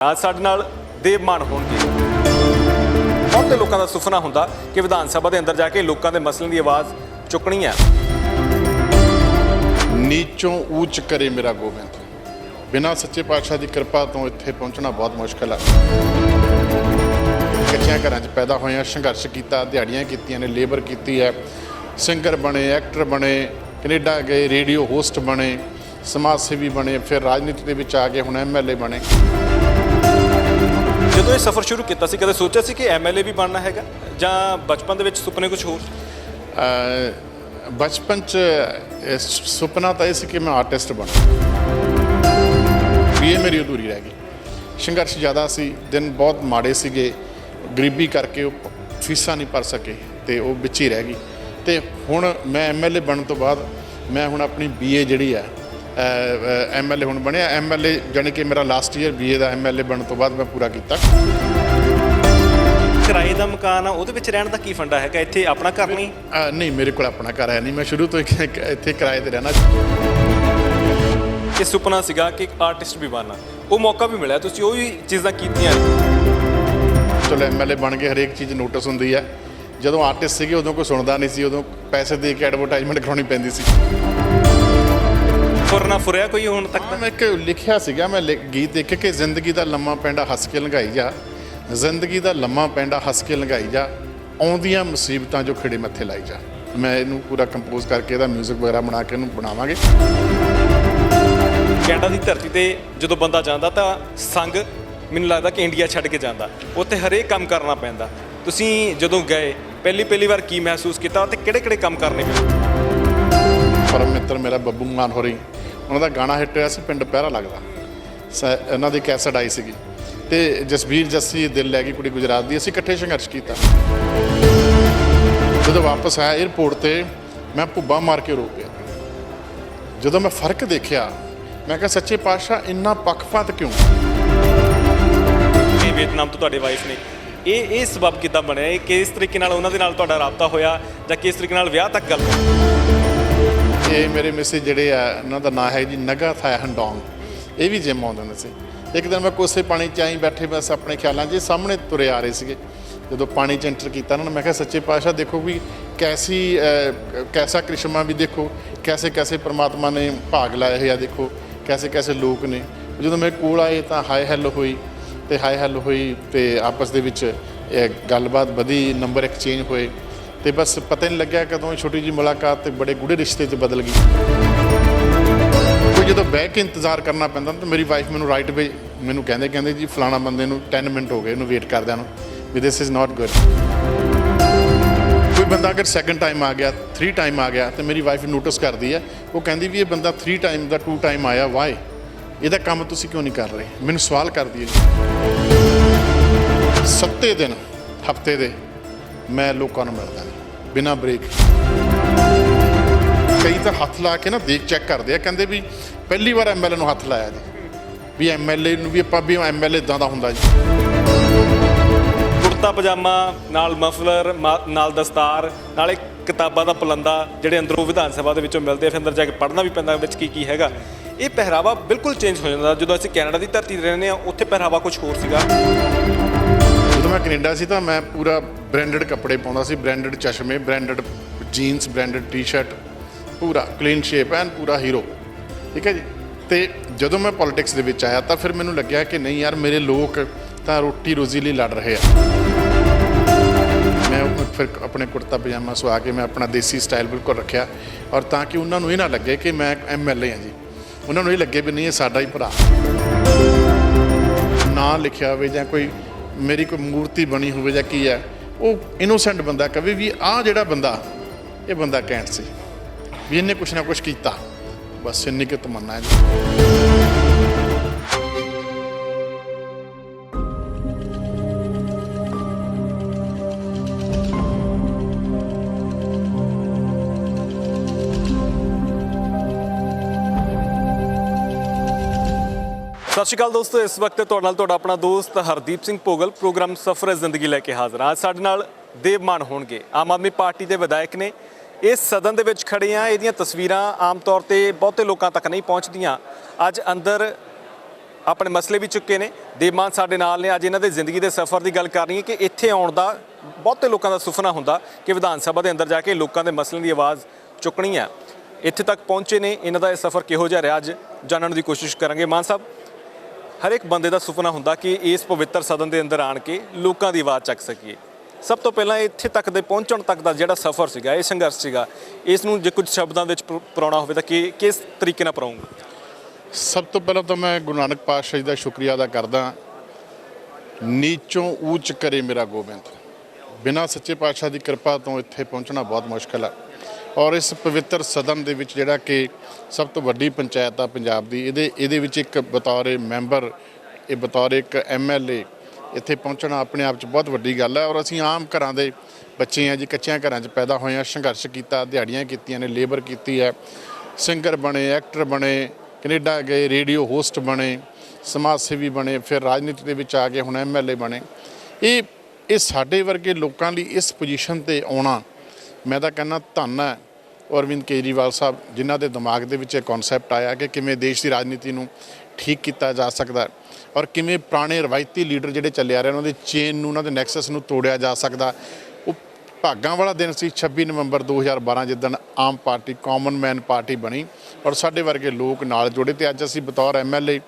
ਅੱਜ ਸਾਡੇ ਨਾਲ ਦੇਵ ਮਾਨ ਹੋਣਗੇ। ਬਹੁਤੇ ਲੋਕਾਂ ਦਾ ਸੁਪਨਾ ਹੁੰਦਾ ਕਿ ਵਿਧਾਨ ਸਭਾ ਦੇ ਅੰਦਰ ਜਾ ਕੇ ਲੋਕਾਂ ਦੇ ਮਸਲਿਆਂ ਦੀ ਆਵਾਜ਼ ਚੁੱਕਣੀ ਹੈ। ਨੀਚੋਂ ਊਚ ਕਰੇ ਮੇਰਾ ਗੋਬਿੰਦ, ਬਿਨਾਂ ਸੱਚੇ ਪਾਤਸ਼ਾਹ ਦੀ ਕਿਰਪਾ ਤੋਂ ਇੱਥੇ ਪਹੁੰਚਣਾ ਬਹੁਤ ਮੁਸ਼ਕਲ ਹੈ। ਕੱਚਿਆਂ ਘਰਾਂ 'ਚ ਪੈਦਾ ਹੋਇਆ, ਸੰਘਰਸ਼ ਕੀਤਾ, ਦਿਹਾੜੀਆਂ ਕੀਤੀਆਂ ਨੇ, ਲੇਬਰ ਕੀਤੀ ਹੈ, ਸਿੰਗਰ ਬਣੇ, ਐਕਟਰ ਬਣੇ, ਕੈਨੇਡਾ ਗਏ, ਰੇਡੀਓ ਹੋਸਟ ਬਣੇ, ਸਮਾਜ ਸੇਵੀ ਬਣੇ, ਫਿਰ ਰਾਜਨੀਤੀ ਦੇ ਵਿੱਚ ਆ ਗਏ, ਹੁਣ MLA ਬਣੇ। ਜਦੋਂ ਇਹ ਸਫ਼ਰ ਸ਼ੁਰੂ ਕੀਤਾ ਸੀ ਕਦੇ ਸੋਚਿਆ ਸੀ ਕਿ MLA ਵੀ ਬਣਨਾ ਹੈਗਾ ਜਾਂ ਬਚਪਨ ਦੇ ਵਿੱਚ ਸੁਪਨੇ ਕੁਝ ਹੋਰ? ਬਚਪਨ 'ਚ ਸੁਪਨਾ ਤਾਂ ਇਹ ਸੀ ਕਿ ਮੈਂ ਆਰਟਿਸਟ ਬਣਾ। BA ਮੇਰੀ ਅਧੂਰੀ ਰਹਿ ਗਈ। ਸੰਘਰਸ਼ ਜ਼ਿਆਦਾ ਸੀ, ਦਿਨ ਬਹੁਤ ਮਾੜੇ ਸੀਗੇ, ਗਰੀਬੀ ਕਰਕੇ ਉਹ ਫੀਸਾਂ ਨਹੀਂ ਭਰ ਸਕੇ ਅਤੇ ਉਹ ਵਿੱਚ ਹੀ ਰਹਿ ਗਈ। ਅਤੇ ਹੁਣ ਮੈਂ MLA ਬਣਨ ਤੋਂ ਬਾਅਦ ਮੈਂ ਹੁਣ ਆਪਣੀ BA ਜਿਹੜੀ ਹੈ MLA ਹੁਣ ਬਣਿਆ। MLA ਜਾਣੀ ਕਿ ਮੇਰਾ ਲਾਸਟ ਈਅਰ BA ਦਾ MLA ਬਣਨ ਤੋਂ ਬਾਅਦ ਮੈਂ ਪੂਰਾ ਕੀਤਾ। ਕਿਰਾਏ ਦਾ ਮਕਾਨ ਆ, ਉਹਦੇ ਵਿੱਚ ਰਹਿਣ ਦਾ ਕੀ ਫੰਡਾ ਹੈਗਾ? ਇੱਥੇ ਆਪਣਾ ਘਰ ਨਹੀਂ? ਨਹੀਂ, ਮੇਰੇ ਕੋਲ ਆਪਣਾ ਘਰ ਹੈ ਨਹੀਂ। ਮੈਂ ਸ਼ੁਰੂ ਤੋਂ ਇੱਥੇ ਕਿਰਾਏ 'ਤੇ ਰਹਿਣਾ। ਇਹ ਸੁਪਨਾ ਸੀਗਾ ਕਿ ਇੱਕ ਆਰਟਿਸਟ ਵੀ ਬਣਨਾ, ਉਹ ਮੌਕਾ ਵੀ ਮਿਲਿਆ, ਤੁਸੀਂ ਉਹ ਵੀ ਚੀਜ਼ਾਂ ਕੀਤੀਆਂ। ਚਲੋ MLA ਬਣ ਕੇ ਹਰੇਕ ਚੀਜ਼ ਨੋਟਿਸ ਹੁੰਦੀ ਹੈ। ਜਦੋਂ ਆਰਟਿਸਟ ਸੀਗੇ ਉਦੋਂ ਕੋਈ ਸੁਣਦਾ ਨਹੀਂ ਸੀ, ਉਦੋਂ ਪੈਸੇ ਦੇ ਕੇ ਐਡਵਰਟਾਈਜ਼ਮੈਂਟ ਕਰਾਉਣੀ ਪੈਂਦੀ ਸੀ। ਫੁਰਨਾ ਫੁਰਿਆ ਕੋਈ ਹੁਣ ਤੱਕ? ਮੈਂ ਇੱਕ ਲਿਖਿਆ ਸੀਗਾ, ਮੈਂ ਗੀਤ ਇੱਕ ਕਿ ਜ਼ਿੰਦਗੀ ਦਾ ਲੰਮਾ ਪੈਂਡਾ ਹੱਸ ਕੇ ਲੰਘਾਈ ਜਾ, ਜ਼ਿੰਦਗੀ ਦਾ ਲੰਮਾ ਪੈਂਡਾ ਹੱਸ ਕੇ ਲੰਘਾਈ ਜਾ, ਆਉਂਦੀਆਂ ਮੁਸੀਬਤਾਂ ਜੋ ਖਿੜੇ ਮੱਥੇ ਲਾਈ ਜਾ। ਮੈਂ ਇਹਨੂੰ ਪੂਰਾ ਕੰਪੋਜ਼ ਕਰਕੇ ਇਹਦਾ ਮਿਊਜ਼ਿਕ ਵਗੈਰਾ ਬਣਾ ਕੇ ਇਹਨੂੰ ਬਣਾਵਾਂਗੇ। ਕੈਨੇਡਾ ਦੀ ਧਰਤੀ ਤੇ ਜਦੋਂ ਬੰਦਾ ਜਾਂਦਾ ਤਾਂ ਸੰਗ ਮੈਨੂੰ ਲੱਗਦਾ ਕਿ ਇੰਡੀਆ ਛੱਡ ਕੇ ਜਾਂਦਾ, ਉੱਥੇ ਹਰੇਕ ਕੰਮ ਕਰਨਾ ਪੈਂਦਾ। ਤੁਸੀਂ ਜਦੋਂ ਗਏ ਪਹਿਲੀ ਵਾਰ ਕੀ ਮਹਿਸੂਸ ਕੀਤਾ ਅਤੇ ਕਿਹੜੇ ਕੰਮ ਕਰਨੇ ਪਏ? ਪਰਮ ਮਿੱਤਰ ਮੇਰਾ ਬੱਬੂ ਮਾਨ ਹੋਰੀ, ਉਹਨਾਂ ਦਾ ਗਾਣਾ ਹਿੱਟ ਹੋਇਆ ਸੀ ਪਿੰਡ ਪਹਿਰਾ ਲੱਗਦਾ। ਉਹਨਾਂ ਦੀ ਕੈਸਟ ਆਈ ਸੀਗੀ ਅਤੇ ਜਸਬੀਰ ਜੱਸੀ ਦਿਲ ਲੈ ਗਈ ਕੁੜੀ ਗੁਜਰਾਤ ਦੀ, ਅਸੀਂ ਇਕੱਠੇ ਸੰਘਰਸ਼ ਕੀਤਾ। ਜਦੋਂ ਵਾਪਸ ਆਇਆ ਏਅਰਪੋਰਟ 'ਤੇ ਮੈਂ ਭੁੱਬਾ ਮਾਰ ਕੇ ਰੋ ਪਿਆ। ਜਦੋਂ ਮੈਂ ਫਰਕ ਦੇਖਿਆ ਮੈਂ ਕਿਹਾ ਸੱਚੇ ਪਾਤਸ਼ਾਹ ਇੰਨਾ ਪੱਖਪਾਤ ਕਿਉਂ? ਵੀਅਤਨਾਮ ਤੋਂ ਤੁਹਾਡੇ ਵਾਈਫ ਨੇ, ਇਹ ਸਬਬ ਕਿੱਦਾਂ ਬਣਿਆ? ਇਹ ਕਿਸ ਤਰੀਕੇ ਨਾਲ ਉਹਨਾਂ ਦੇ ਨਾਲ ਤੁਹਾਡਾ ਰਾਬਤਾ ਹੋਇਆ ਜਾਂ ਕਿਸ ਤਰੀਕੇ ਨਾਲ ਵਿਆਹ ਤੱਕ ਗੱਲ ਹੋਈ? ਇਹ ਮੇਰੇ ਮਿਸਿਸ ਜਿਹੜੇ ਆ, ਉਹਨਾਂ ਦਾ ਨਾਂ ਹੈ ਜੀ ਨਗਾ ਥਾਇਆ ਹੰਡੋਂਗ। ਇਹ ਵੀ ਜਿਮ ਆਉਂਦੇ ਹੁੰਦੇ ਸੀ। ਇੱਕ ਦਿਨ ਮੈਂ ਕੋਸੇ ਪਾਣੀ 'ਚ ਆਈ ਬੈਠੇ, ਬਸ ਆਪਣੇ ਖਿਆਲਾਂ 'ਚ ਸਾਹਮਣੇ ਤੁਰੇ ਆ ਰਹੇ ਸੀਗੇ। ਜਦੋਂ ਪਾਣੀ 'ਚ ਐਂਟਰ ਕੀਤਾ ਉਹਨਾਂ ਨੇ, ਮੈਂ ਕਿਹਾ ਸੱਚੇ ਪਾਤਸ਼ਾਹ ਦੇਖੋ ਵੀ ਕੈਸਾ ਕ੍ਰਿਸ਼ਮਾ ਵੀ ਦੇਖੋ, ਕੈਸੇ ਪਰਮਾਤਮਾ ਨੇ ਭਾਗ ਲਾਏ ਹੋਏ ਆ, ਦੇਖੋ ਕੈਸੇ ਲੋਕ ਨੇ। ਜਦੋਂ ਮੇਰੇ ਕੋਲ ਆਏ ਤਾਂ ਹਾਈ ਹੈਲੋ ਹੋਈ ਅਤੇ ਆਪਸ ਦੇ ਵਿੱਚ ਗੱਲਬਾਤ ਵਧੀ, ਨੰਬਰ ਐਕਸਚੇਂਜ ਹੋਏ ਅਤੇ ਬਸ ਪਤਾ ਨਹੀਂ ਲੱਗਿਆ ਕਦੋਂ ਛੋਟੀ ਜਿਹੀ ਮੁਲਾਕਾਤ ਤੇ ਬੜੇ ਗੂੜੇ ਰਿਸ਼ਤੇ 'ਚ ਬਦਲ ਗਈ। ਕੋਈ ਜਦੋਂ ਬਹਿ ਕੇ ਇੰਤਜ਼ਾਰ ਕਰਨਾ ਪੈਂਦਾ ਤਾਂ ਮੇਰੀ ਵਾਈਫ ਮੈਨੂੰ ਰਾਈਟ ਵੇ ਮੈਨੂੰ ਕਹਿੰਦੇ ਜੀ ਫਲਾਣਾ ਬੰਦੇ ਨੂੰ 10 ਮਿੰਟ ਹੋ ਗਏ ਇਹਨੂੰ ਵੇਟ ਕਰਦਿਆਂ ਨੂੰ, ਵੀ ਦਿਸ ਇਜ਼ ਨਾਟ ਗੁੱਡ। ਕੋਈ ਬੰਦਾ ਅਗਰ ਸੈਕਿੰਡ ਟਾਈਮ ਆ ਗਿਆ, 3 ਟਾਈਮ ਆ ਗਿਆ ਤਾਂ ਮੇਰੀ ਵਾਈਫ ਨੋਟਿਸ ਕਰਦੀ ਹੈ। ਉਹ ਕਹਿੰਦੀ ਵੀ ਇਹ ਬੰਦਾ 3 ਟਾਈਮ ਦਾ 2 ਟਾਈਮ ਆਇਆ, ਵਾਏ ਇਹਦਾ ਕੰਮ ਤੁਸੀਂ ਕਿਉਂ ਨਹੀਂ ਕਰ ਰਹੇ? ਮੈਨੂੰ ਸਵਾਲ ਕਰਦੀ ਹੈ। 7 ਦਿਨ ਹਫ਼ਤੇ ਦੇ ਮੈਂ ਲੋਕਾਂ ਨੂੰ ਮਿਲਦਾ ਬਿਨਾਂ ਬ੍ਰੇਕ। ਕਈ ਤਾਂ ਹੱਥ ਲਾ ਕੇ ਨਾ ਦੇਖ ਚੈੱਕ ਕਰਦੇ ਆ, ਕਹਿੰਦੇ ਵੀ ਪਹਿਲੀ ਵਾਰ MLA ਨੂੰ ਹੱਥ ਲਾਇਆ ਜੀ, ਵੀ MLA ਨੂੰ ਵੀ ਆਪਾਂ ਵੀ MLA ਇੱਦਾਂ ਦਾ ਹੁੰਦਾ ਜੀ। ਕੁੜਤਾ ਪਜਾਮਾ ਨਾਲ ਮਫਲਰ ਨਾਲ ਦਸਤਾਰ ਨਾਲੇ ਕਿਤਾਬਾਂ ਦਾ ਪਲੰਦਾ ਜਿਹੜੇ ਅੰਦਰੋਂ ਵਿਧਾਨ ਸਭਾ ਦੇ ਵਿੱਚੋਂ ਮਿਲਦੇ ਆ, ਫਿਰ ਅੰਦਰ ਜਾ ਕੇ ਪੜ੍ਹਨਾ ਵੀ ਪੈਂਦਾ ਵਿੱਚ ਕੀ ਹੈਗਾ। ਇਹ ਪਹਿਰਾਵਾ ਬਿਲਕੁਲ ਚੇਂਜ ਹੋ ਜਾਂਦਾ। ਜਦੋਂ ਅਸੀਂ ਕੈਨੇਡਾ ਦੀ ਧਰਤੀ 'ਤੇ ਰਹਿੰਦੇ ਹਾਂ ਉੱਥੇ ਪਹਿਰਾਵਾ ਕੁਝ ਹੋਰ ਸੀਗਾ। ਜਦੋਂ ਮੈਂ ਕੈਨੇਡਾ ਸੀ ਤਾਂ ਮੈਂ ਪੂਰਾ ਬ੍ਰੈਂਡਡ ਕੱਪੜੇ ਪਾਉਂਦਾ ਸੀ, ਬ੍ਰੈਂਡਡ ਚਸ਼ਮੇ, ਬ੍ਰੈਂਡਡ ਜੀਨਸ, ਬ੍ਰੈਂਡਡ ਟੀ-ਸ਼ਰਟ, ਪੂਰਾ ਕਲੀਨ ਸ਼ੇਪ ਐਨ ਪੂਰਾ ਹੀਰੋ, ਠੀਕ ਹੈ ਜੀ। ਅਤੇ ਜਦੋਂ ਮੈਂ ਪੋਲੀਟਿਕਸ ਦੇ ਵਿੱਚ ਆਇਆ ਤਾਂ ਫਿਰ ਮੈਨੂੰ ਲੱਗਿਆ ਕਿ ਨਹੀਂ ਯਾਰ, ਮੇਰੇ ਲੋਕ ਤਾਂ ਰੋਟੀ ਰੋਜ਼ੀ ਲਈ ਲੜ ਰਹੇ ਆ। ਮੈਂ ਫਿਰ ਆਪਣੇ ਕੁੜਤਾ ਪਜਾਮਾ ਸਵਾ ਕੇ ਮੈਂ ਆਪਣਾ ਦੇਸੀ ਸਟਾਈਲ ਬਿਲਕੁਲ ਰੱਖਿਆ, ਔਰ ਤਾਂ ਕਿ ਉਹਨਾਂ ਨੂੰ ਇਹ ਨਾ ਲੱਗੇ ਕਿ ਮੈਂ MLA ਹਾਂ ਜੀ। ਉਹਨਾਂ ਨੂੰ ਇਹ ਲੱਗੇ ਵੀ ਨਹੀਂ ਇਹ ਸਾਡਾ ਹੀ ਭਰਾ। ਨਾਂ ਲਿਖਿਆ ਹੋਵੇ ਜਾਂ ਕੋਈ ਮੇਰੀ ਕੋਈ ਮੂਰਤੀ ਬਣੀ ਹੋਵੇ ਜਾਂ ਕੀ ਹੈ, ਉਹ ਇਨੋਸੈਂਟ ਬੰਦਾ ਕਵੇ ਵੀ ਆਹ ਜਿਹੜਾ ਬੰਦਾ, ਇਹ ਬੰਦਾ ਕੈਂਟ ਸੀ, ਵੀ ਇਹਨੇ ਕੁਛ ਨਾ ਕੁਛ ਕੀਤਾ। ਬਸ ਇੰਨੀ ਕੁ ਤਮੰਨਾ ਹੈ ਜੀ। ਸਤਿ ਸ਼੍ਰੀ ਅਕਾਲ ਦੋਸਤੋ, ਇਸ ਵਕਤ ਤੁਹਾਡੇ ਨਾਲ ਤੁਹਾਡਾ ਆਪਣਾ ਦੋਸਤ ਹਰਦੀਪ ਸਿੰਘ ਭੋਗਲ ਪ੍ਰੋਗਰਾਮ ਸਫਰ ਜ਼ਿੰਦਗੀ ਲੈ ਕੇ ਹਾਜ਼ਰ ਹਾਂ। ਅੱਜ ਸਾਡੇ ਨਾਲ ਦੇਵ ਮਾਨ ਹੋਣਗੇ, ਆਮ ਆਦਮੀ ਪਾਰਟੀ ਦੇ ਵਿਧਾਇਕ ਨੇ। ਇਸ ਸਦਨ ਦੇ ਵਿੱਚ ਖੜੇ ਆ, ਇਹਦੀਆਂ ਤਸਵੀਰਾਂ ਆਮ ਤੌਰ ਤੇ ਬਹੁਤੇ ਲੋਕਾਂ ਤੱਕ ਨਹੀਂ ਪਹੁੰਚਦੀਆਂ। ਅੱਜ ਅੰਦਰ ਆਪਣੇ ਮਸਲੇ ਵੀ ਚੁੱਕੇ ਨੇ। ਦੇਵਮਾਨ ਸਾਡੇ ਨਾਲ ਨੇ, ਅੱਜ ਇਹਨਾਂ ਦੇ ਜ਼ਿੰਦਗੀ ਦੇ ਸਫ਼ਰ ਦੀ ਗੱਲ ਕਰਨੀ ਹੈ ਕਿ ਇੱਥੇ ਆਉਣ ਦਾ ਬਹੁਤੇ ਲੋਕਾਂ ਦਾ ਸੁਪਨਾ ਹੁੰਦਾ ਕਿ ਵਿਧਾਨ ਸਭਾ ਦੇ ਅੰਦਰ ਜਾ ਕੇ ਲੋਕਾਂ ਦੇ ਮਸਲਿਆਂ ਦੀ ਆਵਾਜ਼ ਚੁੱਕਣੀ ਹੈ। ਇੱਥੇ ਤੱਕ ਪਹੁੰਚੇ ਨੇ, ਇਹਨਾਂ ਦਾ ਇਹ ਸਫ਼ਰ ਕਿਹੋ ਜਿਹਾ ਰਿਹਾ ਅੱਜ ਜਾਣਨ ਦੀ ਕੋਸ਼ਿਸ਼ ਕਰਾਂਗੇ। ਮਾਨ ਸਾਹਿਬ, ਹਰ ਇੱਕ ਬੰਦੇ ਦਾ ਸੁਪਨਾ ਹੁੰਦਾ ਕਿ ਇਸ ਪਵਿੱਤਰ ਸਦਨ ਦੇ ਅੰਦਰ ਆਣ ਕੇ ਲੋਕਾਂ ਦੀ ਆਵਾਜ਼ ਚੱਕ ਸਕੀਏ। ਸਭ ਤੋਂ ਪਹਿਲਾਂ ਇੱਥੇ ਤੱਕ ਦੇ ਪਹੁੰਚਣ ਤੱਕ ਦਾ ਜਿਹੜਾ ਸਫ਼ਰ ਸੀਗਾ, ਇਹ ਸੰਘਰਸ਼ ਸੀਗਾ, ਇਸ ਨੂੰ ਜੇ ਕੁਝ ਸ਼ਬਦਾਂ ਵਿੱਚ ਪਰੋਣਾ ਹੋਵੇ ਤਾਂ ਕਿਸ ਤਰੀਕੇ ਨਾਲ ਪਰੋਉਂਗੇ? ਸਭ ਤੋਂ ਪਹਿਲਾਂ ਤਾਂ ਮੈਂ ਗੁਰੂ ਨਾਨਕ ਪਾਤਸ਼ਾਹ ਜੀ ਦਾ ਸ਼ੁਕਰੀਆ ਅਦਾ ਕਰਦਾ। ਨੀਚੋਂ ਊਚ ਕਰੇ ਮੇਰਾ ਗੋਬਿੰਦ। ਬਿਨਾਂ ਸੱਚੇ ਪਾਤਸ਼ਾਹ ਦੀ ਕਿਰਪਾ ਤੋਂ ਇੱਥੇ ਪਹੁੰਚਣਾ ਬਹੁਤ ਮੁਸ਼ਕਲ ਹੈ। ਔਰ ਇਸ ਪਵਿੱਤਰ ਸਦਨ ਦੇ ਵਿੱਚ ਜਿਹੜਾ ਕਿ ਸਭ ਤੋਂ ਵੱਡੀ ਪੰਚਾਇਤ ਆ ਪੰਜਾਬ ਦੀ, ਇਹਦੇ ਵਿੱਚ ਇੱਕ ਬਤੌਰ ਮੈਂਬਰ, ਇਹ ਬਤੌਰ ਇੱਕ MLA ਇੱਥੇ ਪਹੁੰਚਣਾ ਆਪਣੇ ਆਪ 'ਚ ਬਹੁਤ ਵੱਡੀ ਗੱਲ ਹੈ। ਔਰ ਅਸੀਂ ਆਮ ਘਰਾਂ ਦੇ ਬੱਚੇ ਹਾਂ ਜੀ, ਕੱਚਿਆਂ ਘਰਾਂ 'ਚ ਪੈਦਾ ਹੋਏ ਹਾਂ, ਸੰਘਰਸ਼ ਕੀਤਾ, ਦਿਹਾੜੀਆਂ ਕੀਤੀਆਂ ਨੇ, ਲੇਬਰ ਕੀਤੀ ਹੈ, ਸਿੰਗਰ ਬਣੇ, ਐਕਟਰ ਬਣੇ, ਕੈਨੇਡਾ ਗਏ, ਰੇਡੀਓ ਹੋਸਟ ਬਣੇ, ਸਮਾਜ ਸੇਵੀ ਬਣੇ, ਫਿਰ ਰਾਜਨੀਤੀ ਦੇ ਵਿੱਚ ਆ ਕੇ ਹੁਣ MLA ਬਣੇ। ਇਹ ਸਾਡੇ ਵਰਗੇ ਲੋਕਾਂ ਲਈ ਇਸ ਪੋਜੀਸ਼ਨ 'ਤੇ ਆਉਣਾ, ਮੈਂ ਤਾਂ ਕਹਿੰਦਾ ਧੰਨ ਹੈ ਅਰਵਿੰਦ ਕੇਜਰੀਵਾਲ ਸਾਹਿਬ, ਜਿਨ੍ਹਾਂ ਦੇ ਦਿਮਾਗ ਦੇ ਵਿੱਚ ਇਹ ਕਨਸੈਪਟ ਆਇਆ ਕਿ ਕਿਵੇਂ ਦੇਸ਼ ਦੀ ਰਾਜਨੀਤੀ ਨੂੰ ਠੀਕ ਕੀਤਾ ਜਾ ਸਕਦਾ ਔਰ ਕਿਵੇਂ ਪੁਰਾਣੇ ਰਵਾਇਤੀ ਲੀਡਰ ਜਿਹੜੇ ਚੱਲੇ ਆ ਰਹੇ ਉਹਨਾਂ ਦੀ ਚੇਨ ਨੂੰ, ਉਹਨਾਂ ਦੇ ਨੈਕਸਸ ਨੂੰ ਤੋੜਿਆ ਜਾ ਸਕਦਾ। ਉਹ ਭਾਗਾਂ ਵਾਲਾ ਦਿਨ ਸੀ 26 ਨਵੰਬਰ 2012 ਜਿੱਦਣ ਆਮ ਪਾਰਟੀ, ਕਾਮਨ ਮੈਨ ਪਾਰਟੀ ਬਣੀ ਔਰ ਸਾਡੇ ਵਰਗੇ ਲੋਕ ਨਾਲ ਜੁੜੇ। ਤੇ ਅੱਜ ਅਸੀਂ ਬਤੌਰ MLA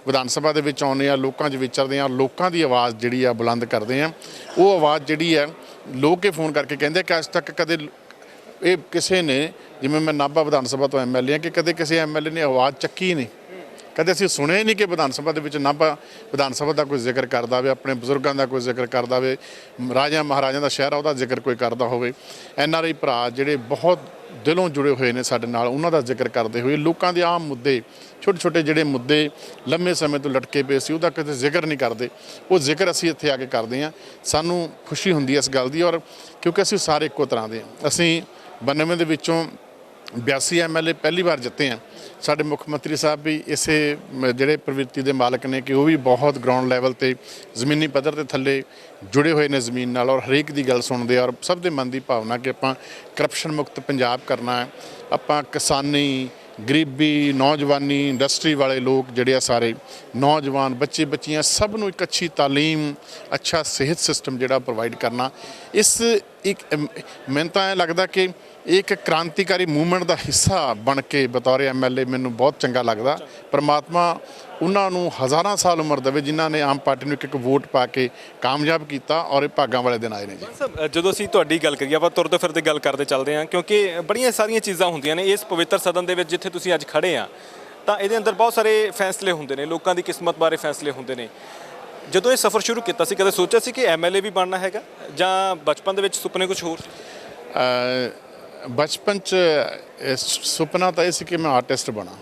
ਵਿਧਾਨ ਸਭਾ ਦੇ ਵਿੱਚ ਆਉਂਦੇ ਹਾਂ, ਲੋਕਾਂ 'ਚ ਵਿਚਰਦੇ ਹਾਂ, ਲੋਕਾਂ ਦੀ ਆਵਾਜ਼ ਜਿਹੜੀ ਆ ਬੁਲੰਦ ਕਰਦੇ ਹਾਂ। ਉਹ ਆਵਾਜ਼ ਜਿਹੜੀ ਹੈ ਲੋਕ ਇਹ ਫੋਨ ਕਰਕੇ ਕਹਿੰਦੇ ਕਿ ਅੱਜ ਤੱਕ ਕਦੇ ਇਹ ਕਿਸੇ ਨੇ, ਜਿਵੇਂ ਮੈਂ ਨਾਭਾ ਵਿਧਾਨ ਸਭਾ ਤੋਂ MLA ਹਾਂ, ਕਿ ਕਦੇ ਕਿਸੇ MLA ਨੇ ਆਵਾਜ਼ ਚੱਕੀ ਨਹੀਂ, ਕਦੇ ਅਸੀਂ ਸੁਣਿਆ ਹੀ ਨਹੀਂ ਕਿ ਵਿਧਾਨ ਸਭਾ ਦੇ ਵਿੱਚ ਨਾਭਾ ਵਿਧਾਨ ਸਭਾ ਦਾ ਕੋਈ ਜ਼ਿਕਰ ਕਰਦਾ ਹੋਵੇ, ਆਪਣੇ ਬਜ਼ੁਰਗਾਂ ਦਾ ਕੋਈ ਜ਼ਿਕਰ ਕਰਦਾ ਹੋਵੇ, ਰਾਜਾ ਮਹਾਰਾਜਾ ਦਾ ਸ਼ਹਿਰ ਆ ਉਹਦਾ ਜ਼ਿਕਰ ਕੋਈ ਕਰਦਾ ਹੋਵੇ। NRI ਭਰਾ ਜਿਹੜੇ ਬਹੁਤ ਦਿਲੋਂ ਜੁੜੇ ਹੋਏ ਨੇ ਸਾਡੇ ਨਾਲ, ਉਹਨਾਂ ਦਾ ਜ਼ਿਕਰ ਕਰਦੇ ਹੋਏ ਲੋਕਾਂ ਦੇ ਆਮ ਮੁੱਦੇ, ਛੋਟੇ ਛੋਟੇ ਜਿਹੜੇ ਮੁੱਦੇ ਲੰਮੇ ਸਮੇਂ ਤੋਂ ਲਟਕੇ ਪਏ ਸੀ, ਉਹਦਾ ਕਿਤੇ ਜ਼ਿਕਰ ਨਹੀਂ ਕਰਦੇ, ਉਹ ਜ਼ਿਕਰ ਅਸੀਂ ਇੱਥੇ ਆ ਕੇ ਕਰਦੇ ਹਾਂ। ਸਾਨੂੰ ਖੁਸ਼ੀ ਹੁੰਦੀ ਹੈ ਇਸ ਗੱਲ ਦੀ। ਔਰ ਕਿਉਂਕਿ ਅਸੀਂ ਸਾਰੇ ਇੱਕੋ ਤਰ੍ਹਾਂ ਦੇ ਹਾਂ। ਅਸੀਂ 92 ਦੇ ਵਿੱਚੋਂ 82 MLA ਪਹਿਲੀ ਵਾਰ ਜਿੱਤੇ ਹਾਂ। ਸਾਡੇ ਮੁੱਖ ਮੰਤਰੀ ਸਾਹਿਬ ਵੀ ਇਸੇ ਜਿਹੜੇ ਪ੍ਰਵਿਰਤੀ ਦੇ ਮਾਲਕ ਨੇ ਕਿ ਉਹ ਵੀ ਬਹੁਤ ਗਰਾਊਂਡ ਲੈਵਲ 'ਤੇ ਜ਼ਮੀਨੀ ਪੱਧਰ 'ਤੇ ਥੱਲੇ ਜੁੜੇ ਹੋਏ ਨੇ ਜ਼ਮੀਨ ਨਾਲ ਔਰ ਹਰੇਕ ਦੀ ਗੱਲ ਸੁਣਦੇ ਔਰ ਸਭ ਦੇ ਮਨ ਦੀ ਭਾਵਨਾ ਕਿ ਆਪਾਂ ਕਰਪਸ਼ਨ ਮੁਕਤ ਪੰਜਾਬ ਕਰਨਾ ਹੈ। ਆਪਾਂ ਕਿਸਾਨੀ, ਗਰੀਬੀ, ਨੌਜਵਾਨੀ, ਇੰਡਸਟਰੀ ਵਾਲੇ ਲੋਕ ਜਿਹੜੇ ਆ ਸਾਰੇ ਨੌਜਵਾਨ, ਬੱਚੇ ਬੱਚੀਆਂ ਸਭ ਨੂੰ ਇੱਕ ਅੱਛੀ ਤਾਲੀਮ, ਅੱਛਾ ਸਿਹਤ ਸਿਸਟਮ ਜਿਹੜਾ ਪ੍ਰੋਵਾਈਡ ਕਰਨਾ। ਇਸ ਇੱਕ ਮੈਨੂੰ ਤਾਂ ਐਂ ਲੱਗਦਾ ਕਿ ਇੱਕ ਕ੍ਰਾਂਤੀਕਾਰੀ ਮੂਵਮੈਂਟ ਦਾ ਹਿੱਸਾ ਬਣ ਕੇ ਬਤੌਰ MLA ਮੈਨੂੰ ਬਹੁਤ ਚੰਗਾ ਲੱਗਦਾ। ਪਰਮਾਤਮਾ ਉਹਨਾਂ ਨੂੰ ਹਜ਼ਾਰਾਂ ਸਾਲ ਉਮਰ ਦੇਵੇ ਜਿਨ੍ਹਾਂ ਨੇ ਆਮ ਪਾਰਟੀ ਨੂੰ ਇੱਕ ਵੋਟ ਪਾ ਕੇ ਕਾਮਯਾਬ ਕੀਤਾ ਔਰ ਇਹ ਭਾਗਾਂ ਵਾਲੇ ਦਿਨ ਆਏ ਨੇ ਜੀ। ਜਦੋਂ ਅਸੀਂ ਤੁਹਾਡੀ ਗੱਲ ਕਰੀਏ, ਆਪਾਂ ਤੁਰਦੇ ਫਿਰਦੇ ਗੱਲ ਕਰਦੇ ਚੱਲਦੇ ਹਾਂ, ਕਿਉਂਕਿ ਬੜੀਆਂ ਸਾਰੀਆਂ ਚੀਜ਼ਾਂ ਹੁੰਦੀਆਂ ਨੇ ਇਸ ਪਵਿੱਤਰ ਸਦਨ ਦੇ ਵਿੱਚ ਜਿੱਥੇ ਤੁਸੀਂ ਅੱਜ ਖੜੇ ਆ, ਤਾਂ ਇਹਦੇ ਅੰਦਰ ਬਹੁਤ ਸਾਰੇ ਫੈਸਲੇ ਹੁੰਦੇ ਨੇ, ਲੋਕਾਂ ਦੀ ਕਿਸਮਤ ਬਾਰੇ ਫੈਸਲੇ ਹੁੰਦੇ ਨੇ। ਜਦੋਂ ਇਹ ਸਫ਼ਰ ਸ਼ੁਰੂ ਕੀਤਾ ਸੀ, ਕਦੇ ਸੋਚਿਆ ਸੀ ਕਿ MLA ਵੀ ਬਣਨਾ ਹੈਗਾ ਜਾਂ ਬਚਪਨ ਦੇ ਵਿੱਚ ਸੁਪਨੇ ਕੁਝ ਹੋਰ ਸੀ? ਬਚਪਨ 'ਚ ਸੁਪਨਾ ਤਾਂ ਇਹ ਸੀ ਕਿ ਮੈਂ ਆਰਟਿਸਟ ਬਣਾ,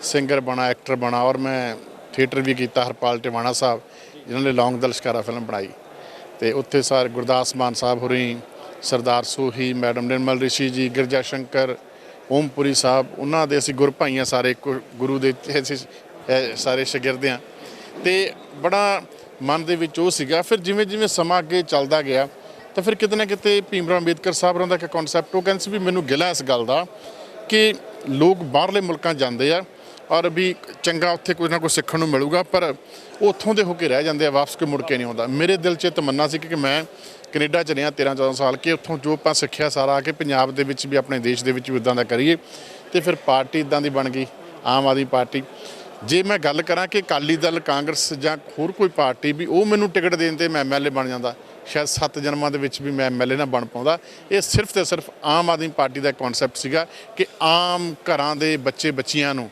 ਸਿੰਗਰ ਬਣਾ, ਐਕਟਰ ਬਣਾ। ਔਰ ਮੈਂ ਥੀਏਟਰ ਵੀ ਕੀਤਾ। ਹਰਪਾਲ ਟਿਵਾਣਾ ਸਾਹਿਬ ਜਿਨ੍ਹਾਂ ਨੇ ਲੌਂਗ ਦਾ ਲਸ਼ਕਾਰਾ ਫਿਲਮ ਬਣਾਈ, ਅਤੇ ਉੱਥੇ ਸਾਰੇ ਗੁਰਦਾਸ ਮਾਨ ਸਾਹਿਬ ਹੋਰੀ, ਸਰਦਾਰ ਸੋਹੀ, ਮੈਡਮ ਨਿਰਮਲ ਰਿਸ਼ੀ ਜੀ, ਗਿਰਜਾ ਸ਼ੰਕਰ, ਓਮਪੁਰੀ ਸਾਹਿਬ, ਉਹਨਾਂ ਦੇ ਅਸੀਂ ਗੁਰ ਭਾਈਆਂ, ਸਾਰੇ ਗੁਰੂ ਦੇ ਅਸੀਂ ਸਾਰੇ ਸ਼ਾਗਿਰਦ ਹਾਂ। ਅਤੇ ਬੜਾ ਮਨ ਦੇ ਵਿੱਚ ਉਹ ਸੀਗਾ। ਫਿਰ ਜਿਵੇਂ ਜਿਵੇਂ ਸਮਾਂ ਅੱਗੇ ਚੱਲਦਾ ਗਿਆ ਤਾਂ ਫਿਰ ਕਿਤੇ ਨਾ ਕਿਤੇ ਭੀਮ ਰਾਓ ਅੰਬੇਦਕਰ ਸਾਹਿਬ ਹੋਰਾਂ ਦਾ ਇੱਕ ਕਨਸੈਪਟ, ਉਹ ਕਹਿੰਦੇ ਸੀ ਵੀ ਮੈਨੂੰ ਗਿਲਾ ਇਸ ਗੱਲ ਦਾ ਕਿ ਲੋਕ ਬਾਹਰਲੇ ਮੁਲਕਾਂ ਜਾਂਦੇ ਆ ਔਰ ਵੀ ਚੰਗਾ ਉੱਥੇ ਕੁਝ ਨਾ ਕੁਝ ਸਿੱਖਣ ਨੂੰ ਮਿਲੂਗਾ, ਪਰ ਉਹ ਉੱਥੋਂ ਦੇ ਹੋ ਕੇ ਰਹਿ ਜਾਂਦੇ ਆ, ਵਾਪਸ ਕੇ ਮੁੜ ਕੇ ਨਹੀਂ ਆਉਂਦਾ। ਮੇਰੇ ਦਿਲ 'ਚ ਤਮੰਨਾ ਸੀ ਕਿ ਮੈਂ ਕੈਨੇਡਾ 'ਚ ਰਿਹਾ 13-14 ਸਾਲ, ਕਿ ਉੱਥੋਂ ਜੋ ਆਪਾਂ ਸਿੱਖਿਆ ਸਾਰਾ ਆ ਕੇ ਪੰਜਾਬ ਦੇ ਵਿੱਚ ਵੀ, ਆਪਣੇ ਦੇਸ਼ ਦੇ ਵਿੱਚ ਵੀ ਇੱਦਾਂ ਦਾ ਕਰੀਏ। ਅਤੇ ਫਿਰ ਪਾਰਟੀ ਇੱਦਾਂ ਦੀ ਬਣ ਗਈ, ਆਮ ਆਦਮੀ ਪਾਰਟੀ। ਜੇ ਮੈਂ ਗੱਲ ਕਰਾਂ ਕਿ ਅਕਾਲੀ ਦਲ, ਕਾਂਗਰਸ ਜਾਂ ਹੋਰ ਕੋਈ ਪਾਰਟੀ ਵੀ ਉਹ ਮੈਨੂੰ ਟਿਕਟ ਦੇਣ 'ਤੇ ਮੈਂ MLA ਬਣ ਜਾਂਦਾ, ਸ਼ਾਇਦ 7 ਜਨਮਾਂ ਦੇ ਵਿੱਚ ਵੀ ਮੈਂ MLA ਨਾ ਬਣ ਪਾਉਂਦਾ। ਇਹ ਸਿਰਫ ਤੇ ਸਿਰਫ ਆਮ ਆਦਮੀ ਪਾਰਟੀ ਦਾ ਕਨਸੈਪਟ ਸੀਗਾ ਕਿ ਆਮ ਘਰਾਂ ਦੇ ਬੱਚੇ ਬੱਚੀਆਂ ਨੂੰ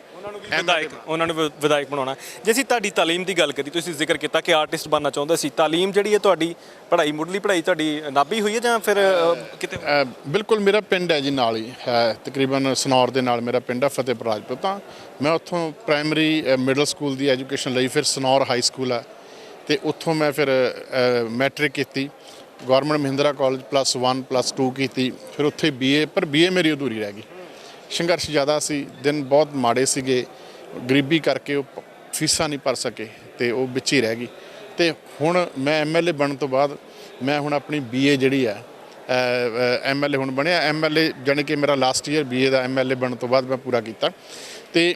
ਉਹਨਾਂ ਨੂੰ ਵਿਧਾਇਕ ਬਣਾਉਣਾ। ਜੇ ਅਸੀਂ ਤੁਹਾਡੀ ਤਾਲੀਮ ਦੀ ਗੱਲ ਕਰੀ, ਤੁਸੀਂ ਜ਼ਿਕਰ ਕੀਤਾ ਕਿ ਆਰਟਿਸਟ ਬਣਨਾ ਚਾਹੁੰਦੇ ਸੀ। ਤਾਲੀਮ ਜਿਹੜੀ ਹੈ ਤੁਹਾਡੀ ਪੜ੍ਹਾਈ, ਮੁੱਢਲੀ ਪੜ੍ਹਾਈ ਤੁਹਾਡੀ ਨਾਭੀ ਹੋਈ ਹੈ ਜਾਂ ਫਿਰ ਕਿਤੇ? ਬਿਲਕੁਲ, ਮੇਰਾ ਪਿੰਡ ਹੈ ਜੀ ਨਾਲ ਹੀ ਹੈ, ਤਕਰੀਬਨ ਸਨੌਰ ਦੇ ਨਾਲ ਮੇਰਾ ਪਿੰਡ ਹੈ, ਫਤਿਹਪੁਰ ਰਾਜਪੂਤ। ਤਾਂ ਮੈਂ ਉੱਥੋਂ ਪ੍ਰਾਇਮਰੀ, ਮਿਡਲ ਸਕੂਲ ਦੀ ਐਜੂਕੇਸ਼ਨ ਲਈ, ਫਿਰ ਸਨੌਰ ਹਾਈ ਸਕੂਲ ਹੈ, ਅਤੇ ਉੱਥੋਂ ਮੈਂ ਫਿਰ ਮੈਟ੍ਰਿਕ ਕੀਤੀ, ਗੌਰਮੈਂਟ ਮਹਿੰਦਰਾ ਕਾਲਜ +1 +2 ਕੀਤੀ, ਫਿਰ ਉੱਥੇ BA, ਪਰ BA ਮੇਰੀ ਅਧੂਰੀ ਰਹਿ ਗਈ। ਸੰਘਰਸ਼ ਜ਼ਿਆਦਾ ਸੀ, ਦਿਨ ਬਹੁਤ ਮਾੜੇ ਸੀਗੇ, ਗਰੀਬੀ ਕਰਕੇ ਉਹ ਫੀਸਾਂ ਨਹੀਂ ਭਰ ਸਕੇ ਅਤੇ ਉਹ ਵਿੱਚ ਹੀ ਰਹਿ ਗਈ। ਅਤੇ ਹੁਣ ਮੈਂ MLA ਬਣਨ ਤੋਂ ਬਾਅਦ ਮੈਂ ਹੁਣ ਆਪਣੀ BA ਜਿਹੜੀ ਹੈ MLA ਹੁਣ ਬਣਿਆ। MLA ਜਾਣੀ ਕਿ ਮੇਰਾ ਲਾਸਟ ਈਅਰ BA ਦਾ MLA ਬਣਨ ਤੋਂ ਬਾਅਦ ਮੈਂ ਪੂਰਾ ਕੀਤਾ। ਅਤੇ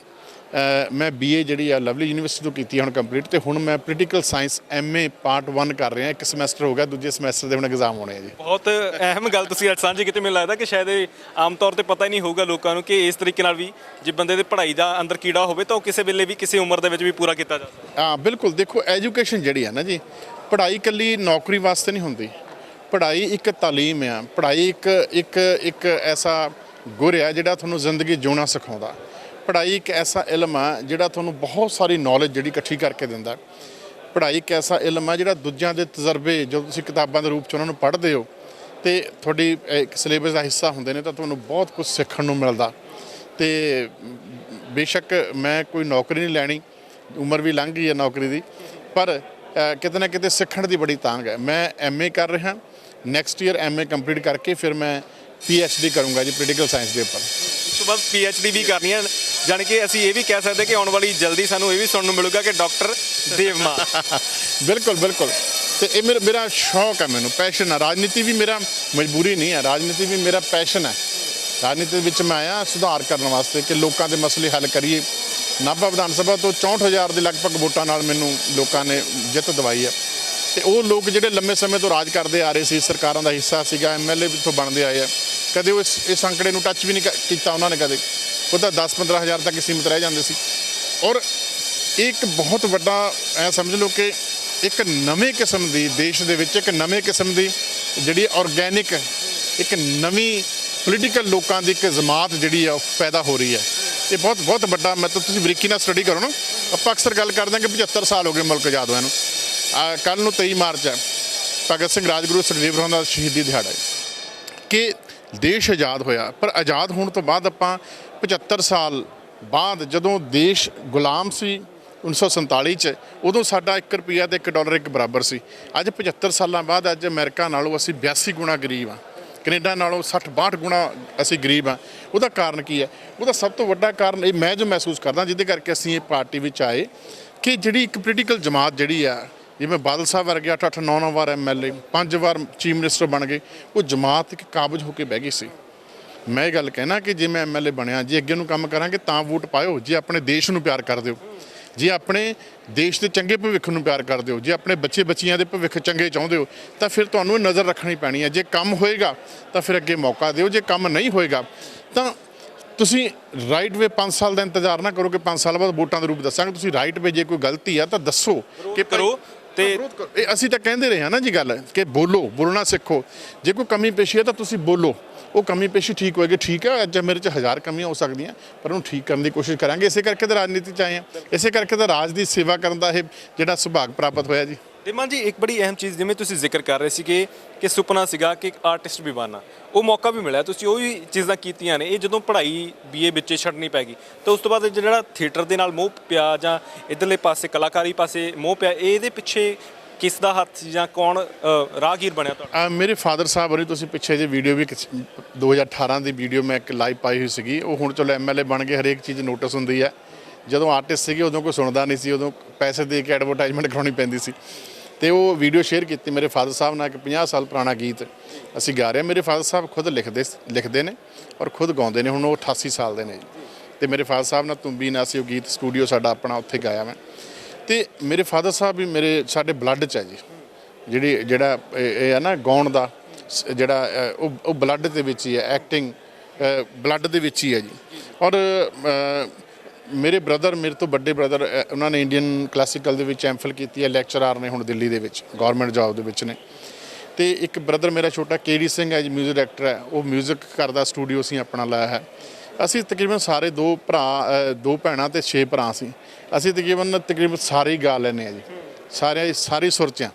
ਮੈਂ BA ਜਿਹੜੀ ਆ ਲਵਲੀ ਯੂਨੀਵਰਸਿਟੀ ਤੋਂ ਕੀਤੀ ਹੁਣ ਕੰਪਲੀਟ, ਤੇ ਹੁਣ ਮੈਂ ਪੋਲੀਟੀਕਲ ਸਾਇੰਸ MA ਪਾਰਟ 1 ਕਰ ਰਿਹਾ। ਇੱਕ ਸਮੈਸਟਰ ਹੋ ਗਿਆ, ਦੂਜੇ ਸਮੈਸਟਰ ਦੇ ਹੁਣ ਐਗਜ਼ਾਮ ਹੋਣੇ ਆ ਜੀ। ਬਹੁਤ ਅਹਿਮ ਗੱਲ ਤੁਸੀਂ ਅੱਜ ਸਾਂਝੀ ਕੀਤੀ। ਮੈਨੂੰ ਲੱਗਦਾ ਕਿ ਸ਼ਾਇਦ ਇਹ ਆਮ ਤੌਰ ਤੇ ਪਤਾ ਹੀ ਨਹੀਂ ਹੋਊਗਾ ਲੋਕਾਂ ਨੂੰ ਕਿ ਇਸ ਤਰੀਕੇ ਨਾਲ ਵੀ ਜੇ ਬੰਦੇ ਦੇ ਪੜ੍ਹਾਈ ਦਾ ਅੰਦਰ ਕੀੜਾ ਹੋਵੇ ਤਾਂ ਉਹ ਕਿਸੇ ਵੇਲੇ ਵੀ ਕਿਸੇ ਉਮਰ ਦੇ ਵਿੱਚ ਵੀ ਪੂਰਾ ਕੀਤਾ ਜਾ ਸਕਦਾ। ਹਾਂ ਬਿਲਕੁਲ, ਦੇਖੋ ਐਜੂਕੇਸ਼ਨ ਜਿਹੜੀ ਆ ਨਾ ਜੀ, ਪੜ੍ਹਾਈ ਇਕੱਲੀ ਨੌਕਰੀ ਵਾਸਤੇ ਨਹੀਂ ਹੁੰਦੀ। ਪੜ੍ਹਾਈ ਇੱਕ ਤਾਲੀਮ ਆ, ਪੜ੍ਹਾਈ ਇੱਕ ਐਸਾ ਗੁਰ ਆ ਜਿਹੜਾ ਤੁਹਾਨੂੰ ਜ਼ਿੰਦਗੀ ਜਿਉਣਾ ਸਿਖਾਉਂਦਾ। ਪੜ੍ਹਾਈ ਇੱਕ ਐਸਾ ਇਲਮ ਆ ਜਿਹੜਾ ਤੁਹਾਨੂੰ ਬਹੁਤ ਸਾਰੀ ਨੌਲੇਜ ਜਿਹੜੀ ਇਕੱਠੀ ਕਰਕੇ ਦਿੰਦਾ। ਪੜ੍ਹਾਈ ਇੱਕ ਐਸਾ ਇਲਮ ਆ ਜਿਹੜਾ ਦੂਜਿਆਂ ਦੇ ਤਜਰਬੇ ਜਦੋਂ ਤੁਸੀਂ ਕਿਤਾਬਾਂ ਦੇ ਰੂਪ 'ਚ ਉਹਨਾਂ ਨੂੰ ਪੜ੍ਹਦੇ ਹੋ ਤੇ ਤੁਹਾਡੀ ਇੱਕ ਸਿਲੇਬਸ ਦਾ ਹਿੱਸਾ ਹੁੰਦੇ ਨੇ, ਤਾਂ ਤੁਹਾਨੂੰ ਬਹੁਤ ਕੁਝ ਸਿੱਖਣ ਨੂੰ ਮਿਲਦਾ। ਤੇ ਬੇਸ਼ੱਕ ਮੈਂ ਕੋਈ ਨੌਕਰੀ ਨਹੀਂ ਲੈਣੀ, ਉਮਰ ਵੀ ਲੰਘ ਗਈ ਹੈ ਨੌਕਰੀ ਦੀ, ਪਰ ਕਿਤੇ ਨਾ ਕਿਤੇ ਸਿੱਖਣ ਦੀ ਬੜੀ ਤਾਂਘ ਹੈ। ਮੈਂ MA ਕਰ ਰਿਹਾ, ਨੈਕਸਟ ਈਅਰ MA ਕੰਪਲੀਟ ਕਰਕੇ ਫਿਰ ਮੈਂ PhD ਕਰੂੰਗਾ ਜੀ ਪੋਲੀਟੀਕਲ ਸਾਇੰਸ ਦੇ ਉੱਪਰ। ਉਸ ਤੋਂ ਬਾਅਦ PhD ਵੀ ਕਰਨੀ ਹੈ, ਜਾਣੀ ਕਿ ਅਸੀਂ ਇਹ ਵੀ ਕਹਿ ਸਕਦੇ ਕਿ ਆਉਣ ਵਾਲੀ ਜਲਦੀ ਸਾਨੂੰ ਇਹ ਵੀ ਸੁਣਨ ਨੂੰ ਮਿਲੂਗਾ ਕਿ ਡਾਕਟਰ ਦੇਵਮਾ। ਬਿਲਕੁਲ ਬਿਲਕੁਲ, ਤੇ ਇਹ ਮੇਰਾ ਸ਼ੌਕ ਹੈ, ਮੈਨੂੰ ਪੈਸ਼ਨ ਹੈ। ਰਾਜਨੀਤੀ ਵੀ ਮੇਰਾ ਮਜਬੂਰੀ ਨਹੀਂ ਹੈ, ਰਾਜਨੀਤੀ ਵੀ ਮੇਰਾ ਪੈਸ਼ਨ ਹੈ। ਰਾਜਨੀਤੀ ਵਿੱਚ ਮੈਂ ਆਇਆ ਸੁਧਾਰ ਕਰਨ ਵਾਸਤੇ ਕਿ ਲੋਕਾਂ ਦੇ ਮਸਲੇ ਹੱਲ ਕਰੀਏ। ਨਾਭਾ ਵਿਧਾਨ ਸਭਾ ਤੋਂ 64,000 ਦੇ ਲਗਭਗ ਵੋਟਾਂ ਨਾਲ ਮੈਨੂੰ ਲੋਕਾਂ ਨੇ ਜਿੱਤ ਦਿਵਾਈ ਹੈ। ਤੇ ਉਹ ਲੋਕ ਜਿਹੜੇ ਲੰਮੇ ਸਮੇਂ ਤੋਂ ਰਾਜ ਕਰਦੇ ਆ ਰਹੇ ਸੀ, ਸਰਕਾਰਾਂ ਦਾ ਹਿੱਸਾ ਸੀਗਾ, MLA ਵੀ ਇੱਥੋਂ ਬਣਦੇ ਆਏ ਆ, ਕਦੇ ਉਹ ਇਸ ਅੰਕੜੇ ਨੂੰ ਟੱਚ ਵੀ ਨਹੀਂ ਕੀਤਾ ਉਹਨਾਂ ਨੇ ਕਦੇ। ਉਹ ਤਾਂ 10-15,000 ਤੱਕ ਸੀਮਿਤ ਰਹਿ ਜਾਂਦੇ ਸੀ। ਔਰ ਇੱਕ ਬਹੁਤ ਵੱਡਾ ਐ ਸਮਝ ਲਓ ਕਿ ਇੱਕ ਨਵੇਂ ਕਿਸਮ ਦੀ ਦੇਸ਼ ਦੇ ਵਿੱਚ ਇੱਕ ਨਵੇਂ ਕਿਸਮ ਦੀ ਜਿਹੜੀ ਆਰਗੈਨਿਕ ਇੱਕ ਨਵੀਂ ਪੋਲੀਟੀਕਲ ਲੋਕਾਂ ਦੀ ਇੱਕ ਜਮਾਤ ਜਿਹੜੀ ਆ ਉਹ ਪੈਦਾ ਹੋ ਰਹੀ ਹੈ। ਇਹ ਬਹੁਤ ਵੱਡਾ, ਮਤਲਬ ਤੁਸੀਂ ਬਰੀਕੀ ਨਾਲ ਸਟੱਡੀ ਕਰੋ ਨਾ। ਆਪਾਂ ਅਕਸਰ ਗੱਲ ਕਰਦੇ ਹਾਂ ਕਿ 75 ਸਾਲ ਹੋ ਗਏ ਮੁਲਕ ਆਜ਼ਾਦ ਹੋਇਆ ਨੂੰ। ਕੱਲ੍ਹ ਨੂੰ 23 ਮਾਰਚ ਹੈ, ਭਗਤ ਸਿੰਘ ਰਾਜਗੁਰੂ ਸੁਖਦੇਵ ਹੋਰਾਂ ਦਾ ਸ਼ਹੀਦੀ ਦਿਹਾੜਾ ਹੈ ਕਿ ਦੇਸ਼ ਆਜ਼ਾਦ ਹੋਇਆ। ਪਰ ਆਜ਼ਾਦ ਹੋਣ ਤੋਂ ਬਾਅਦ ਆਪਾਂ 75 ਸਾਲ ਬਾਅਦ ਜਦੋਂ ਦੇਸ਼ ਗੁਲਾਮ ਸੀ 1947 'ਚ, ਉਦੋਂ ਸਾਡਾ 1 ਰੁਪਈਆ ਤੇ $1 ਇੱਕ ਬਰਾਬਰ ਸੀ। ਅੱਜ 75 ਸਾਲਾਂ ਬਾਅਦ ਅੱਜ ਅਮਰੀਕਾ ਨਾਲੋਂ ਅਸੀਂ 82 ਗੁਣਾ ਗਰੀਬ ਹਾਂ, ਕੈਨੇਡਾ ਨਾਲੋਂ 60-62 ਗੁਣਾ ਅਸੀਂ ਗਰੀਬ ਹਾਂ। ਉਹਦਾ ਕਾਰਨ ਕੀ ਹੈ? ਉਹਦਾ ਸਭ ਤੋਂ ਵੱਡਾ ਕਾਰਨ ਇਹ ਮੈਂ ਜੋ ਮਹਿਸੂਸ ਕਰਦਾ, ਜਿਹਦੇ ਕਰਕੇ ਅਸੀਂ ਇਹ ਪਾਰਟੀ ਵਿੱਚ ਆਏ, ਕਿ ਜਿਹੜੀ ਇੱਕ ਪੋਲੀਟੀਕਲ ਜਮਾਤ ਜਿਹੜੀ ਆ, ਜਿਵੇਂ ਬਾਦਲ ਸਾਹਿਬ ਵਰਗੇ 8-9 ਵਾਰ MLA, 5 ਵਾਰ ਚੀਫ ਮਿਨਿਸਟਰ ਬਣ ਗਏ, ਉਹ ਜਮਾਤ ਇੱਕ ਕਾਬਜ਼ ਹੋ ਕੇ ਬਹਿ ਗਈ ਸੀ। ਮੈਂ ਇਹ ਗੱਲ ਕਹਿਣਾ ਕਿ ਜੇ ਮੈਂ MLA ਬਣਿਆ, ਜੇ ਅੱਗੇ ਨੂੰ ਕੰਮ ਕਰਾਂਗੇ ਤਾਂ ਵੋਟ ਪਾਇਓ, ਜੇ ਆਪਣੇ ਦੇਸ਼ ਨੂੰ ਪਿਆਰ ਕਰਦੇ ਹੋ, ਜੇ ਆਪਣੇ ਦੇਸ਼ ਦੇ ਚੰਗੇ ਭਵਿੱਖ ਨੂੰ ਪਿਆਰ ਕਰਦੇ ਹੋ, ਜੇ ਆਪਣੇ ਬੱਚੇ ਬੱਚੀਆਂ ਦੇ ਭਵਿੱਖ ਚੰਗੇ ਚਾਹੁੰਦੇ ਹੋ, ਤਾਂ ਫਿਰ ਤੁਹਾਨੂੰ ਇਹ ਨਜ਼ਰ ਰੱਖਣੀ ਪੈਣੀ ਹੈ। ਜੇ ਕੰਮ ਹੋਏਗਾ ਤਾਂ ਫਿਰ ਅੱਗੇ ਮੌਕਾ ਦਿਓ, ਜੇ ਕੰਮ ਨਹੀਂ ਹੋਏਗਾ ਤਾਂ ਤੁਸੀਂ ਰਾਈਟ ਵੇ 5 ਸਾਲ ਦਾ ਇੰਤਜ਼ਾਰ ਨਾ ਕਰੋ ਕਿ 5 ਸਾਲ ਬਾਅਦ ਵੋਟਾਂ ਦੇ ਰੂਪ ਦੱਸਾਂਗੇ। ਤੁਸੀਂ ਰਾਈਟ ਵੇ ਜੇ ਕੋਈ ਗਲਤੀ ਆ ਤਾਂ ਦੱਸੋ ਕਿ ਕਰੋ। ਤੇ ਇਹ ਅਸੀਂ ਤਾਂ ਕਹਿੰਦੇ ਰਹੇ ਹਾਂ ਨਾ ਜੀ ਗੱਲ, ਕਿ ਬੋਲਣਾ ਸਿੱਖੋ। ਜੇ ਕੋਈ ਕਮੀ ਪੇਸ਼ੀ ਹੈ ਤਾਂ ਤੁਸੀਂ ਬੋਲੋ, ਉਹ ਕਮੀ ਪੇਸ਼ੀ ਠੀਕ ਹੋਏਗੀ। ਠੀਕ ਹੈ, ਅੱਜ ਮੇਰੇ 'ਚ 1000 ਕਮੀਆਂ ਹੋ ਸਕਦੀਆਂ, ਪਰ ਉਹਨੂੰ ਠੀਕ ਕਰਨ ਦੀ ਕੋਸ਼ਿਸ਼ ਕਰਾਂਗੇ। ਇਸੇ ਕਰਕੇ ਤਾਂ ਰਾਜਨੀਤੀ 'ਚ ਆਏ ਹਾਂ, ਇਸੇ ਕਰਕੇ ਤਾਂ ਰਾਜ ਦੀ ਸੇਵਾ ਕਰਨ ਦਾ ਇਹ ਜਿਹੜਾ ਸੁਭਾਗ ਪ੍ਰਾਪਤ ਹੋਇਆ ਜੀ। ਧੀਮਾਨ ਜੀ, ਇੱਕ ਬੜੀ ਅਹਿਮ ਚੀਜ਼ ਜਿਵੇਂ ਤੁਸੀਂ ਜ਼ਿਕਰ ਕਰ ਰਹੇ ਸੀ ਕਿ ਸੁਪਨਾ ਸੀਗਾ ਕਿ ਇੱਕ ਆਰਟਿਸਟ ਵੀ ਬਣਨਾ, ਉਹ ਮੌਕਾ ਵੀ ਮਿਲਿਆ, ਤੁਸੀਂ ਉਹ ਵੀ ਚੀਜ਼ਾਂ ਕੀਤੀਆਂ ਨੇ। ਇਹ ਜਦੋਂ ਪੜ੍ਹਾਈ BA ਵਿੱਚ ਛੱਡਣੀ ਪੈ ਗਈ ਤਾਂ ਉਸ ਤੋਂ ਬਾਅਦ ਜਿਹੜਾ ਥੀਏਟਰ ਦੇ ਨਾਲ ਮੋਹ ਪਿਆ ਜਾਂ ਇੱਧਰਲੇ ਪਾਸੇ ਕਲਾਕਾਰੀ ਪਾਸੇ ਮੋਹ ਪਿਆ, ਇਹਦੇ ਪਿੱਛੇ ਕਿਸ ਦਾ ਹੱਥ ਜਾਂ ਕੌਣ ਰਾਹਗੀਰ ਬਣਿਆ ਤੁਹਾਡਾ? ਮੇਰੇ ਫਾਦਰ ਸਾਹਿਬ ਹੋਰੀ, ਤੁਸੀਂ ਪਿੱਛੇ ਜੇ ਵੀਡੀਓ ਵੀ 2018 ਦੀ ਵੀਡੀਓ ਮੈਂ ਇੱਕ ਲਾਈਵ ਪਾਈ ਹੋਈ ਸੀਗੀ। ਉਹ ਹੁਣ ਚਲੋ MLA ਬਣ ਗਏ, ਹਰੇਕ ਚੀਜ਼ ਨੋਟਿਸ ਹੁੰਦੀ ਹੈ। ਜਦੋਂ ਆਰਟਿਸਟ ਸੀਗੇ ਉਦੋਂ ਕੋਈ ਸੁਣਦਾ ਨਹੀਂ ਸੀ, ਉਦੋਂ ਪੈਸੇ ਦੇ ਕੇ ਐਡਵਰਟਾਈਜ਼ਮੈਂਟ ਕਰਾਉਣੀ ਪੈਂਦੀ ਸੀ। ਤੇ ਉਹ ਵੀਡੀਓ ਸ਼ੇਅਰ ਕੀਤੀ ਮੇਰੇ ਫਾਦਰ ਸਾਹਿਬ ਨਾਲ, ਇੱਕ 50 ਸਾਲ ਪੁਰਾਣਾ ਗੀਤ ਅਸੀਂ ਗਾ ਰਹੇ ਹਾਂ। ਮੇਰੇ ਫਾਦਰ ਸਾਹਿਬ ਖੁਦ ਲਿਖਦੇ ਨੇ ਔਰ ਖੁਦ ਗਾਉਂਦੇ ਨੇ। ਹੁਣ ਉਹ 88 ਸਾਲ ਦੇ ਨੇ ਤੇ ਮੇਰੇ ਫਾਦਰ ਸਾਹਿਬ ਨਾਲ ਤੁੰਬੀ ਨਾ ਸੀ ਉਹ ਗੀਤ, ਸਟੂਡੀਓ ਸਾਡਾ ਆਪਣਾ, ਉੱਥੇ ਗਾਇਆ ਮੈਂ। ਤੇ ਮੇਰੇ ਫਾਦਰ ਸਾਹਿਬ ਵੀ ਸਾਡੇ ਬਲੱਡ 'ਚ ਹੈ ਜੀ। ਜਿਹੜਾ ਇਹ ਹੈ ਨਾ ਗਾਉਣ ਦਾ ਜਿਹੜਾ ਉਹ ਬਲੱਡ ਦੇ ਵਿੱਚ ਹੀ ਹੈ, ਐਕਟਿੰਗ ਬਲੱਡ ਦੇ ਵਿੱਚ ਹੀ ਹੈ ਜੀ। ਔਰ ਮੇਰੇ ਬ੍ਰਦਰ, ਮੇਰੇ ਤੋਂ ਵੱਡੇ ਬ੍ਰਦਰ, ਉਹਨਾਂ ਨੇ ਇੰਡੀਅਨ ਕਲਾਸੀਕਲ ਦੇ ਵਿੱਚ MPhil ਕੀਤੀ ਹੈ, ਲੈਕਚਰਰ ਨੇ ਹੁਣ ਦਿੱਲੀ ਦੇ ਵਿੱਚ, ਗੌਰਮੈਂਟ ਜੌਬ ਦੇ ਵਿੱਚ ਨੇ। ਤੇ ਇੱਕ ਬ੍ਰਦਰ ਮੇਰਾ ਛੋਟਾ KD ਸਿੰਘ ਹੈ ਜੀ, ਮਿਊਜ਼ਿਕ ਡਾਇਰੈਕਟਰ ਹੈ, ਉਹ ਮਿਊਜ਼ਿਕ ਕਰਦਾ, ਸਟੂਡੀਓ ਅਸੀਂ ਆਪਣਾ ਲਾਇਆ ਹੈ। ਅਸੀਂ ਤਕਰੀਬਨ ਸਾਰੇ 2 ਭੈਣਾਂ ਤੇ 6 ਭਰਾ ਸੀ। ਅਸੀਂ ਤਕਰੀਬਨ ਸਾਰੇ ਹੀ ਗਾ ਲੈਂਦੇ ਹਾਂ ਜੀ, ਸਾਰੀ ਸੁਰ 'ਚ।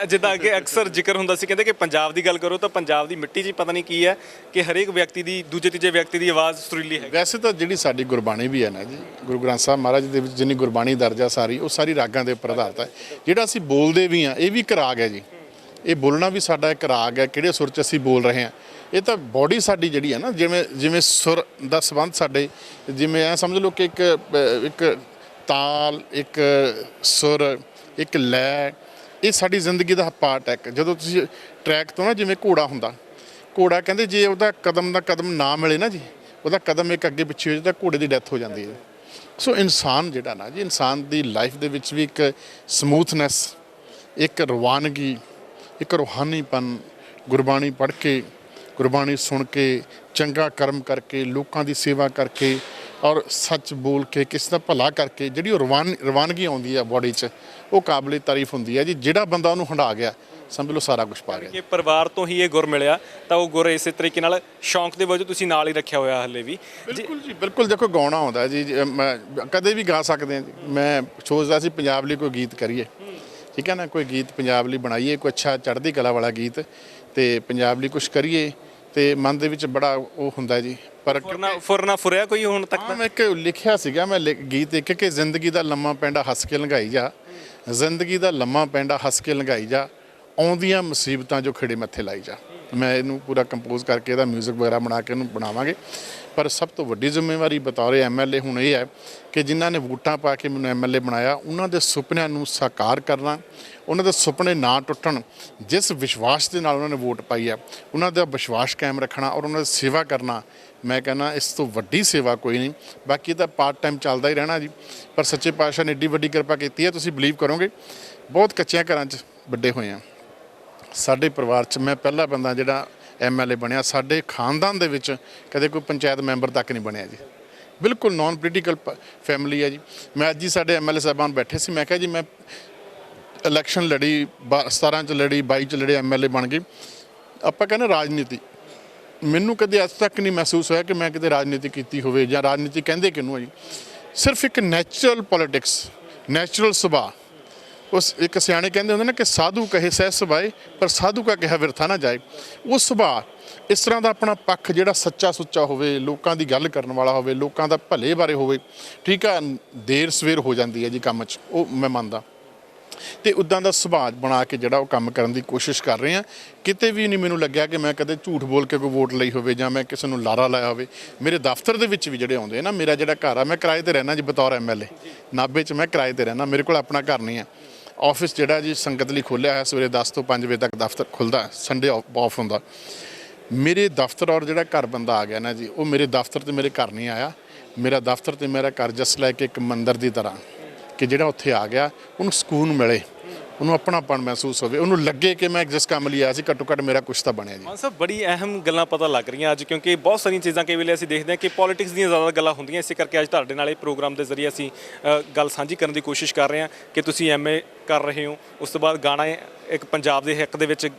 ਜਿੱਦਾਂ ਅੱਗੇ ਅਕਸਰ ਜ਼ਿਕਰ ਹੁੰਦਾ ਸੀ, ਕਹਿੰਦੇ ਕਿ ਪੰਜਾਬ ਦੀ ਗੱਲ ਕਰੋ ਤਾਂ ਪੰਜਾਬ ਦੀ ਮਿੱਟੀ 'ਚ ਪਤਾ ਨਹੀਂ ਕੀ ਹੈ ਕਿ ਹਰੇਕ ਵਿਅਕਤੀ ਦੀ, ਦੂਜੇ ਤੀਜੇ ਵਿਅਕਤੀ ਦੀ ਆਵਾਜ਼ ਸੁਰੀਲੀ ਹੈ। ਵੈਸੇ ਤਾਂ ਜਿਹੜੀ ਸਾਡੀ ਗੁਰਬਾਣੀ ਵੀ ਹੈ ਨਾ ਜੀ, ਗੁਰੂ ਗ੍ਰੰਥ ਸਾਹਿਬ ਮਹਾਰਾਜ ਦੇ ਵਿੱਚ ਜਿੰਨੀ ਗੁਰਬਾਣੀ ਦਰਜ ਆ ਸਾਰੀ, ਉਹ ਸਾਰੀ ਰਾਗਾਂ ਦੇ ਉੱਪਰ ਆਧਾਰਿਤ ਹੈ। ਜਿਹੜਾ ਅਸੀਂ ਬੋਲਦੇ ਵੀ ਹਾਂ, ਇਹ ਵੀ ਇੱਕ ਰਾਗ ਹੈ ਜੀ। ਇਹ ਬੋਲਣਾ ਵੀ ਸਾਡਾ ਇੱਕ ਰਾਗ ਹੈ, ਕਿਹੜੇ ਸੁਰ 'ਚ ਅਸੀਂ ਬੋਲ ਰਹੇ ਹਾਂ। ਇਹ ਤਾਂ ਬੋਡੀ ਸਾਡੀ ਜਿਹੜੀ ਹੈ ਨਾ, ਜਿਵੇਂ ਸੁਰ ਦਾ ਸੰਬੰਧ ਸਾਡੇ, ਜਿਵੇਂ ਐ ਸਮਝ ਲਓ ਕਿ ਇੱਕ ਤਾਲ, ਇੱਕ ਸੁਰ, ਇੱਕ ਲੈ, ਇਹ ਸਾਡੀ ਜ਼ਿੰਦਗੀ ਦਾ ਪਾਰਟ ਹੈ। ਜਦੋਂ ਤੁਸੀਂ ਟਰੈਕ ਤੋਂ ਨਾ, ਜਿਵੇਂ ਘੋੜਾ ਹੁੰਦਾ, ਘੋੜਾ ਕਹਿੰਦੇ ਜੇ ਉਹਦਾ ਕਦਮ ਨਾ ਮਿਲੇ ਨਾ ਜੀ, ਉਹਦਾ ਕਦਮ ਇੱਕ ਅੱਗੇ ਪਿੱਛੇ ਹੋ ਜਾਂਦਾ, ਘੋੜੇ ਦੀ ਡੈਥ ਹੋ ਜਾਂਦੀ ਹੈ। ਸੋ ਇਨਸਾਨ ਜਿਹੜਾ ਨਾ ਜੀ, ਇਨਸਾਨ ਦੀ ਲਾਈਫ ਦੇ ਵਿੱਚ ਵੀ ਇੱਕ ਸਮੂਥਨੈਸ, ਇੱਕ ਰਵਾਨਗੀ, ਇੱਕ ਰੂਹਾਨੀਪਨ, ਗੁਰਬਾਣੀ ਪੜ੍ਹ ਕੇ, ਗੁਰਬਾਣੀ ਸੁਣ ਕੇ, ਚੰਗਾ ਕਰਮ ਕਰਕੇ, ਲੋਕਾਂ ਦੀ ਸੇਵਾ ਕਰਕੇ ਔਰ ਸੱਚ ਬੋਲ ਕੇ, ਕਿਸੇ ਦਾ ਭਲਾ ਕਰਕੇ ਜਿਹੜੀ ਉਹ ਰਵਾਨਗੀ ਆਉਂਦੀ ਆ ਬਾਡੀ 'ਚ, ਉਹ ਕਾਬਲੇ ਤਾਰੀਫ ਹੁੰਦੀ ਹੈ ਜੀ। ਜਿਹੜਾ ਬੰਦਾ ਉਹਨੂੰ ਹੰਢਾ ਗਿਆ, ਸਮਝ ਲਓ ਸਾਰਾ ਕੁਝ ਪਾ ਗਿਆ। ਕਿ ਪਰਿਵਾਰ ਤੋਂ ਹੀ ਇਹ ਗੁਰ ਮਿਲਿਆ, ਤਾਂ ਉਹ ਗੁਰ ਇਸੇ ਤਰੀਕੇ ਨਾਲ ਸ਼ੌਂਕ ਦੇ ਵਜੋਂ ਤੁਸੀਂ ਨਾਲ ਹੀ ਰੱਖਿਆ ਹੋਇਆ ਹਲੇ ਵੀ। ਬਿਲਕੁਲ ਜੀ, ਬਿਲਕੁਲ। ਦੇਖੋ ਗਾਉਣਾ ਆਉਂਦਾ ਜੀ, ਮੈਂ ਕਦੇ ਵੀ ਗਾ ਸਕਦੇ ਹਾਂ ਜੀ। ਮੈਂ ਸੋਚਦਾ ਸੀ ਪੰਜਾਬ ਲਈ ਕੋਈ ਗੀਤ ਕਰੀਏ, ਠੀਕ ਹੈ ਨਾ, ਕੋਈ ਗੀਤ ਪੰਜਾਬ ਲਈ ਬਣਾਈਏ, ਕੋਈ ਅੱਛਾ ਚੜ੍ਹਦੀ ਕਲਾ ਵਾਲਾ ਗੀਤ, ਤੇ ਪੰਜਾਬ ਲਈ ਕੁਝ ਕਰੀਏ। ਤੇ ਮਨ ਦੇ ਵਿੱਚ ਬੜਾ ਉਹ ਹੁੰਦਾ ਜੀ, ਪਰ ਫੁਰਨਾ ਫੁਰਿਆ ਕੋਈ ਹੁਣ ਤੱਕ? ਮੈਂ ਇੱਕ ਲਿਖਿਆ ਸੀਗਾ ਮੈਂ ਗੀਤ ਇੱਕ, ਕਿ ਜ਼ਿੰਦਗੀ ਦਾ ਲੰਮਾ ਪੈਂਡਾ ਹੱਸ ਕੇ ਲੰਘਾਈ ਜਾ, ਜ਼ਿੰਦਗੀ ਦਾ ਲੰਮਾ ਪੈਂਡਾ ਹੱਸ ਕੇ ਲੰਘਾਈ ਜਾ, ਆਉਂਦੀਆਂ ਮੁਸੀਬਤਾਂ ਜੋ ਖਿੜੇ ਮੱਥੇ ਲਾਈ ਜਾ। ਮੈਂ ਇਹਨੂੰ ਪੂਰਾ ਕੰਪੋਜ਼ ਕਰਕੇ ਇਹਦਾ ਮਿਊਜ਼ਿਕ ਵਗੈਰਾ ਬਣਾ ਕੇ ਇਹਨੂੰ ਬਣਾਵਾਂਗੇ। ਪਰ ਸਭ ਤੋਂ ਵੱਡੀ ਜ਼ਿੰਮੇਵਾਰੀ ਬਤੌਰ MLA ਹੁਣ ਇਹ ਹੈ ਕਿ ਜਿਨ੍ਹਾਂ ਨੇ ਵੋਟਾਂ ਪਾ ਕੇ ਮੈਨੂੰ MLA ਬਣਾਇਆ, ਉਹਨਾਂ ਦੇ ਸੁਪਨਿਆਂ ਨੂੰ ਸਾਕਾਰ ਕਰਨਾ, ਉਹਨਾਂ ਦੇ ਸੁਪਨੇ ਨਾ ਟੁੱਟਣ, ਜਿਸ ਵਿਸ਼ਵਾਸ ਦੇ ਨਾਲ ਉਹਨਾਂ ਨੇ ਵੋਟ ਪਾਈ ਹੈ ਉਹਨਾਂ ਦਾ ਵਿਸ਼ਵਾਸ ਕਾਇਮ ਰੱਖਣਾ ਔਰ ਉਹਨਾਂ ਦੀ ਸੇਵਾ ਕਰਨਾ। ਮੈਂ ਕਹਿੰਦਾ ਇਸ ਤੋਂ ਵੱਡੀ ਸੇਵਾ ਕੋਈ ਨਹੀਂ। ਬਾਕੀ ਤਾਂ ਪਾਰਟ ਟਾਈਮ ਚੱਲਦਾ ਹੀ ਰਹਿਣਾ ਜੀ, ਪਰ ਸੱਚੇ ਪਾਤਸ਼ਾਹ ਨੇ ਏਡੀ ਵੱਡੀ ਕਿਰਪਾ ਕੀਤੀ ਹੈ, ਤੁਸੀਂ ਬਿਲੀਵ ਕਰੋਗੇ, ਬਹੁਤ ਕੱਚਿਆਂ ਘਰਾਂ 'ਚ ਵੱਡੇ ਹੋਏ ਆ। ਸਾਡੇ ਪਰਿਵਾਰ 'ਚ ਮੈਂ ਪਹਿਲਾ ਬੰਦਾ ਜਿਹੜਾ MLA ਬਣਿਆ। ਸਾਡੇ ਖਾਨਦਾਨ ਦੇ ਵਿੱਚ ਕਦੇ ਕੋਈ ਪੰਚਾਇਤ ਮੈਂਬਰ ਤੱਕ ਨਹੀਂ ਬਣਿਆ ਜੀ, ਬਿਲਕੁਲ ਨਾਨ ਪੋਲੀਟੀਕਲ ਫੈਮਿਲੀ ਹੈ ਜੀ। ਮੈਂ ਅੱਜ ਹੀ ਸਾਡੇ MLA ਸਾਹਿਬਾਨ ਬੈਠੇ ਸੀ, ਮੈਂ ਕਿਹਾ ਜੀ ਮੈਂ ਇਲੈਕਸ਼ਨ ਲੜੀ, 17 'ਚ ਲੜੀ, 22 'ਚ ਲੜੇ, MLA ਬਣ ਗਏ। ਆਪਾਂ ਕਹਿੰਦੇ ਰਾਜਨੀਤੀ, ਮੈਨੂੰ ਕਦੇ ਅੱਜ ਤੱਕ ਨਹੀਂ ਮਹਿਸੂਸ ਹੋਇਆ ਕਿ ਮੈਂ ਕਿਤੇ ਰਾਜਨੀਤੀ ਕੀਤੀ ਹੋਵੇ, ਜਾਂ ਰਾਜਨੀਤੀ ਕਹਿੰਦੇ ਕਿਹਨੂੰ ਹੈ ਜੀ। ਸਿਰਫ ਇੱਕ ਨੈਚੁਰਲ ਪੋਲੀਟਿਕਸ, ਨੈਚੁਰਲ ਸੁਭਾਅ। ਉਸ ਇੱਕ ਸਿਆਣੇ ਕਹਿੰਦੇ ਹੁੰਦੇ ਨਾ ਕਿ ਸਾਧੂ ਕਹੇ ਸਹਿ ਸੁਭਾਏ, ਪਰ ਸਾਧੂ ਕਾ ਕਿਹਾ ਵਿਰਥਾ ਨਾ ਜਾਏ। ਉਹ ਸੁਭਾਅ, ਇਸ ਤਰ੍ਹਾਂ ਦਾ ਆਪਣਾ ਪੱਖ ਜਿਹੜਾ ਸੱਚਾ ਸੁੱਚਾ ਹੋਵੇ, ਲੋਕਾਂ ਦੀ ਗੱਲ ਕਰਨ ਵਾਲਾ ਹੋਵੇ, ਲੋਕਾਂ ਦਾ ਭਲੇ ਬਾਰੇ ਹੋਵੇ, ਠੀਕ ਆ। ਦੇਰ ਸਵੇਰ ਹੋ ਜਾਂਦੀ ਹੈ ਜੀ ਕੰਮ 'ਚ, ਉਹ ਮੈਂ ਮੰਨਦਾ, ਤੇ ਉੱਦਾਂ ਦਾ ਸੁਭਾਅ ਬਣਾ ਕੇ ਜਿਹੜਾ ਉਹ ਕੰਮ ਕਰਨ ਦੀ ਕੋਸ਼ਿਸ਼ ਕਰ ਰਹੇ ਹਾਂ। ਕਿਤੇ ਵੀ ਨਹੀਂ ਮੈਨੂੰ ਲੱਗਿਆ ਕਿ ਮੈਂ ਕਦੇ ਝੂਠ ਬੋਲ ਕੇ ਕੋਈ ਵੋਟ ਲਈ ਹੋਵੇ, ਜਾਂ ਮੈਂ ਕਿਸੇ ਨੂੰ ਲਾਰਾ ਲਾਇਆ ਹੋਵੇ। ਮੇਰੇ ਦਫ਼ਤਰ ਦੇ ਵਿੱਚ ਵੀ ਜਿਹੜੇ ਆਉਂਦੇ ਨਾ, ਮੇਰਾ ਜਿਹੜਾ ਘਰ ਆ, ਮੈਂ ਕਿਰਾਏ ਤੇ ਰਹਿਣਾ ਜੀ ਬਤੌਰ MLA ਨਾਭੇ 'ਚ। ਮੈਂ ਕਿਰਾਏ ਤੇ ਰਹਿਣਾ, ਮੇਰੇ ਕੋਲ ਆਪਣਾ ਘਰ ਨਹੀਂ ਹੈ। ਆਫਿਸ ਜਿਹੜਾ ਜੀ ਸੰਗਤ ਲਈ ਖੋਲ੍ਹਿਆ ਹੈ, ਸਵੇਰੇ 10 ਤੋਂ 5 ਵਜੇ ਤੱਕ ਦਫ਼ਤਰ ਖੁੱਲ੍ਹਦਾ, ਸੰਡੇ ਆਫ ਹੁੰਦਾ। ਮੇਰੇ ਦਫ਼ਤਰ ਔਰ ਜਿਹੜਾ ਘਰ ਬੰਦਾ ਆ ਗਿਆ ਨਾ ਜੀ, ਉਹ ਮੇਰੇ ਦਫ਼ਤਰ ਤੇ ਮੇਰੇ ਘਰ ਨਹੀਂ ਆਇਆ। ਮੇਰਾ ਦਫ਼ਤਰ ਤੇ ਮੇਰਾ ਘਰ ਜਸਟ ਲਾਈਕ ਇੱਕ ਮੰਦਿਰ ਦੀ ਤਰ੍ਹਾਂ, ਕਿ ਜਿਹੜਾ ਉੱਥੇ ਆ ਗਿਆ ਉਹਨੂੰ ਸਕੂਨ ਮਿਲੇ, ਉਹਨੂੰ ਆਪਣਾਪਣ ਮਹਿਸੂਸ ਹੋਵੇ, ਉਹਨੂੰ ਲੱਗੇ ਕਿ ਮੈਂ ਜਿਸ ਕੰਮ ਲਈ ਆਇਆ ਸੀ ਘੱਟੋ ਘੱਟ ਮੇਰਾ ਕੁਛ ਤਾਂ ਬਣਿਆ ਜੀ। ਮਾਨ ਸਾਹਿਬ, ਬੜੀ ਅਹਿਮ ਗੱਲਾਂ ਪਤਾ ਲੱਗ ਰਹੀਆਂ ਅੱਜ, ਕਿਉਂਕਿ ਬਹੁਤ ਸਾਰੀਆਂ ਚੀਜ਼ਾਂ ਕਈ ਵੇਲੇ ਅਸੀਂ ਦੇਖਦੇ ਹਾਂ ਕਿ ਪੋਲਿਟਿਕਸ ਦੀਆਂ ਜ਼ਿਆਦਾ ਗੱਲਾਂ ਹੁੰਦੀਆਂ। ਇਸੇ ਕਰਕੇ ਅੱਜ ਤੁਹਾਡੇ ਨਾਲ ਇਹ ਪ੍ਰੋਗਰਾਮ ਦੇ ਜ਼ਰੀਏ ਅਸੀਂ ਗੱਲ ਸਾਂਝੀ ਕਰਨ ਦੀ ਕੋਸ਼ਿਸ਼ ਕਰ ਰਹੇ ਹਾਂ ਕਿ ਤੁਸੀਂ MA ਕਰ ਰਹੇ ਹੋ, ਉਸ ਤੋਂ ਬਾਅਦ ਗਾਣਾ ਇੱਕ ਪੰਜਾਬ ਦੇ ਹੱਕ ਦੇ ਵਿੱਚ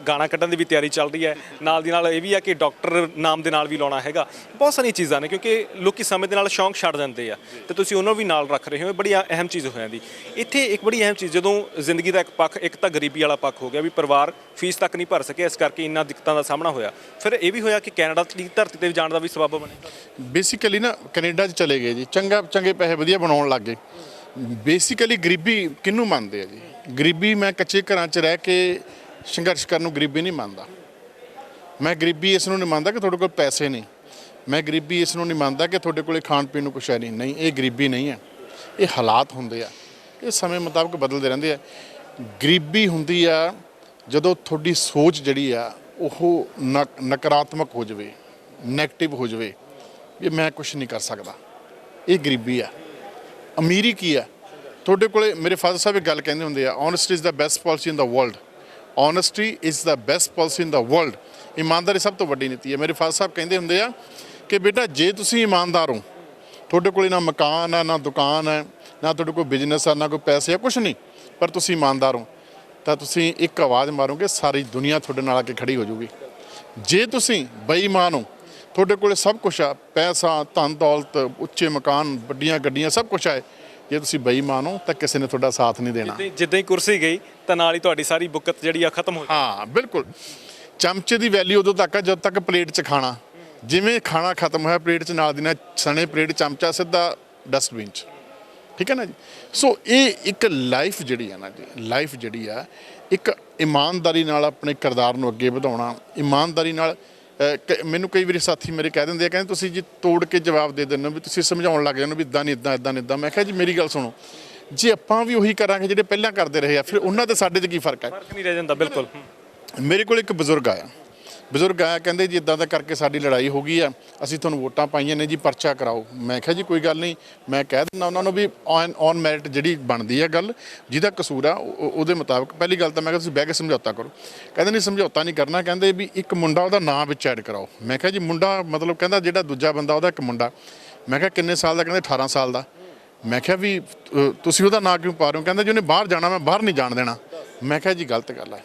ਗਾਣਾ ਕੱਢਣ ਦੀ ਵੀ ਤਿਆਰੀ ਚੱਲ ਰਹੀ ਹੈ। ਨਾਲ ਦੀ ਨਾਲ ਇਹ ਵੀ ਆ ਕਿ ਡਾਕਟਰ ਨਾਮ ਦੇ ਨਾਲ ਵੀ ਲਾਉਣਾ ਹੈਗਾ। ਬਹੁਤ ਸਾਰੀਆਂ ਚੀਜ਼ਾਂ ਨੇ, ਕਿਉਂਕਿ ਲੋਕੀ ਸਮੇਂ ਦੇ ਨਾਲ ਸ਼ੌਂਕ ਛੱਡ ਦਿੰਦੇ ਆ, ਤੇ ਤੁਸੀਂ ਉਹਨਾਂ ਨੂੰ ਵੀ ਨਾਲ ਰੱਖ ਰਹੇ ਹੋ। ਬੜੀ ਅਹਿਮ ਚੀਜ਼ ਹੋ ਜਾਂਦੀ ਇੱਥੇ। ਇੱਕ ਬੜੀ ਅਹਿਮ ਚੀਜ਼, ਜਦੋਂ ਜ਼ਿੰਦਗੀ ਦਾ ਇੱਕ ਪੱਖ, ਇੱਕ ਤਾਂ ਗਰੀਬੀ ਵਾਲਾ ਪੱਖ ਹੋ ਗਿਆ ਵੀ ਪਰਿਵਾਰ ਫੀਸ ਤੱਕ ਨਹੀਂ ਭਰ ਸਕਿਆ, ਇਸ ਕਰਕੇ ਇੰਨਾ ਦਿੱਕਤਾਂ ਦਾ ਸਾਹਮਣਾ ਹੋਇਆ। ਫਿਰ ਇਹ ਵੀ ਹੋਇਆ ਕਿ ਕੈਨੇਡਾ ਦੀ ਧਰਤੀ ਤੇ ਜਾਣ ਦਾ ਵੀ ਸਬੱਬ ਬਣਿਆ। ਬੇਸਿਕਲੀ ਨਾ ਕੈਨੇਡਾ 'ਚ ਚਲੇ ਗਏ ਜੀ, ਚੰਗੇ ਪੈਸੇ ਵਧੀਆ ਬਣਾਉਣ ਲੱਗ ਗਏ। ਬੇਸਿਕਲੀ ਗਰੀਬੀ ਕਿਹਨੂੰ ਮੰਨਦੇ ਆ ਜੀ? ਗਰੀਬੀ, ਮੈਂ ਕੱਚੇ ਘਰਾਂ 'ਚ ਰਹਿ ਕੇ ਸੰਘਰਸ਼ ਕਰਨ ਨੂੰ ਗਰੀਬੀ ਨਹੀਂ ਮੰਨਦਾ। ਮੈਂ ਗਰੀਬੀ ਇਸ ਨੂੰ ਨਹੀਂ ਮੰਨਦਾ ਕਿ ਤੁਹਾਡੇ ਕੋਲ ਪੈਸੇ ਨਹੀਂ। ਮੈਂ ਗਰੀਬੀ ਇਸ ਨੂੰ ਨਹੀਂ ਮੰਨਦਾ ਕਿ ਤੁਹਾਡੇ ਕੋਲ ਖਾਣ ਪੀਣ ਨੂੰ ਕੁਛ ਹੈ ਨਹੀਂ। ਨਹੀਂ, ਇਹ ਗਰੀਬੀ ਨਹੀਂ ਹੈ, ਇਹ ਹਾਲਾਤ ਹੁੰਦੇ ਆ, ਇਹ ਸਮੇਂ ਮੁਤਾਬਕ ਬਦਲਦੇ ਰਹਿੰਦੇ ਆ। ਗਰੀਬੀ ਹੁੰਦੀ ਆ ਜਦੋਂ ਤੁਹਾਡੀ ਸੋਚ ਜਿਹੜੀ ਆ ਉਹ ਨਕਾਰਾਤਮਕ ਹੋ ਜਾਵੇ, ਨੈਗੇਟਿਵ ਹੋ ਜਾਵੇ, ਵੀ ਮੈਂ ਕੁਛ ਨਹੀਂ ਕਰ ਸਕਦਾ। ਇਹ ਗਰੀਬੀ ਆ। ਅਮੀਰੀ ਕੀ ਆ? ਤੁਹਾਡੇ ਕੋਲੇ, ਮੇਰੇ ਫਾਦਰ ਸਾਹਿਬ ਇੱਕ ਗੱਲ ਕਹਿੰਦੇ ਹੁੰਦੇ ਆ, honesty is the best policy in the world. Honesty is the best policy in the world. ਇਮਾਨਦਾਰੀ ਸਭ ਤੋਂ ਵੱਡੀ ਨੀਤੀ ਹੈ। ਮੇਰੇ ਫਾਦਰ ਸਾਹਿਬ ਕਹਿੰਦੇ ਹੁੰਦੇ ਆ ਕਿ ਬੇਟਾ, ਜੇ ਤੁਸੀਂ ਇਮਾਨਦਾਰ ਹੋ, ਤੁਹਾਡੇ ਕੋਲ ਨਾ ਮਕਾਨ ਹੈ, ਨਾ ਦੁਕਾਨ ਹੈ, ਨਾ ਤੁਹਾਡੇ ਕੋਲ ਬਿਜ਼ਨਸ ਹੈ, ਨਾ ਕੋਈ ਪੈਸੇ ਹੈ, ਕੁਛ ਨਹੀਂ, ਪਰ ਤੁਸੀਂ ਇਮਾਨਦਾਰ ਹੋ, ਤਾਂ ਤੁਸੀਂ ਇੱਕ ਆਵਾਜ਼ ਮਾਰੋਗੇ, ਸਾਰੀ ਦੁਨੀਆ ਤੁਹਾਡੇ ਨਾਲ ਆ ਕੇ ਖੜੀ ਹੋ ਜਾਊਗੀ। ਜੇ ਤੁਸੀਂ ਬੇਈਮਾਨ ਹੋ, ਤੁਹਾਡੇ ਕੋਲ ਸਭ ਕੁਛ ਆ, ਪੈਸਾ, ਧਨ ਦੌਲਤ, ਉੱਚੇ ਮਕਾਨ, ਵੱਡੀਆਂ ਗੱਡੀਆਂ, ਸਭ ਕੁਛ ਹੈ, ਜੇ ਤੁਸੀਂ ਬੇਈਮਾਨ ਹੋ ਤਾਂ ਕਿਸੇ ਨੇ ਤੁਹਾਡਾ ਸਾਥ ਨਹੀਂ ਦੇਣਾ। ਜਿੱਦਾਂ ਹੀ ਕੁਰਸੀ ਗਈ ਤਾਂ ਨਾਲ ਹੀ ਤੁਹਾਡੀ ਸਾਰੀ ਬੁੱਕਤ ਜਿਹੜੀ ਆ ਖਤਮ ਹੋ ਜਾਏ। ਹਾਂ, ਬਿਲਕੁਲ। ਚਮਚੇ ਦੀ ਵੈਲਿਊ ਉਦੋਂ ਤੱਕ ਆ ਜਦੋਂ ਤੱਕ ਪਲੇਟ 'ਚ ਖਾਣਾ, ਜਿਵੇਂ ਖਾਣਾ ਖਤਮ ਹੋਇਆ ਪਲੇਟ 'ਚ, ਨਾਲ ਦੀ ਨਾਲ ਸਣੇ ਪਲੇਟ, ਚਮਚਾ ਸਿੱਧਾ ਡਸਟਬਿਨ 'ਚ, ਠੀਕ ਹੈ ਨਾ ਜੀ। ਸੋ ਇਹ ਇੱਕ ਲਾਈਫ ਜਿਹੜੀ ਆ ਨਾ ਜੀ, ਲਾਈਫ ਜਿਹੜੀ ਆ, ਇੱਕ ਇਮਾਨਦਾਰੀ ਨਾਲ ਆਪਣੇ ਕਿਰਦਾਰ ਨੂੰ ਅੱਗੇ ਵਧਾਉਣਾ, ਇਮਾਨਦਾਰੀ ਨਾਲ। ਮੈਨੂੰ ਕਈ ਵਾਰੀ ਸਾਥੀ ਮੇਰੇ ਕਹਿ ਦਿੰਦੇ ਆ, ਕਹਿੰਦੇ ਤੁਸੀਂ ਜੀ ਤੋੜ ਕੇ ਜਵਾਬ ਦੇ ਦਿੰਦੇ ਹੋ, ਵੀ ਤੁਸੀਂ ਸਮਝਾਉਣ ਲੱਗ ਜਾਂਦੇ ਹੋ ਵੀ ਇੱਦਾਂ ਨਹੀਂ, ਇੱਦਾਂ ਇੱਦਾਂ। ਮੈਂ ਕਿਹਾ ਜੀ ਮੇਰੀ ਗੱਲ ਸੁਣੋ, ਜੇ ਆਪਾਂ ਵੀ ਉਹੀ ਕਰਾਂਗੇ ਜਿਹੜੇ ਪਹਿਲਾਂ ਕਰਦੇ ਰਹੇ ਆ, ਫਿਰ ਉਹਨਾਂ ਤੇ ਸਾਡੇ 'ਚ ਕੀ ਫਰਕ ਹੈ? ਫਰਕ ਨਹੀਂ ਰਹਿ ਜਾਂਦਾ। ਬਿਲਕੁਲ। ਮੇਰੇ ਕੋਲ ਇੱਕ ਬਜ਼ੁਰਗ ਆਇਆ, ਬਜ਼ੁਰਗ ਆਇਆ ਕਹਿੰਦੇ ਜੀ ਇਦਾਂ ਦਾ ਕਰਕੇ ਸਾਡੀ ਲੜਾਈ ਹੋ ਗਈ ਆ, ਅਸੀਂ ਤੁਹਾਨੂੰ ਵੋਟਾਂ ਪਾਈਆਂ ਨੇ ਜੀ, ਪਰਚਾ ਕਰਾਓ। ਮੈਂ ਕਿਹਾ ਜੀ ਕੋਈ ਗੱਲ ਨਹੀਂ, ਮੈਂ ਕਹਿ ਦਿੰਦਾ ਉਹਨਾਂ ਨੂੰ ਵੀ ਔਨ ਮੈਰਿਟ ਜਿਹੜੀ ਬਣਦੀ ਹੈ ਗੱਲ, ਜਿਹਦਾ ਕਸੂਰ ਆ ਉਹਦੇ ਮੁਤਾਬਕ। ਪਹਿਲੀ ਗੱਲ ਤਾਂ ਮੈਂ ਕਿਹਾ ਤੁਸੀਂ ਬਹਿ ਕੇ ਸਮਝੌਤਾ ਕਰੋ। ਕਹਿੰਦੇ ਨਹੀਂ ਸਮਝੌਤਾ ਨਹੀਂ ਕਰਨਾ, ਕਹਿੰਦੇ ਵੀ ਇੱਕ ਮੁੰਡਾ ਉਹਦਾ ਨਾਂ ਵਿੱਚ ਐਡ ਕਰਾਓ। ਮੈਂ ਕਿਹਾ ਜੀ ਮੁੰਡਾ ਮਤਲਬ, ਕਹਿੰਦਾ ਜਿਹੜਾ ਦੂਜਾ ਬੰਦਾ ਉਹਦਾ ਇੱਕ ਮੁੰਡਾ। ਮੈਂ ਕਿਹਾ ਕਿੰਨੇ ਸਾਲ ਦਾ? ਕਹਿੰਦੇ 18 ਸਾਲ ਦਾ। ਮੈਂ ਕਿਹਾ ਵੀ ਤੁਸੀਂ ਉਹਦਾ ਨਾਂ ਕਿਉਂ ਪਾ ਰਹੇ ਹੋ? ਕਹਿੰਦਾ ਜੀ ਉਹਨੇ ਬਾਹਰ ਜਾਣਾ, ਮੈਂ ਬਾਹਰ ਨਹੀਂ ਜਾਣ ਦੇਣਾ। ਮੈਂ ਕਿਹਾ ਜੀ ਗਲਤ ਗੱਲ ਹੈ,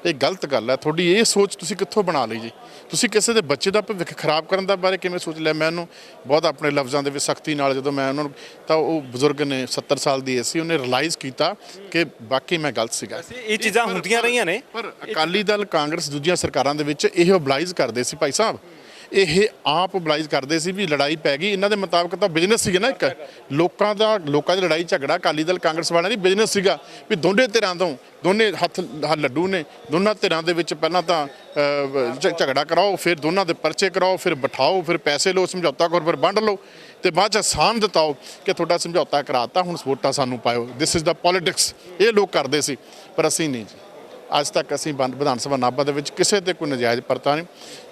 ਇਹ ਗਲਤ ਗੱਲ ਹੈ। ਤੁਹਾਡੀ ਇਹ ਸੋਚ ਤੁਸੀਂ ਕਿੱਥੋਂ ਬਣਾ ਲਈ ਜੀ? ਤੁਸੀਂ ਕਿਸੇ ਦੇ ਬੱਚੇ ਦਾ ਭਵਿੱਖ ਖਰਾਬ ਕਰਨ ਦਾ ਬਾਰੇ ਕਿਵੇਂ ਸੋਚ ਲਿਆ? ਮੈਂ ਉਹਨੂੰ ਬਹੁਤ ਆਪਣੇ ਲਫ਼ਜ਼ਾਂ ਦੇ ਵਿੱਚ ਸਖਤੀ ਨਾਲ ਜਦੋਂ ਮੈਂ ਉਹਨਾਂ ਨੂੰ, ਤਾਂ ਉਹ ਬਜ਼ੁਰਗ ਨੇ 70 ਸਾਲ ਦੀ ਸੀ, ਉਹਨੇ ਰਿਅਲਾਈਜ਼ ਕੀਤਾ ਕਿ ਵਾਕਈ ਮੈਂ ਗਲਤ ਸੀਗਾ। ਇਹ ਚੀਜ਼ਾਂ ਹੁੰਦੀਆਂ ਰਹੀਆਂ ਨੇ, ਪਰ ਅਕਾਲੀ ਦਲ, ਕਾਂਗਰਸ, ਦੂਜੀਆਂ ਸਰਕਾਰਾਂ ਦੇ ਵਿੱਚ ਇਹ ਓਬਲਾਈਜ਼ ਕਰਦੇ ਸੀ ਭਾਈ ਸਾਹਿਬ, ਇਹ ਆਪ ਓਬਲਾਈਜ਼ ਕਰਦੇ ਸੀ ਵੀ ਲੜਾਈ ਪੈ ਗਈ। ਇਹਨਾਂ ਦੇ ਮੁਤਾਬਕ ਤਾਂ ਬਿਜ਼ਨਸ ਸੀਗਾ ਨਾ, ਇੱਕ ਲੋਕਾਂ ਦੀ ਲੜਾਈ ਝਗੜਾ ਅਕਾਲੀ ਦਲ ਕਾਂਗਰਸ ਵਾਲਿਆਂ ਦੀ ਬਿਜ਼ਨਸ ਸੀਗਾ ਵੀ ਦੋਨੇ ਧਿਰਾਂ ਤੋਂ, ਦੋਨੇ ਹੱਥ ਲੱਡੂ ਨੇ, ਦੋਨਾਂ ਧਿਰਾਂ ਦੇ ਵਿੱਚ ਪਹਿਲਾਂ ਤਾਂ ਝਗੜਾ ਕਰਾਓ, ਫਿਰ ਦੋਨਾਂ ਦੇ ਪਰਚੇ ਕਰਾਓ, ਫਿਰ ਬਿਠਾਓ, ਫਿਰ ਪੈਸੇ ਲਓ, ਸਮਝੌਤਾ ਕਰੋ, ਫਿਰ ਵੰਡ ਲਓ, ਤੇ ਬਾਅਦ 'ਚ ਆਸਾਨ ਦਿੱਤਾਓ ਕਿ ਤੁਹਾਡਾ ਸਮਝੌਤਾ ਕਰਾਤਾ, ਹੁਣ ਵੋਟਾਂ ਸਾਨੂੰ ਪਾਇਓ। This is the politics. ਇਹ ਲੋਕ ਕਰਦੇ ਸੀ, ਪਰ ਅਸੀਂ ਨਹੀਂ ਜੀ। ਅੱਜ ਤੱਕ ਅਸੀਂ ਵਿਧਾਨ ਸਭਾ ਨਾਭਾ ਦੇ ਵਿੱਚ ਕਿਸੇ ਤੇ ਕੋਈ ਨਜਾਇਜ਼ ਪਰਤਾ ਨਹੀਂ।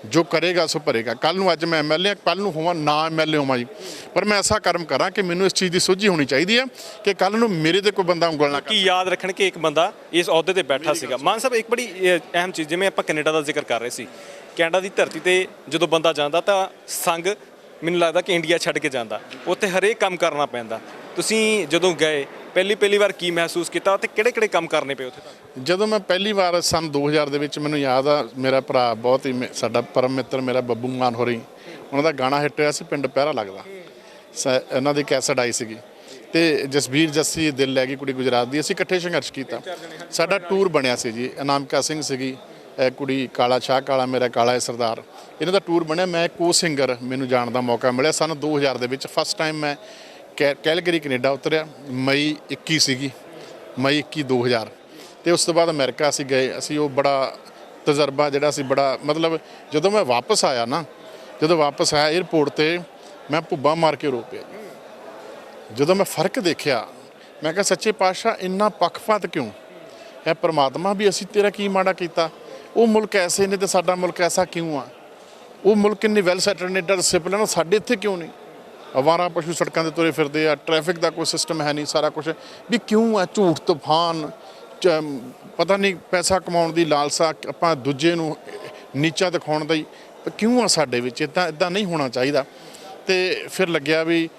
ਜੋ ਕਰੇਗਾ ਸੋ ਭਰੇਗਾ। ਕੱਲ੍ਹ ਨੂੰ, ਅੱਜ ਮੈਂ ਐਮਐਲਏ ਹਾਂ, ਕੱਲ੍ਹ ਨੂੰ ਹੋਵਾਂ ਨਾ ਐਮਐਲਏ ਹੋਵਾਂ ਜੀ, ਪਰ ਮੈਂ ਐਸਾ ਕਰਮ ਕਰਾਂ ਕਿ ਮੈਨੂੰ ਇਸ ਚੀਜ਼ ਦੀ ਸੋਝੀ ਹੋਣੀ ਚਾਹੀਦੀ ਹੈ ਕਿ ਕੱਲ੍ਹ ਨੂੰ ਮੇਰੇ ਤੇ ਕੋਈ ਬੰਦਾ ਉਂਗਲ ਨਾ ਕੀ ਯਾਦ ਰੱਖਣ ਕਿ ਇੱਕ ਬੰਦਾ ਇਸ ਅਹੁਦੇ ਤੇ ਬੈਠਾ ਸੀਗਾ। ਮਾਨ ਸਾਹਿਬ, ਇੱਕ ਬੜੀ ਅਹਿਮ ਚੀਜ਼, ਜਿਵੇਂ ਆਪਾਂ ਕੈਨੇਡਾ ਦਾ ਜ਼ਿਕਰ ਕਰ ਰਹੇ ਸੀ, ਕੈਨੇਡਾ ਦੀ ਧਰਤੀ ਤੇ ਜਦੋਂ ਬੰਦਾ ਜਾਂਦਾ ਤਾਂ ਸੰਗ, ਮੈਨੂੰ ਲੱਗਦਾ ਕਿ ਇੰਡੀਆ ਛੱਡ ਕੇ ਜਾਂਦਾ, ਉੱਥੇ ਹਰੇਕ ਕੰਮ ਕਰਨਾ ਪੈਂਦਾ। ਤੁਸੀਂ ਜਦੋਂ ਗਏ ਪਹਿਲੀ ਵਾਰ ਕੀ ਮਹਿਸੂਸ ਕੀਤਾ ਤੇ ਕਿਹੜੇ ਕੰਮ ਕਰਨੇ ਪਏ ਉੱਥੇ? ਜਦੋਂ ਮੈਂ ਪਹਿਲੀ ਵਾਰ ਸਨ 2000 ਦੇ ਵਿੱਚ, ਮੈਨੂੰ ਯਾਦ ਆ, ਮੇਰਾ ਭਰਾ ਬਹੁਤ ਹੀ ਸਾਡਾ ਪਰਮ ਮਿੱਤਰ ਮੇਰਾ ਬੱਬੂ ਮਾਨ ਹੋਰੀ, ਉਹਨਾਂ ਦਾ ਗਾਣਾ ਹਿੱਟ ਹੋਇਆ ਸੀ ਪਿੰਡ ਪਹਿਰਾ ਲੱਗਦਾ, ਇਹਨਾਂ ਦੀ ਕੈਸਟ ਆਈ ਸੀਗੀ, ਤੇ ਜਸਬੀਰ ਜੱਸੀ ਦਿਲ ਲੈ ਗਈ ਕੁੜੀ ਗੁਜਰਾਤ ਦੀ, ਅਸੀਂ ਇਕੱਠੇ ਸੰਘਰਸ਼ ਕੀਤਾ। ਸਾਡਾ ਟੂਰ ਬਣਿਆ ਸੀ ਜੀ, ਅਨਾਮਿਕਾ ਸਿੰਘ ਸੀਗੀ ਕੁੜੀ, ਕਾਲਾ ਸ਼ਾਹ ਕਾਲਾ ਮੇਰਾ ਕਾਲਾ ਹੈ ਸਰਦਾਰ, ਇਹਨਾਂ ਦਾ ਟੂਰ ਬਣਿਆ। ਮੈਂ ਕੋ ਸਿੰਗਰ, ਮੈਨੂੰ ਜਾਣ ਦਾ ਮੌਕਾ ਮਿਲਿਆ ਸਨ 2000 ਦੇ ਵਿੱਚ। ਫਸਟ ਟਾਈਮ ਮੈਂ ਕੈਲਗਰੀ ਕੈਨੇਡਾ ਉਤਰਿਆ, ਮਈ 21 ਸੀਗੀ, ਮਈ 21 2000, ਤੇ ਉਸ ਤੋਂ ਬਾਅਦ ਅਮਰੀਕਾ ਅਸੀਂ ਗਏ। ਅਸੀਂ ਉਹ ਬੜਾ ਤਜਰਬਾ ਜਿਹੜਾ ਸੀ, ਬੜਾ ਮਤਲਬ, ਜਦੋਂ ਮੈਂ ਵਾਪਸ ਆਇਆ ਨਾ, ਜਦੋਂ ਵਾਪਸ ਆਇਆ ਏਅਰਪੋਰਟ ਤੇ ਮੈਂ ਭੁੱਬਾ ਮਾਰ ਕੇ ਰੋ ਪਿਆ। ਜਦੋਂ ਮੈਂ ਫਰਕ ਦੇਖਿਆ, ਮੈਂ ਕਿਹਾ ਸੱਚੇ ਪਾਤਸ਼ਾਹ ਇੰਨਾ ਪੱਖਪਾਤ ਕਿਉਂ ਹੈ? ਪਰਮਾਤਮਾ ਵੀ ਅਸੀਂ ਤੇਰਾ ਕੀ ਮਾੜਾ ਕੀਤਾ? ਉਹ ਮੁਲਕ ਐਸੇ ਨੇ ਤੇ ਸਾਡਾ ਮੁਲਕ ਐਸਾ ਕਿਉਂ ਆ? ਉਹ ਮੁਲਕ ਇੰਨੇ ਵੈਲ ਸੈਟਲਡ ਨੇ, ਡਿਸਿਪਲਿਨ, ਸਾਡੇ ਇੱਥੇ ਕਿਉਂ ਨਹੀਂ? ਅਵਾਰਾ ਪਸ਼ੂ ਸੜਕਾਂ 'ਤੇ ਤੁਰੇ ਫਿਰਦੇ ਆ, ਟ੍ਰੈਫਿਕ ਦਾ ਕੋਈ ਸਿਸਟਮ ਹੈ ਨਹੀਂ, ਸਾਰਾ ਕੁਛ ਵੀ ਕਿਉਂ ਆ? ਝੂਠ, ਤੂਫਾਨ, ਪਤਾ ਨਹੀਂ ਪੈਸਾ ਕਮਾਉਣ ਦੀ ਲਾਲਸਾ, ਆਪਾਂ ਦੂਜੇ ਨੂੰ ਨੀਚਾ ਦਿਖਾਉਣ ਦਾ ਹੀ ਕਿਉਂ ਆ ਸਾਡੇ ਵਿੱਚ? ਇੱਦਾਂ ਨਹੀਂ ਹੋਣਾ ਚਾਹੀਦਾ। ਤੇ ਫਿਰ ਲੱਗਿਆ ਵੀ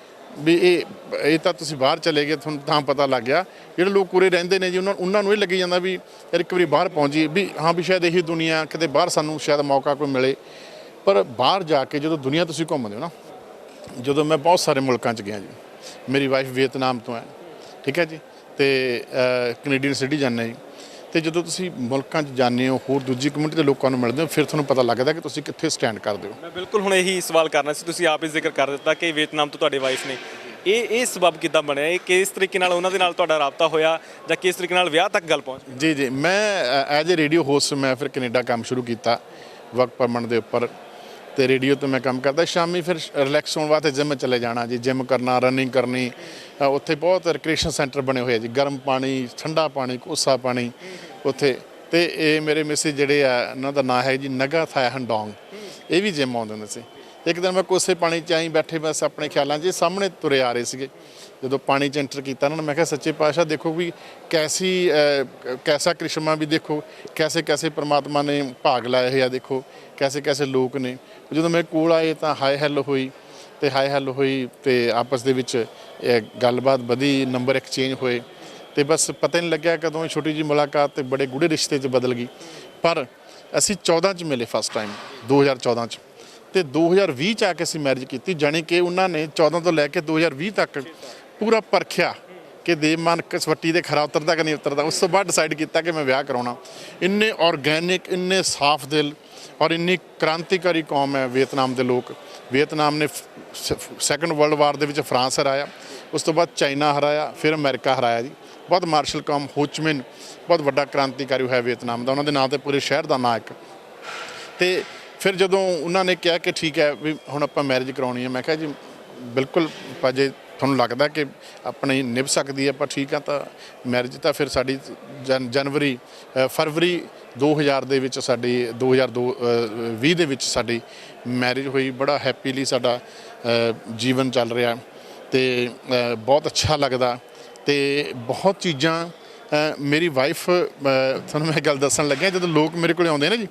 ਇਹ ਤਾਂ ਤੁਸੀਂ ਬਾਹਰ ਚਲੇ ਗਏ, ਤੁਹਾਨੂੰ ਤਾਂ ਪਤਾ ਲੱਗ ਗਿਆ। ਜਿਹੜੇ ਲੋਕ ਉਰੇ ਰਹਿੰਦੇ ਨੇ ਜੀ, ਉਹਨਾਂ ਨੂੰ ਇਹ ਲੱਗੀ ਜਾਂਦਾ ਵੀ ਯਾਰ ਇੱਕ ਵਾਰੀ ਬਾਹਰ ਪਹੁੰਚੀਏ, ਵੀ ਹਾਂ ਵੀ ਸ਼ਾਇਦ ਇਹੀ ਦੁਨੀਆ, ਕਿਤੇ ਬਾਹਰ ਸਾਨੂੰ ਸ਼ਾਇਦ ਮੌਕਾ ਕੋਈ ਮਿਲੇ। ਪਰ ਬਾਹਰ ਜਾ ਕੇ ਜਦੋਂ ਦੁਨੀਆ ਤੁਸੀਂ ਘੁੰਮਦੇ ਹੋ ਨਾ, ਜਦੋਂ ਮੈਂ ਬਹੁਤ ਸਾਰੇ ਮੁਲਕਾਂ 'ਚ ਗਿਆ ਜੀ, ਮੇਰੀ ਵਾਈਫ ਵੀਅਤਨਾਮ ਤੋਂ ਹੈ, ਠੀਕ ਹੈ ਜੀ, ਤੇ ਕੈਨੇਡੀਅਨ ਸਿਟੀਜ਼ਨ ਹੈ ਜੀ, ਤੇ ਜਦੋਂ ਤੁਸੀਂ ਮੁਲਕਾਂ 'ਚ ਜਾਂਦੇ ਹੋ, ਹੋਰ ਦੂਜੀ ਕਮਿਊਨਿਟੀ ਦੇ ਲੋਕਾਂ ਨੂੰ ਮਿਲਦੇ ਹੋ, ਫਿਰ ਤੁਹਾਨੂੰ ਪਤਾ ਲੱਗਦਾ ਕਿ ਤੁਸੀਂ ਕਿੱਥੇ ਸਟੈਂਡ ਕਰਦੇ ਹੋ। ਮੈਂ ਬਿਲਕੁਲ ਹੁਣ ਇਹੀ ਸਵਾਲ ਕਰਨਾ ਸੀ, ਤੁਸੀਂ ਆਪ ਹੀ ਜ਼ਿਕਰ ਕਰ ਦਿੱਤਾ ਕਿ ਵੀਅਤਨਾਮ ਤੋਂ ਤੁਹਾਡੇ ਵਾਈਫ ਨੇ, ਇਹ ਸਬਬ ਕਿੱਦਾਂ ਬਣਿਆ? ਇਹ ਕਿਸ ਤਰੀਕੇ ਨਾਲ ਉਹਨਾਂ ਦੇ ਨਾਲ ਤੁਹਾਡਾ ਰਾਬਤਾ ਹੋਇਆ, ਜਾਂ ਕਿਸ ਤਰੀਕੇ ਨਾਲ ਵਿਆਹ ਤੱਕ ਗੱਲ ਪਹੁੰਚੀ? ਜੀ, ਮੈਂ ਐਜ਼ ਏ ਰੇਡੀਓ ਹੋਸਟ ਮੈਂ ਫਿਰ ਕੈਨੇਡਾ ਕੰਮ ਸ਼ੁਰੂ ਕੀਤਾ ਵਰਕ ਪਰਮਿਟ ਦੇ ਉੱਪਰ, ਤੇ ਰੇਡੀਓ ਤੋਂ ਮੈਂ ਕੰਮ ਕਰਦਾ। ਸ਼ਾਮੀ ਫਿਰ ਰਿਲੈਕਸ ਹੋਣ ਵਾਸਤੇ ਜਿਮ ਚਲੇ ਜਾਣਾ ਜੀ, ਜਿਮ ਕਰਨਾ, ਰਨਿੰਗ ਕਰਨੀ। ਉੱਥੇ ਬਹੁਤ ਰਿਕ੍ਰੀਏਸ਼ਨ ਸੈਂਟਰ ਬਣੇ ਹੋਏ ਆ ਜੀ, ਗਰਮ ਪਾਣੀ, ਠੰਡਾ ਪਾਣੀ, ਕੋਸਾ ਪਾਣੀ ਉੱਥੇ। ਤੇ ਇਹ ਮੇਰੇ ਮਿਸਿਸ ਜਿਹੜੇ ਆ, ਉਹਨਾਂ ਦਾ ਨਾਂ ਹੈ ਜੀ ਨਗਾ ਥਾਇਆ ਹੰਡੋਂਗ, ਇਹ ਵੀ ਜਿਮ ਆਉਂਦੇ ਹੁੰਦੇ ਸੀ। ਇੱਕ ਦਿਨ ਮੈਂ ਕੋਸੇ ਪਾਣੀ 'ਚ ਆਈ ਬੈਠੇ, ਬਸ ਆਪਣੇ ਖਿਆਲਾਂ 'ਚ ਸਾਹਮਣੇ ਤੁਰੇ ਆ ਰਹੇ ਸੀਗੇ। ਜਦੋਂ ਪਾਣੀ 'ਚ ਐਂਟਰ ਕੀਤਾ ਉਹਨਾਂ ਨੇ, ਮੈਂ ਕਿਹਾ ਸੱਚੇ ਪਾਤਸ਼ਾਹ ਦੇਖੋ ਵੀ ਕੈਸਾ ਕ੍ਰਿਸ਼ਮਾ, ਵੀ ਦੇਖੋ ਕੈਸੇ ਪਰਮਾਤਮਾ ਨੇ ਭਾਗ ਲਾਏ ਹੋਏ ਆ, ਦੇਖੋ ਕੈਸੇ ਲੋਕ ਨੇ। ਜਦੋਂ ਮੇਰੇ ਕੋਲ ਆਏ ਤਾਂ ਹਾਈ ਹੈਲੋ ਹੋਈ, ਤੇ ਆਪਸ ਦੇ ਵਿੱਚ ਗੱਲਬਾਤ ਵਧੀ, ਨੰਬਰ ਐਕਸਚੇਂਜ ਹੋਏ, ਤੇ ਬਸ ਪਤਾ ਨਹੀਂ ਲੱਗਿਆ ਕਦੋਂ ਛੋਟੀ ਜਿਹੀ ਮੁਲਾਕਾਤ ਤੇ ਬੜੇ ਗੂੜੇ ਰਿਸ਼ਤੇ 'ਚ ਬਦਲ ਗਈ। ਪਰ ਅਸੀਂ 14 'ਚ ਮਿਲੇ ਫਸਟ ਟਾਈਮ, 2014 'ਚ, ਤੇ 2020 'ਚ ਆ ਕੇ ਅਸੀਂ ਮੈਰਿਜ ਕੀਤੀ। ਜਾਣੀ ਕਿ ਉਹਨਾਂ ਨੇ 14 ਤੋਂ ਲੈ ਕੇ 2020 ਤੱਕ ਪੂਰਾ ਪਰਖਿਆ ਕਿ ਦੇਵਮਾਨ ਕਸਵੱਟੀ ਦੇ ਖਰਾ ਉਤਰਦਾ ਕਿ ਨਹੀਂ ਉਤਰਦਾ। ਉਸ ਤੋਂ ਬਾਅਦ ਡਿਸਾਈਡ ਕੀਤਾ ਕਿ ਮੈਂ ਵਿਆਹ ਕਰਾਉਣਾ। ਇੰਨੇ ਔਰਗੈਨਿਕ, ਇੰਨੇ ਸਾਫ਼ ਦਿਲ ਔਰ ਇੰਨੀ ਕ੍ਰਾਂਤੀਕਾਰੀ ਕੌਮ ਹੈ ਵੀਅਤਨਾਮ ਦੇ ਲੋਕ। ਵੀਅਤਨਾਮ ਨੇ ਸੈਕੰਡ ਵਰਲਡ ਵਾਰ ਦੇ ਵਿੱਚ ਫਰਾਂਸ ਹਰਾਇਆ, ਉਸ ਤੋਂ ਬਾਅਦ ਚਾਈਨਾ ਹਰਾਇਆ, ਫਿਰ ਅਮਰੀਕਾ ਹਰਾਇਆ ਜੀ। ਬਹੁਤ ਮਾਰਸ਼ਲ ਕੌਮ, ਹੋਚਮਿਨ ਬਹੁਤ ਵੱਡਾ ਕ੍ਰਾਂਤੀਕਾਰੀ ਹੋਇਆ ਵੀਅਤਨਾਮ ਦਾ, ਉਹਨਾਂ ਦੇ ਨਾਂ 'ਤੇ ਪੂਰੇ ਸ਼ਹਿਰ ਦਾ ਨਾਂ ਇੱਕ। ਤੇ ਫਿਰ ਜਦੋਂ ਉਹਨਾਂ ਨੇ ਕਿਹਾ ਕਿ ਠੀਕ ਹੈ ਵੀ ਹੁਣ ਆਪਾਂ ਮੈਰਿਜ ਕਰਾਉਣੀ ਹੈ, ਮੈਂ ਕਿਹਾ ਜੀ ਬਿਲਕੁਲ ਭਾਜੀ, ਤੁਹਾਨੂੰ ਲੱਗਦਾ ਕਿ ਆਪਣੀ ਨਿਭ ਸਕਦੀ ਹੈ, ਪਰ ਠੀਕ ਆ ਤਾਂ ਮੈਰਿਜ ਤਾਂ ਫਿਰ ਸਾਡੀ ਫਰਵਰੀ 2000 ਦੇ ਵਿੱਚ ਸਾਡੀ 2020 ਦੇ ਵਿੱਚ ਸਾਡੀ ਮੈਰਿਜ ਹੋਈ। ਬੜਾ ਹੈਪੀਲੀ ਸਾਡਾ ਜੀਵਨ ਚੱਲ ਰਿਹਾ ਤੇ ਬਹੁਤ ਅੱਛਾ ਲੱਗਦਾ ਤੇ ਬਹੁਤ ਚੀਜ਼ਾਂ ਮੇਰੀ ਵਾਈਫ ਤੁਹਾਨੂੰ ਮੈਂ ਗੱਲ ਦੱਸਣ ਲੱਗਿਆ, ਜਦੋਂ ਲੋਕ ਮੇਰੇ ਕੋਲ ਆਉਂਦੇ ਨੇ ਜੀ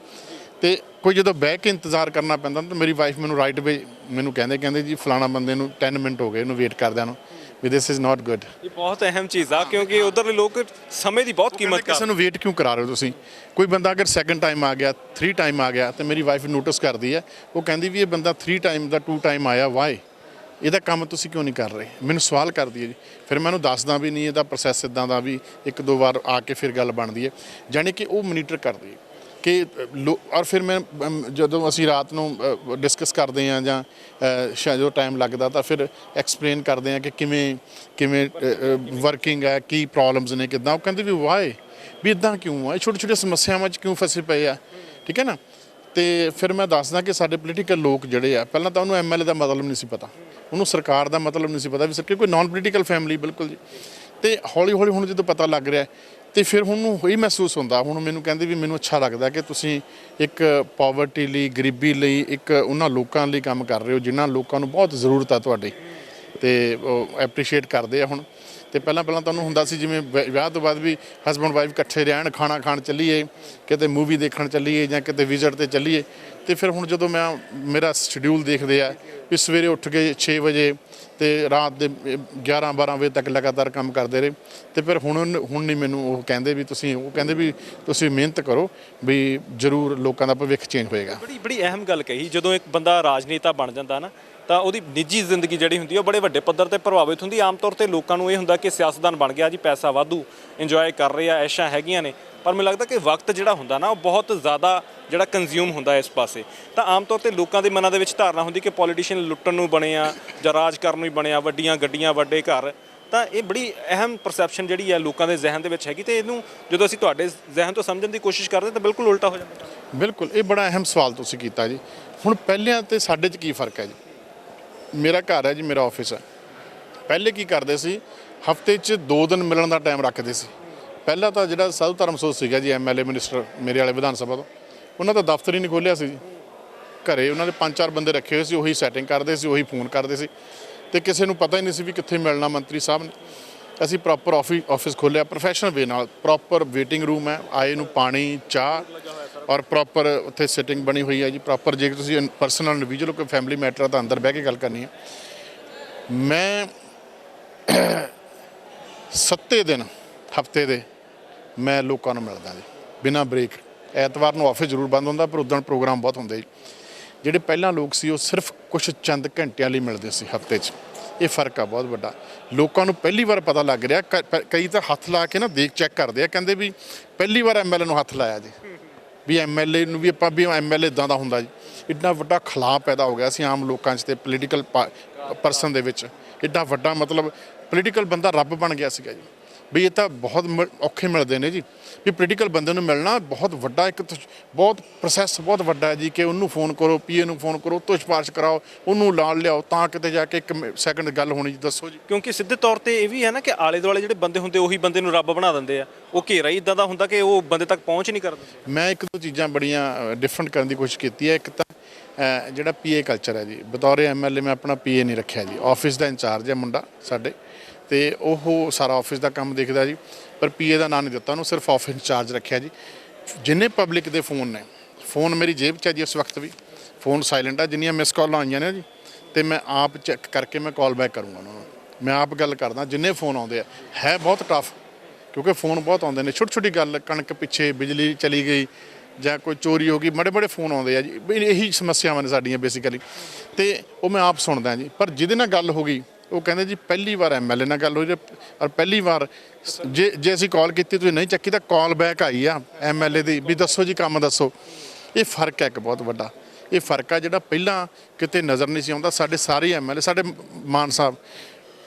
ਤੇ ਕੋਈ ਜਦੋਂ ਬਹਿ ਕੇ ਇੰਤਜ਼ਾਰ ਕਰਨਾ ਪੈਂਦਾ ਤਾਂ ਮੇਰੀ ਵਾਈਫ ਮੈਨੂੰ ਰਾਈਟ ਵੇ ਮੈਨੂੰ ਕਹਿੰਦੇ ਜੀ ਫਲਾਣਾ ਬੰਦੇ ਨੂੰ 10 ਮਿੰਟ ਹੋ ਗਏ ਇਹਨੂੰ ਵੇਟ ਕਰਦਿਆਂ ਨੂੰ, ਵੀ ਦਿਸ ਇਜ਼ ਨਾਟ ਗੁੱਡ। ਇਹ ਬਹੁਤ ਅਹਿਮ ਚੀਜ਼ ਆ ਕਿਉਂਕਿ ਉਧਰਲੇ ਲੋਕ ਸਮੇਂ ਦੀ ਬਹੁਤ ਕੀਮਤ ਕਿਸੇ ਨੂੰ ਵੇਟ ਕਿਉਂ ਕਰਾ ਰਹੇ ਹੋ ਤੁਸੀਂ? ਕੋਈ ਬੰਦਾ ਅਗਰ ਸੈਕੰਡ ਟਾਈਮ ਆ ਗਿਆ, 3 ਟਾਈਮ ਆ ਗਿਆ ਤੇ ਮੇਰੀ ਵਾਈਫ ਨੋਟਿਸ ਕਰਦੀ ਹੈ, ਉਹ ਕਹਿੰਦੀ ਵੀ ਇਹ ਬੰਦਾ 3 ਟਾਈਮ ਦਾ 2 ਟਾਈਮ ਆਇਆ, ਵਾਈ ਇਹਦਾ ਕੰਮ ਤੁਸੀਂ ਕਿਉਂ ਨਹੀਂ ਕਰ ਰਹੇ? ਮੈਨੂੰ ਸਵਾਲ ਕਰਦੀ ਹੈ ਜੀ। ਫਿਰ ਮੈਂ ਉਹਨੂੰ ਦੱਸਦਾ ਵੀ ਨਹੀਂ, ਇਹਦਾ ਪ੍ਰੋਸੈਸ ਇੱਦਾਂ ਦਾ ਵੀ 1-2 ਵਾਰ ਆ ਕੇ ਫਿਰ ਗੱਲ ਬਣਦੀ ਹੈ, ਜਾਣੀ ਕਿ ਉਹ ਮੋਨੀਟਰ ਕਰਦੀ ਹੈ ਕਿ ਔਰ ਫਿਰ ਮੈਂ ਜਦੋਂ ਅਸੀਂ ਰਾਤ ਨੂੰ ਡਿਸਕਸ ਕਰਦੇ ਹਾਂ ਜਾਂ ਜਦੋਂ ਟਾਈਮ ਲੱਗਦਾ ਤਾਂ ਫਿਰ ਐਕਸਪਲੇਨ ਕਰਦੇ ਹਾਂ ਕਿ ਕਿਵੇਂ ਵਰਕਿੰਗ ਹੈ, ਕੀ ਪ੍ਰੋਬਲਮਸ ਨੇ, ਕਿੱਦਾਂ। ਉਹ ਕਹਿੰਦੇ ਵੀ ਵਾਈ ਵੀ ਇੱਦਾਂ ਕਿਉਂ ਆ, ਛੋਟੇ ਛੋਟੇ ਸਮੱਸਿਆਵਾਂ 'ਚ ਕਿਉਂ ਫਸੇ ਪਏ ਆ, ਠੀਕ ਹੈ ਨਾ। ਤੇ ਫਿਰ ਮੈਂ ਦੱਸਦਾ ਕਿ ਸਾਡੇ ਪੋਲੀਟੀਕਲ ਲੋਕ ਜਿਹੜੇ ਆ, ਪਹਿਲਾਂ ਤਾਂ ਉਹਨੂੰ ਐਮਐਲਏ ਦਾ ਮਤਲਬ ਨਹੀਂ ਸੀ ਪਤਾ, ਉਹਨੂੰ ਸਰਕਾਰ ਦਾ ਮਤਲਬ ਨਹੀਂ ਸੀ ਪਤਾ ਵੀ ਸਰ ਕੋਈ ਨਾਨ ਪੋਲੀਟੀਕਲ ਫੈਮਿਲੀ ਬਿਲਕੁਲ ਜੀ। ਤੇ ਹੌਲੀ ਹੌਲੀ ਹੁਣ ਜਦੋਂ ਪਤਾ ਲੱਗ ਰਿਹਾ ਤੇ ਫਿਰ ਹੁਣ ਨੂੰ ਇਹੀ ਮਹਿਸੂਸ ਹੁੰਦਾ, ਹੁਣ ਮੈਨੂੰ ਕਹਿੰਦੇ ਵੀ ਮੈਨੂੰ ਅੱਛਾ ਲੱਗਦਾ ਕਿ ਤੁਸੀਂ ਇੱਕ ਪਾਵਰਟੀ ਲਈ, ਗਰੀਬੀ ਲਈ, ਇੱਕ ਉਹਨਾਂ ਲੋਕਾਂ ਲਈ ਕੰਮ ਕਰ ਰਹੇ ਹੋ ਜਿਨ੍ਹਾਂ ਲੋਕਾਂ ਨੂੰ ਬਹੁਤ ਜ਼ਰੂਰਤ ਆ ਤੁਹਾਡੀ, ਤੇ ਉਹ ਐਪਰੀਸ਼ੀਏਟ ਕਰਦੇ ਆ ਹੁਣ। ਤੇ ਪਹਿਲਾਂ ਤੁਹਾਨੂੰ ਹੁੰਦਾ ਸੀ ਜਿਵੇਂ ਵਿਆਹ ਤੋਂ ਬਾਅਦ ਵੀ ਹਸਬੈਂਡ ਵਾਈਫ ਇਕੱਠੇ ਰਹਿਣ, ਖਾਣਾ ਖਾਣ ਚੱਲੀਏ, ਕਿਤੇ ਮੂਵੀ ਦੇਖਣ ਚੱਲੀਏ ਜਾਂ ਕਿਤੇ ਵਿਜ਼ਿਟ ਤੇ ਚੱਲੀਏ। ਤੇ ਫਿਰ ਹੁਣ ਜਦੋਂ ਮੇਰਾ ਸ਼ਡਿਊਲ ਦੇਖਦੇ ਆ ਵੀ ਸਵੇਰੇ ਉੱਠ ਕੇ 6 ਵਜੇ ਤੇ ਰਾਤ ਦੇ 11-12 ਵਜੇ ਤੱਕ ਲਗਾਤਾਰ ਕੰਮ ਕਰਦੇ ਰਹੇ, ਤੇ ਫਿਰ ਹੁਣ ਨਹੀਂ ਮੈਨੂੰ ਉਹ ਕਹਿੰਦੇ ਵੀ ਤੁਸੀਂ ਮਿਹਨਤ ਕਰੋ ਵੀ ਜ਼ਰੂਰ ਲੋਕਾਂ ਦਾ ਭਵਿੱਖ ਚੇਂਜ ਹੋਏਗਾ। ਬੜੀ ਅਹਿਮ ਗੱਲ ਕਹੀ, ਜਦੋਂ ਇੱਕ ਬੰਦਾ ਰਾਜਨੇਤਾ ਬਣ ਜਾਂਦਾ ਨਾ ਤਾਂ ਉਹਦੀ ਨਿੱਜੀ ਜ਼ਿੰਦਗੀ ਜਿਹੜੀ ਹੁੰਦੀ ਹੈ ਉਹ ਬੜੇ ਵੱਡੇ ਪੱਧਰ ਤੇ ਪ੍ਰਭਾਵਿਤ ਹੁੰਦੀ। ਆਮ ਤੌਰ ਤੇ ਲੋਕਾਂ ਨੂੰ ਇਹ ਹੁੰਦਾ ਕਿ ਸਿਆਸਤਦਾਨ ਬਣ ਗਿਆ ਜੀ, ਪੈਸਾ ਵਾਧੂ, ਇੰਜੋਏ ਕਰ ਰਹੇ ਆ, ਐਸ਼ਾਂ ਹੈਗੀਆਂ ਨੇ, ਪਰ ਮੈਨੂੰ ਲੱਗਦਾ ਕਿ ਵਕਤ ਜਿਹੜਾ ਹੁੰਦਾ ਨਾ ਉਹ ਬਹੁਤ ਜ਼ਿਆਦਾ ਜਿਹੜਾ ਕੰਜ਼ਿਊਮ ਹੁੰਦਾ ਇਸ ਪਾਸੇ। ਤਾਂ ਆਮ ਤੌਰ ਤੇ ਲੋਕਾਂ ਦੇ ਮਨਾਂ ਦੇ ਵਿੱਚ ਧਾਰਨਾ ਹੁੰਦੀ ਕਿ ਪੋਲੀਟੀਸ਼ੀਅਨ ਲੁੱਟਣ ਨੂੰ ਬਣੇ ਆ ਜਾਂ ਰਾਜ ਕਰਨ ਨੂੰ ਹੀ ਬਣਿਆ, ਵੱਡੀਆਂ ਗੱਡੀਆਂ, ਵੱਡੇ ਘਰ। ਤਾਂ ਇਹ ਬੜੀ ਅਹਿਮ ਪਰਸੈਪਸ਼ਨ ਜਿਹੜੀ ਹੈ ਲੋਕਾਂ ਦੇ ਜ਼ਿਹਨ ਦੇ ਵਿੱਚ ਹੈਗੀ, ਤੇ ਇਹਨੂੰ ਜਦੋਂ ਅਸੀਂ ਤੁਹਾਡੇ ਜ਼ਿਹਨ ਤੋਂ ਸਮਝਣ ਦੀ ਕੋਸ਼ਿਸ਼ ਕਰਦੇ ਤਾਂ ਬਿਲਕੁਲ ਉਲਟਾ ਹੋ ਜਾਂਦਾ। ਬਿਲਕੁਲ, ਇਹ ਬੜਾ ਅਹਿਮ ਸਵਾਲ ਤੁਸੀਂ ਕੀਤਾ ਜੀ। ਹੁਣ ਪਹਿਲਿਆਂ ਤੇ ਸਾਡੇ 'ਚ ਕੀ ਫਰਕ ਹੈ ਜੀ? ਮੇਰਾ ਘਰ ਹੈ ਜੀ, ਮੇਰਾ ਆਫਿਸ ਹੈ। ਪਹਿਲੇ ਕੀ ਕਰਦੇ ਸੀ, ਹਫਤੇ 'ਚ 2 ਦਿਨ ਮਿਲਣ ਦਾ ਟਾਈਮ ਰੱਖਦੇ ਸੀ। ਪਹਿਲਾਂ ਤਾਂ ਜਿਹੜਾ ਸਾਧੂ ਧਰਮਸੋਤ ਸੀਗਾ ਜੀ, ਐਮਐਲਏ ਮਿਨਿਸਟਰ ਮੇਰੇ ਵਾਲੇ ਵਿਧਾਨ ਸਭਾ ਤੋਂ, ਉਹਨਾਂ ਦਾ ਦਫ਼ਤਰ ਹੀ ਨਹੀਂ ਖੋਲ੍ਹਿਆ ਸੀ ਜੀ। ਘਰੇ ਉਹਨਾਂ ਦੇ 5-4 ਬੰਦੇ ਰੱਖੇ ਹੋਏ ਸੀ, ਉਹੀ ਸੈਟਿੰਗ ਕਰਦੇ ਸੀ, ਉਹੀ ਫੋਨ ਕਰਦੇ ਸੀ, ਤੇ ਕਿਸੇ ਨੂੰ ਪਤਾ ਹੀ ਨਹੀਂ ਸੀ ਵੀ ਕਿੱਥੇ ਮਿਲਣਾ ਮੰਤਰੀ ਸਾਹਿਬ ਨੇ। ਅਸੀਂ ਪ੍ਰੋਪਰ ਆਫਿਸ ਖੋਲ੍ਹਿਆ ਪ੍ਰੋਫੈਸ਼ਨਲ ਵੇ ਨਾਲ, ਪ੍ਰੋਪਰ ਵੇਟਿੰਗ ਰੂਮ ਹੈ, ਆਏ ਨੂੰ ਪਾਣੀ, ਚਾਹ ਔਰ ਪ੍ਰੋਪਰ ਉੱਥੇ ਸਿਟਿੰਗ ਬਣੀ ਹੋਈ ਹੈ ਜੀ। ਪ੍ਰੋਪਰ ਜੇ ਤੁਸੀਂ ਪਰਸਨਲ ਇੰਡੀਵਿਜੂਅਲ ਕੋਈ ਫੈਮਿਲੀ ਮੈਟਰ ਆ ਤਾਂ ਅੰਦਰ ਬਹਿ ਕੇ ਗੱਲ ਕਰਨੀ ਹੈ। ਮੈਂ 7 ਦਿਨ ਹਫਤੇ ਦੇ ਮੈਂ ਲੋਕਾਂ ਨੂੰ ਮਿਲਦਾ ਜੀ ਬਿਨਾਂ ਬ੍ਰੇਕ। ਐਤਵਾਰ ਨੂੰ ਆਫਿਸ ਜ਼ਰੂਰ ਬੰਦ ਹੁੰਦਾ, ਪਰ ਉੱਦਣ ਪ੍ਰੋਗਰਾਮ ਬਹੁਤ ਹੁੰਦੇ ਜੀ। ਜਿਹੜੇ ਪਹਿਲਾਂ ਲੋਕ ਸੀ ਉਹ ਸਿਰਫ ਕੁਛ ਚੰਦ ਘੰਟਿਆਂ ਲਈ ਮਿਲਦੇ ਸੀ ਹਫਤੇ 'ਚ। ਇਹ ਫਰਕ ਆ ਬਹੁਤ ਵੱਡਾ। ਲੋਕਾਂ ਨੂੰ ਪਹਿਲੀ ਵਾਰ ਪਤਾ ਲੱਗ ਰਿਹਾ, ਕਈ ਤਾਂ ਹੱਥ ਲਾ ਕੇ ਨਾ ਚੈੱਕ ਕਰਦੇ ਆ, ਕਹਿੰਦੇ ਵੀ ਪਹਿਲੀ ਵਾਰ ਐਮਐਲਏ ਨੂੰ ਹੱਥ ਲਾਇਆ ਜੀ, ਵੀ ਐਮਐਲਏ ਨੂੰ ਵੀ ਆਪਾਂ ਵੀ ਐਮਐਲਏ ਇੱਦਾਂ ਦਾ ਹੁੰਦਾ ਜੀ। ਇੰਨਾ ਵੱਡਾ ਖਲਾਅ ਪੈਦਾ ਹੋ ਗਿਆ ਸੀ ਆਮ ਲੋਕਾਂ 'ਚ ਤੇ ਪੋਲੀਟੀਕਲ ਪਰਸਨ ਦੇ ਵਿੱਚ। ਇੱਡਾ ਵੱਡਾ ਮਤਲਬ ਪੋਲੀਟੀਕਲ ਬੰਦਾ ਰੱਬ ਬਣ ਗਿਆ ਸੀਗਾ ਜੀ, ਵੀ ਇਹ ਤਾਂ ਬਹੁਤ ਔਖੇ ਮਿਲਦੇ ਨੇ ਜੀ। ਵੀ ਪੋਲੀਟੀਕਲ ਬੰਦੇ ਨੂੰ ਮਿਲਣਾ ਬਹੁਤ ਵੱਡਾ ਬਹੁਤ ਪ੍ਰੋਸੈਸ ਬਹੁਤ ਵੱਡਾ ਹੈ ਜੀ, ਕਿ ਉਹਨੂੰ ਫੋਨ ਕਰੋ, ਪੀਏ ਨੂੰ ਫੋਨ ਕਰੋ, ਤੋਂ ਸਿਫਾਰਿਸ਼ ਕਰਾਓ, ਉਹਨੂੰ ਨਾਲ ਲਿਆਓ, ਤਾਂ ਕਿਤੇ ਜਾ ਕੇ 1 ਸੈਕਿੰਡ ਗੱਲ ਹੋਣੀ ਜੀ। ਦੱਸੋ ਜੀ। ਕਿਉਂਕਿ ਸਿੱਧੇ ਤੌਰ ਤੇ ਇਹ ਵੀ ਹੈ ਨਾ ਕਿ ਆਲੇ ਦੁਆਲੇ ਜਿਹੜੇ ਬੰਦੇ ਹੁੰਦੇ ਉਹੀ ਬੰਦੇ ਨੂੰ ਰੱਬ ਬਣਾ ਦਿੰਦੇ ਆ। ਉਹ ਘੇਰਾ ਹੀ ਇੱਦਾਂ ਦਾ ਹੁੰਦਾ ਕਿ ਉਹ ਬੰਦੇ ਤੱਕ ਪਹੁੰਚ ਨਹੀਂ ਕਰਦੇ। ਮੈਂ 1-2 ਚੀਜ਼ਾਂ ਬੜੀਆਂ ਡਿਫਰੈਂਟ ਕਰਨ ਦੀ ਕੋਸ਼ਿਸ਼ ਕੀਤੀ ਹੈ। ਇੱਕ ਤਾਂ ਜਿਹੜਾ ਪੀਏ ਕਲਚਰ ਹੈ ਜੀ, ਬਤੌਰ ਐਮਐਲਏ ਮੈਂ ਆਪਣਾ ਪੀਏ ਨਹੀਂ ਰੱਖਿਆ ਜੀ। ਆਫਿਸ ਦਾ ਇੰਚਾਰਜ ਹੈ ਮੁੰਡਾ ਸਾਡੇ, ਤੇ ਉਹ ਸਾਰਾ ਆਫਿਸ ਦਾ ਕੰਮ ਦੇਖਦਾ ਜੀ, ਪਰ ਪੀਏ ਦਾ ਨਾਂ ਨਹੀਂ ਦਿੱਤਾ ਉਹਨੂੰ, ਸਿਰਫ ਆਫਿਸ ਇੰਚਾਰਜ ਰੱਖਿਆ ਜੀ। ਜਿੰਨੇ ਪਬਲਿਕ ਦੇ ਫੋਨ ਨੇ, ਫੋਨ ਮੇਰੀ ਜੇਬ 'ਚ ਹੈ ਜੀ ਇਸ ਵਕਤ ਵੀ, ਫੋਨ ਸਾਇਲੈਂਟ ਆ। ਜਿੰਨੀਆਂ ਮਿਸ ਕਾਲਾਂ ਆਈਆਂ ਨੇ ਜੀ, ਤੇ ਮੈਂ ਆਪ ਚੈੱਕ ਕਰਕੇ ਮੈਂ ਕਾਲ ਬੈਕ ਕਰੂੰਗਾ ਉਹਨਾਂ ਨੂੰ, ਮੈਂ ਆਪ ਗੱਲ ਕਰਦਾ। ਜਿੰਨੇ ਫੋਨ ਆਉਂਦੇ ਆ ਹੈ ਬਹੁਤ ਟਫ, ਕਿਉਂਕਿ ਫੋਨ ਬਹੁਤ ਆਉਂਦੇ ਨੇ। ਛੋਟੀ ਗੱਲ, ਕਣਕ ਪਿੱਛੇ ਬਿਜਲੀ ਚਲੀ ਗਈ ਜਾਂ ਕੋਈ ਚੋਰੀ ਹੋ ਗਈ, ਬੜੇ ਫੋਨ ਆਉਂਦੇ ਆ ਜੀ। ਇਹੀ ਸਮੱਸਿਆਵਾਂ ਨੇ ਸਾਡੀਆਂ ਬੇਸਿਕਲੀ, ਤੇ ਉਹ ਮੈਂ ਆਪ ਸੁਣਦਾ ਜੀ। ਪਰ ਜਿਹਦੇ ਨਾਲ ਗੱਲ ਹੋ ਗਈ ਉਹ ਕਹਿੰਦੇ ਜੀ ਪਹਿਲੀ ਵਾਰ ਐਮਐਲਏ ਨਾਲ ਗੱਲ ਹੋਈ, ਔਰ ਪਹਿਲੀ ਵਾਰ ਜੇ ਅਸੀਂ ਕਾਲ ਕੀਤੀ ਤੁਸੀਂ ਨਹੀਂ ਚੱਕੀ ਤਾਂ ਕਾਲ ਬੈਕ ਆਈ ਆ ਐਮਐਲਏ ਦੀ, ਵੀ ਦੱਸੋ ਜੀ ਕੰਮ ਦੱਸੋ। ਇਹ ਫਰਕ ਹੈ ਇੱਕ ਬਹੁਤ ਵੱਡਾ। ਇਹ ਫਰਕ ਆ ਜਿਹੜਾ ਪਹਿਲਾਂ ਕਿਤੇ ਨਜ਼ਰ ਨਹੀਂ ਸੀ ਆਉਂਦਾ। ਸਾਡੇ ਸਾਰੇ ਐਮਐਲਏ, ਸਾਡੇ ਮਾਨ ਸਾਹਿਬ,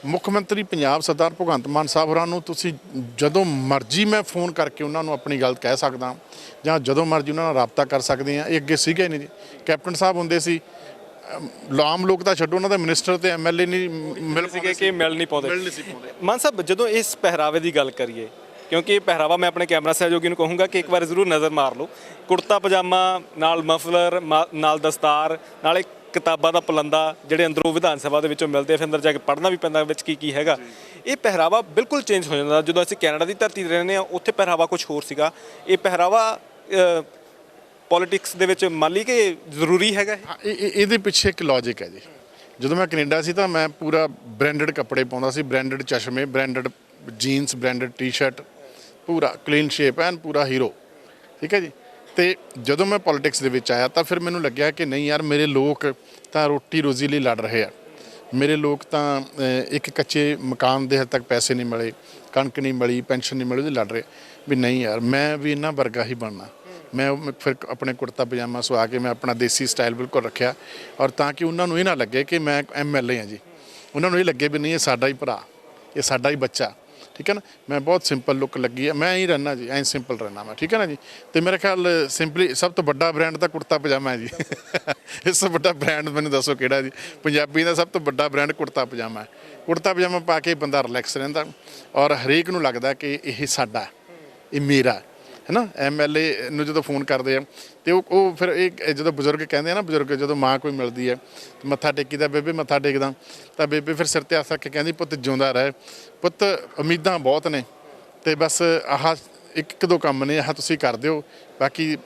ਮੁੱਖ ਮੰਤਰੀ ਪੰਜਾਬ ਸਰਦਾਰ ਭਗਵੰਤ ਮਾਨ ਸਾਹਿਬ ਹੋਰਾਂ ਨੂੰ ਤੁਸੀਂ ਜਦੋਂ ਮਰਜ਼ੀ ਮੈਂ ਫੋਨ ਕਰਕੇ ਉਹਨਾਂ ਨੂੰ ਆਪਣੀ ਗੱਲ ਕਹਿ ਸਕਦਾ, ਜਾਂ ਜਦੋਂ ਮਰਜ਼ੀ ਉਹਨਾਂ ਨਾਲ ਰਾਬਤਾ ਕਰ ਸਕਦੇ ਹਾਂ। ਇਹ ਅੱਗੇ ਸੀਗੇ ਨਹੀਂ ਜੀ। ਕੈਪਟਨ ਸਾਹਿਬ ਹੁੰਦੇ ਸੀ, ਆਮ ਲੋਕ ਤਾਂ ਛੱਡੋ, ਉਹਨਾਂ ਦਾ ਮਿਨਿਸਟਰ ਤੇ ਐਮਐਲਏ ਨਹੀਂ ਮਿਲ ਸੀਗੇ ਕਿ ਮਿਲ ਨਹੀਂ ਪਾਉਂਦੇ। ਮਿਲ ਨਹੀਂ ਸੀ ਪਾਉਂਦੇ। ਮਾਨ ਸਾਹਿਬ ਜਦੋਂ ਇਸ ਪਹਿਰਾਵੇ ਦੀ ਗੱਲ ਕਰੀਏ, ਕਿਉਂਕਿ ਇਹ ਪਹਿਰਾਵਾ ਮੈਂ ਆਪਣੇ ਕੈਮਰਾ ਸਹਿਯੋਗੀ ਨੂੰ ਕਹੂੰਗਾ ਕਿ ਇੱਕ ਵਾਰ ਜ਼ਰੂਰ ਨਜ਼ਰ ਮਾਰ ਲਓ। ਕੁੜਤਾ ਪਜਾਮਾ ਨਾਲ ਮਫਲਰ ਨਾਲ ਦਸਤਾਰ ਨਾਲ ਇੱਕ ਕਿਤਾਬਾਂ ਦਾ ਪਲੰਦਾ ਜਿਹੜੇ ਅੰਦਰੋਂ ਵਿਧਾਨ ਸਭਾ ਦੇ ਵਿੱਚੋਂ ਮਿਲਦੇ ਆ, ਫਿਰ ਅੰਦਰ ਜਾ ਕੇ ਪੜ੍ਹਨਾ ਵੀ ਪੈਂਦਾ ਵਿੱਚ ਕੀ ਹੈਗਾ। ਇਹ ਪਹਿਰਾਵਾ ਬਿਲਕੁਲ ਚੇਂਜ ਹੋ ਜਾਂਦਾ। ਜਦੋਂ ਅਸੀਂ ਕੈਨੇਡਾ ਦੀ ਧਰਤੀ ਤੇ ਰਹਿੰਦੇ ਆ, ਉੱਥੇ ਪਹਿਰਾਵਾ ਕੁਝ ਹੋਰ ਸੀਗਾ। ਇਹ ਪਹਿਰਾਵਾ ਪੋਲਿਟਿਕਸ ਦੇ ਵਿੱਚ ਮੰਨ ਲਈ ਕਿ ਜ਼ਰੂਰੀ ਹੈਗਾ ਇਹ? ਹਾਂ, ਇਹਦੇ ਪਿੱਛੇ ਇੱਕ ਲੌਜਿਕ ਹੈ ਜੀ। ਜਦੋਂ ਮੈਂ ਕੈਨੇਡਾ ਸੀ ਤਾਂ ਮੈਂ ਪੂਰਾ ਬ੍ਰਾਂਡਡ ਕੱਪੜੇ ਪਾਉਂਦਾ ਸੀ, ਬ੍ਰਾਂਡਡ ਚਸ਼ਮੇ, ਬ੍ਰਾਂਡਡ ਜੀਨਸ, ਬ੍ਰਾਂਡਡ ਟੀ-ਸ਼ਰਟ, ਪੂਰਾ ਕਲੀਨ ਸ਼ੇਪ ਐਨ ਪੂਰਾ ਹੀਰੋ, ਠੀਕ ਹੈ ਜੀ। ਤੇ ਜਦੋਂ ਮੈਂ ਪੋਲਿਟਿਕਸ ਦੇ ਵਿੱਚ ਆਇਆ ਤਾਂ ਫਿਰ ਮੈਨੂੰ ਲੱਗਿਆ ਕਿ ਨਹੀਂ ਯਾਰ, ਮੇਰੇ ਲੋਕ ਤਾਂ ਰੋਟੀ ਰੋਜ਼ੀ ਲਈ ਲੜ ਰਹੇ ਆ। ਮੇਰੇ ਲੋਕ ਤਾਂ ਇੱਕ ਕੱਚੇ ਮਕਾਨ ਦੇ ਹੱਦ ਤੱਕ ਪੈਸੇ ਨਹੀਂ ਮਿਲੇ, ਕਣਕ ਨਹੀਂ ਮਿਲੀ, ਪੈਨਸ਼ਨ ਨਹੀਂ ਮਿਲੀ, ਉਹਦੇ ਲੜ ਰਹੇ ਵੀ ਨਹੀਂ ਯਾਰ, ਮੈਂ ਵੀ ਇਹਨਾਂ ਵਰਗਾ ਹੀ ਬਣਨਾ। ਮੈਂ ਫਿਰ ਆਪਣੇ ਕੁੜਤਾ ਪਜਾਮਾ ਸਵਾ ਕੇ ਮੈਂ ਆਪਣਾ ਦੇਸੀ ਸਟਾਈਲ ਬਿਲਕੁਲ ਰੱਖਿਆ, ਔਰ ਤਾਂ ਕਿ ਉਹਨਾਂ ਨੂੰ ਇਹ ਨਾ ਲੱਗੇ ਕਿ ਮੈਂ ਐਮਐਲਏ ਹਾਂ ਜੀ। ਉਹਨਾਂ ਨੂੰ ਇਹ ਲੱਗੇ ਵੀ ਨਹੀਂ, ਇਹ ਸਾਡਾ ਹੀ ਭਰਾ, ਇਹ ਸਾਡਾ ਹੀ ਬੱਚਾ, ਠੀਕ ਹੈ ਨਾ। ਮੈਂ ਬਹੁਤ ਸਿੰਪਲ ਲੁੱਕ ਲੱਗੀ ਹੈ, ਮੈਂ ਹੀ ਰਹਿਣਾ ਜੀ, ਐਂ ਸਿੰਪਲ ਰਹਿਣਾ ਮੈਂ, ਠੀਕ ਹੈ ਨਾ ਜੀ। ਤੇ ਮੇਰੇ ਖਿਆਲ ਸਿੰਪਲੀ ਸਭ ਤੋਂ ਵੱਡਾ ਬ੍ਰਾਂਡ ਤਾਂ ਕੁੜਤਾ ਪਜਾਮਾ ਹੈ ਜੀ। ਇਸ ਤੋਂ ਵੱਡਾ ਬ੍ਰਾਂਡ ਮੈਨੂੰ ਦੱਸੋ ਕਿਹੜਾ ਜੀ? ਪੰਜਾਬੀ ਦਾ ਸਭ ਤੋਂ ਵੱਡਾ ਬ੍ਰਾਂਡ ਕੁੜਤਾ ਪਜਾਮਾ ਹੈ। ਕੁੜਤਾ ਪਜਾਮਾ ਪਾ ਕੇ ਬੰਦਾ ਰਿਲੈਕਸ ਰਹਿੰਦਾ, ਔਰ ਹਰੇਕ ਨੂੰ ਲੱਗਦਾ ਕਿ ਇਹ ਸਾਡਾ, ਇਹ ਮੇਰਾ ਹੈ ਨਾ। ਐਮਐਲਏ ਨੂੰ ਜਦੋਂ ਫੋਨ ਕਰਦੇ ਆ ਤੇ ਉਹ ਫਿਰ ਇਹ ਜਦੋਂ ਬਜ਼ੁਰਗ ਕਹਿੰਦੇ ਆ ਨਾ, ਬਜ਼ੁਰਗ ਜਦੋਂ ਮਾਂ ਕੋਈ ਮਿਲਦੀ ਹੈ ਮੱਥਾ ਟੇਕੀਦਾ, ਬੇਬੇ ਮੱਥਾ ਟੇਕਦਾ, ਤਾਂ ਬੇਬੇ ਫਿਰ ਸਿਰ 'ਤੇ ਹੱਥ ਰੱਖ ਕੇ ਕਹਿੰਦੀ, ਪੁੱਤ ਜਿਉਂਦਾ ਰਹਿ ਪੁੱਤ, ਉਮੀਦਾਂ ਬਹੁਤ ਨੇ ਤੇ ਬਸ ਆਹ ਇੱਕ ਦੋ ਕੰਮ ਨੇ, ਆਹ ਤੁਸੀਂ ਕਰ ਦਿਓ, ਬਾਕੀ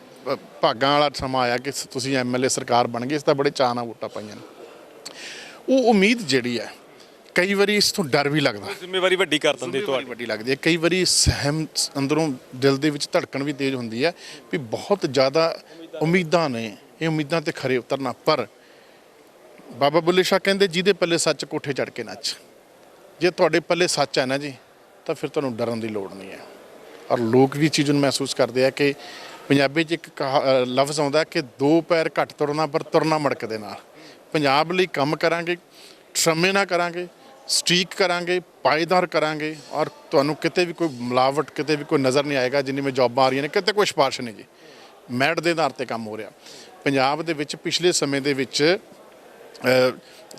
ਭਾਗਾਂ ਵਾਲਾ ਸਮਾਂ ਆਇਆ ਕਿ ਤੁਸੀਂ ਐਮਐਲਏ ਸਰਕਾਰ ਬਣ ਗਏ। ਇਸ ਤਾਂ ਬੜੇ ਚਾਅ ਨਾਲ ਵੋਟਾਂ ਪਾਈਆਂ ਨੇ। ਉਹ ਉਮੀਦ ਜਿਹੜੀ ਹੈ, ਕਈ ਵਾਰੀ ਇਸ ਤੋਂ ਡਰ ਵੀ ਲੱਗਦਾ, ਜ਼ਿੰਮੇਵਾਰੀ ਵੱਡੀ ਕਰ ਦਿੰਦੇ ਤੁਹਾਡੀ। ਵੱਡੀ ਲੱਗਦੀ ਹੈ ਕਈ ਵਾਰੀ, ਸਹਿਮ ਅੰਦਰੋਂ ਦਿਲ ਦੇ ਵਿੱਚ ਧੜਕਣ ਵੀ ਤੇਜ਼ ਹੁੰਦੀ ਹੈ ਵੀ ਬਹੁਤ ਜ਼ਿਆਦਾ ਉਮੀਦਾਂ ਨੇ, ਇਹ ਉਮੀਦਾਂ ਤੇ ਖਰੇ ਉਤਰਨਾ। ਪਰ ਬਾਬਾ ਬੁੱਲੇ ਸ਼ਾਹ ਕਹਿੰਦੇ, ਜਿਹਦੇ ਪੱਲੇ ਸੱਚ ਕੋਠੇ ਚੜ੍ਹ ਕੇ ਨੱਚ। ਜੇ ਤੁਹਾਡੇ ਪੱਲੇ ਸੱਚ ਹੈ ਨਾ ਜੀ, ਤਾਂ ਫਿਰ ਤੁਹਾਨੂੰ ਡਰਨ ਦੀ ਲੋੜ ਨਹੀਂ ਹੈ। ਔਰ ਲੋਕ ਵੀ ਚੀਜ਼ ਨੂੰ ਮਹਿਸੂਸ ਕਰਦੇ ਆ ਕਿ ਪੰਜਾਬੀ 'ਚ ਇੱਕ ਲਫ਼ਜ਼ ਆਉਂਦਾ ਕਿ ਦੋ ਪੈਰ ਘੱਟ ਤੁਰਨਾ ਪਰ ਤੁਰਨਾ ਮੜਕ ਦੇ ਨਾਲ। ਪੰਜਾਬ ਲਈ ਕੰਮ ਕਰਾਂਗੇ, ਸਮੇਂ ਨਾਲ ਕਰਾਂਗੇ, ਸਟੀਕ ਕਰਾਂਗੇ, ਪਾਏਦਾਰ ਕਰਾਂਗੇ, ਔਰ ਤੁਹਾਨੂੰ ਕਿਤੇ ਵੀ ਕੋਈ ਮਿਲਾਵਟ, ਕਿਤੇ ਵੀ ਕੋਈ ਨਜ਼ਰ ਨਹੀਂ ਆਏਗਾ। ਜਿੰਨੀ ਮੈਂ ਜੌਬਾਂ ਆ ਰਹੀਆਂ ਨੇ, ਕਿਤੇ ਕੋਈ ਸਿਫਾਰਿਸ਼ ਨਹੀਂ ਜੀ, ਮੈਰਿਟ ਦੇ ਆਧਾਰ 'ਤੇ ਕੰਮ ਹੋ ਰਿਹਾ ਪੰਜਾਬ ਦੇ ਵਿੱਚ। ਪਿਛਲੇ ਸਮੇਂ ਦੇ ਵਿੱਚ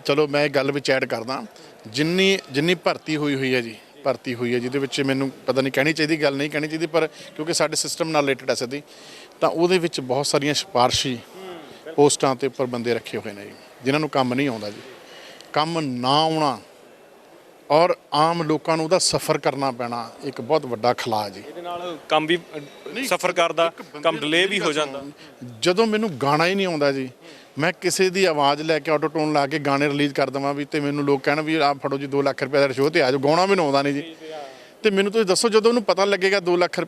ਚਲੋ ਮੈਂ ਇਹ ਗੱਲ ਵਿੱਚ ਐਡ ਕਰਦਾ, ਜਿੰਨੀ ਭਰਤੀ ਹੋਈ ਹੈ ਜੀ, ਭਰਤੀ ਹੋਈ ਹੈ ਜਿਹਦੇ ਵਿੱਚ ਮੈਨੂੰ ਪਤਾ ਨਹੀਂ ਕਹਿਣੀ ਚਾਹੀਦੀ, ਗੱਲ ਨਹੀਂ ਕਹਿਣੀ ਚਾਹੀਦੀ, ਪਰ ਕਿਉਂਕਿ ਸਾਡੇ ਸਿਸਟਮ ਨਾਲ ਰਿਲੇਟਡ ਹੈ ਸਿੱਧੀ, ਤਾਂ ਉਹਦੇ ਵਿੱਚ ਬਹੁਤ ਸਾਰੀਆਂ ਸਿਫਾਰਸ਼ੀ ਪੋਸਟਾਂ 'ਤੇ ਉੱਪਰ ਬੰਦੇ ਰੱਖੇ ਹੋਏ ਨੇ ਜੀ, ਜਿਨ੍ਹਾਂ ਨੂੰ ਕੰਮ ਨਹੀਂ ਆਉਂਦਾ ਜੀ। ਕੰਮ ਨਾ ਆਉਣਾ ਔਰ ਆਮ ਲੋਕਾਂ ਨੂੰ ਉਹਦਾ ਸਫ਼ਰ ਕਰਨਾ ਪੈਣਾ, ਇੱਕ ਬਹੁਤ ਵੱਡਾ ਖਲਾਅ ਜੀ। ਇਹਦੇ ਨਾਲ ਕੰਮ ਵੀ ਸਫ਼ਰ ਕਰਦਾ, ਕੰਮ ਡਿਲੇ ਵੀ ਹੋ ਜਾਂਦਾ। ਜਦੋਂ ਮੈਨੂੰ ਗਾਣਾ ਹੀ ਨਹੀਂ ਆਉਂਦਾ ਜੀ, ਮੈਂ ਕਿਸੇ ਦੀ ਆਵਾਜ਼ ਲੈ ਕੇ ਆਟੋ ਟੋਨ ਲਾ ਕੇ ਗਾਣੇ ਰਿਲੀਜ਼ ਕਰ ਦੇਵਾਂ ਵੀ, ਤੇ ਮੈਨੂੰ ਲੋਕ ਕਹਿਣ ਵੀ ਆਹ ਫੜੋ ਜੀ 2 ਲੱਖ ਰੁਪਏ ਦਾ ਸ਼ੋਅ ਤੇ ਆ ਜਾਓ, ਗਾਉਣਾ ਮੈਨੂੰ ਆਉਂਦਾ ਨਹੀਂ ਜੀ। ਤੇ ਮੈਨੂੰ ਤੁਸੀਂ ਦੱਸੋ, ਜਦੋਂ ਉਹਨੂੰ ਪਤਾ ਲੱਗੇਗਾ 2 ਲੱਖ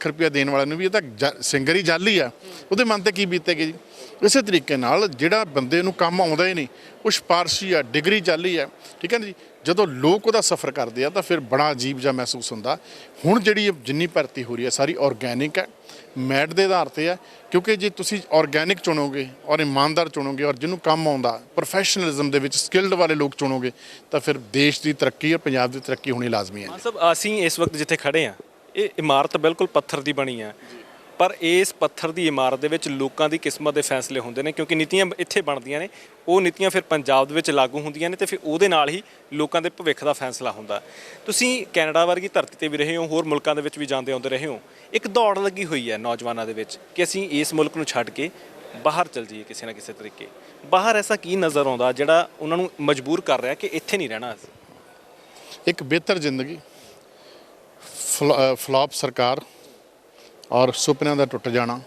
ਰੁਪਇਆ ਦੇਣ ਵਾਲੇ ਨੂੰ ਵੀ ਇਹ ਤਾਂ ਸਿੰਗਰ ਹੀ ਜਾਲੀ ਆ, ਉਹਦੇ ਮਨ ਤੇ ਕੀ ਬੀਤੇਗੀ ਜੀ। ਇਸੇ ਤਰੀਕੇ ਨਾਲ ਜਿਹੜਾ ਬੰਦੇ ਨੂੰ ਕੰਮ ਆਉਂਦਾ ਹੀ ਨਹੀਂ, ਉਹ ਸਿਫਾਰਸ਼ੀ ਆ, ਡਿਗਰੀ ਜਾਲੀ ਆ, ਠੀਕ ਹੈ ਨਾ ਜੀ। ਜਦੋਂ ਲੋਕ ਉਹਦਾ ਸਫ਼ਰ ਕਰਦੇ ਆ ਤਾਂ ਫਿਰ ਬੜਾ ਅਜੀਬ ਜਿਹਾ ਮਹਿਸੂਸ ਹੁੰਦਾ। ਹੁਣ ਜਿਹੜੀ ਜਿੰਨੀ ਭਰਤੀ ਹੋ ਰਹੀ ਹੈ ਸਾਰੀ ਆਰਗੈਨਿਕ ਹੈ, ਮੈਰਿਟ ਦੇ ਆਧਾਰ 'ਤੇ ਹੈ, ਕਿਉਂਕਿ ਜੇ ਤੁਸੀਂ ਆਰਗੈਨਿਕ ਚੁਣੋਗੇ ਔਰ ਇਮਾਨਦਾਰ ਚੁਣੋਗੇ ਔਰ ਜਿਹਨੂੰ ਕੰਮ ਆਉਂਦਾ, ਪ੍ਰੋਫੈਸ਼ਨਲਿਜ਼ਮ ਦੇ ਵਿੱਚ ਸਕਿਲਡ ਵਾਲੇ ਲੋਕ ਚੁਣੋਗੇ, ਤਾਂ ਫਿਰ ਦੇਸ਼ ਦੀ ਤਰੱਕੀ ਔਰ ਪੰਜਾਬ ਦੀ ਤਰੱਕੀ ਹੋਣੀ ਲਾਜ਼ਮੀ ਹੈ। ਮਾਨ ਸਾਹਿਬ, ਅਸੀਂ ਇਸ ਵਕਤ ਜਿੱਥੇ ਖੜੇ ਆ, ਇਹ ਇਮਾਰਤ ਬਿਲਕੁਲ ਪੱਥਰ ਦੀ ਬਣੀ ਆ, ਪਰ ਇਸ ਪੱਥਰ ਦੀ ਇਮਾਰਤ ਦੇ ਵਿੱਚ ਲੋਕਾਂ ਦੀ ਕਿਸਮਤ ਦੇ ਫੈਸਲੇ ਹੁੰਦੇ ਨੇ, ਕਿਉਂਕਿ ਨੀਤੀਆਂ ਇੱਥੇ ਬਣਦੀਆਂ ਨੇ, ਉਹ ਨੀਤੀਆਂ ਫਿਰ ਪੰਜਾਬ ਦੇ ਵਿੱਚ ਲਾਗੂ ਹੁੰਦੀਆਂ ਨੇ, ਤੇ ਫਿਰ ਉਹਦੇ ਨਾਲ ਹੀ ਲੋਕਾਂ ਦੇ ਭਵਿੱਖ ਦਾ ਫੈਸਲਾ ਹੁੰਦਾ। ਤੁਸੀਂ ਕੈਨੇਡਾ ਵਰਗੀ ਧਰਤੀ ਤੇ ਵੀ ਰਹੇ ਹੋ, ਹੋਰ ਮੁਲਕਾਂ ਦੇ ਵਿੱਚ ਵੀ ਜਾਂਦੇ ਆਉਂਦੇ ਰਹੇ ਹੋ। ਇੱਕ ਦੌੜ ਲੱਗੀ ਹੋਈ ਹੈ ਨੌਜਵਾਨਾਂ ਦੇ ਵਿੱਚ ਕਿ ਅਸੀਂ ਇਸ ਮੁਲਕ ਨੂੰ ਛੱਡ ਕੇ ਬਾਹਰ ਚਲ ਜਾਈਏ ਕਿਸੇ ਨਾ ਕਿਸੇ ਤਰੀਕੇ। ਬਾਹਰ ਐਸਾ ਕੀ ਨਜ਼ਰ ਆਉਂਦਾ ਜਿਹੜਾ ਉਹਨਾਂ ਨੂੰ ਮਜਬੂਰ ਕਰ ਰਿਹਾ ਕਿ ਇੱਥੇ ਨਹੀਂ ਰਹਿਣਾ? ਇੱਕ ਬਿਹਤਰ ਜ਼ਿੰਦਗੀ, ਫਲॉप ਸਰਕਾਰ ਔਰ ਸੁਪਨਿਆਂ ਦਾ ਟੁੱਟ ਜਾਣਾ,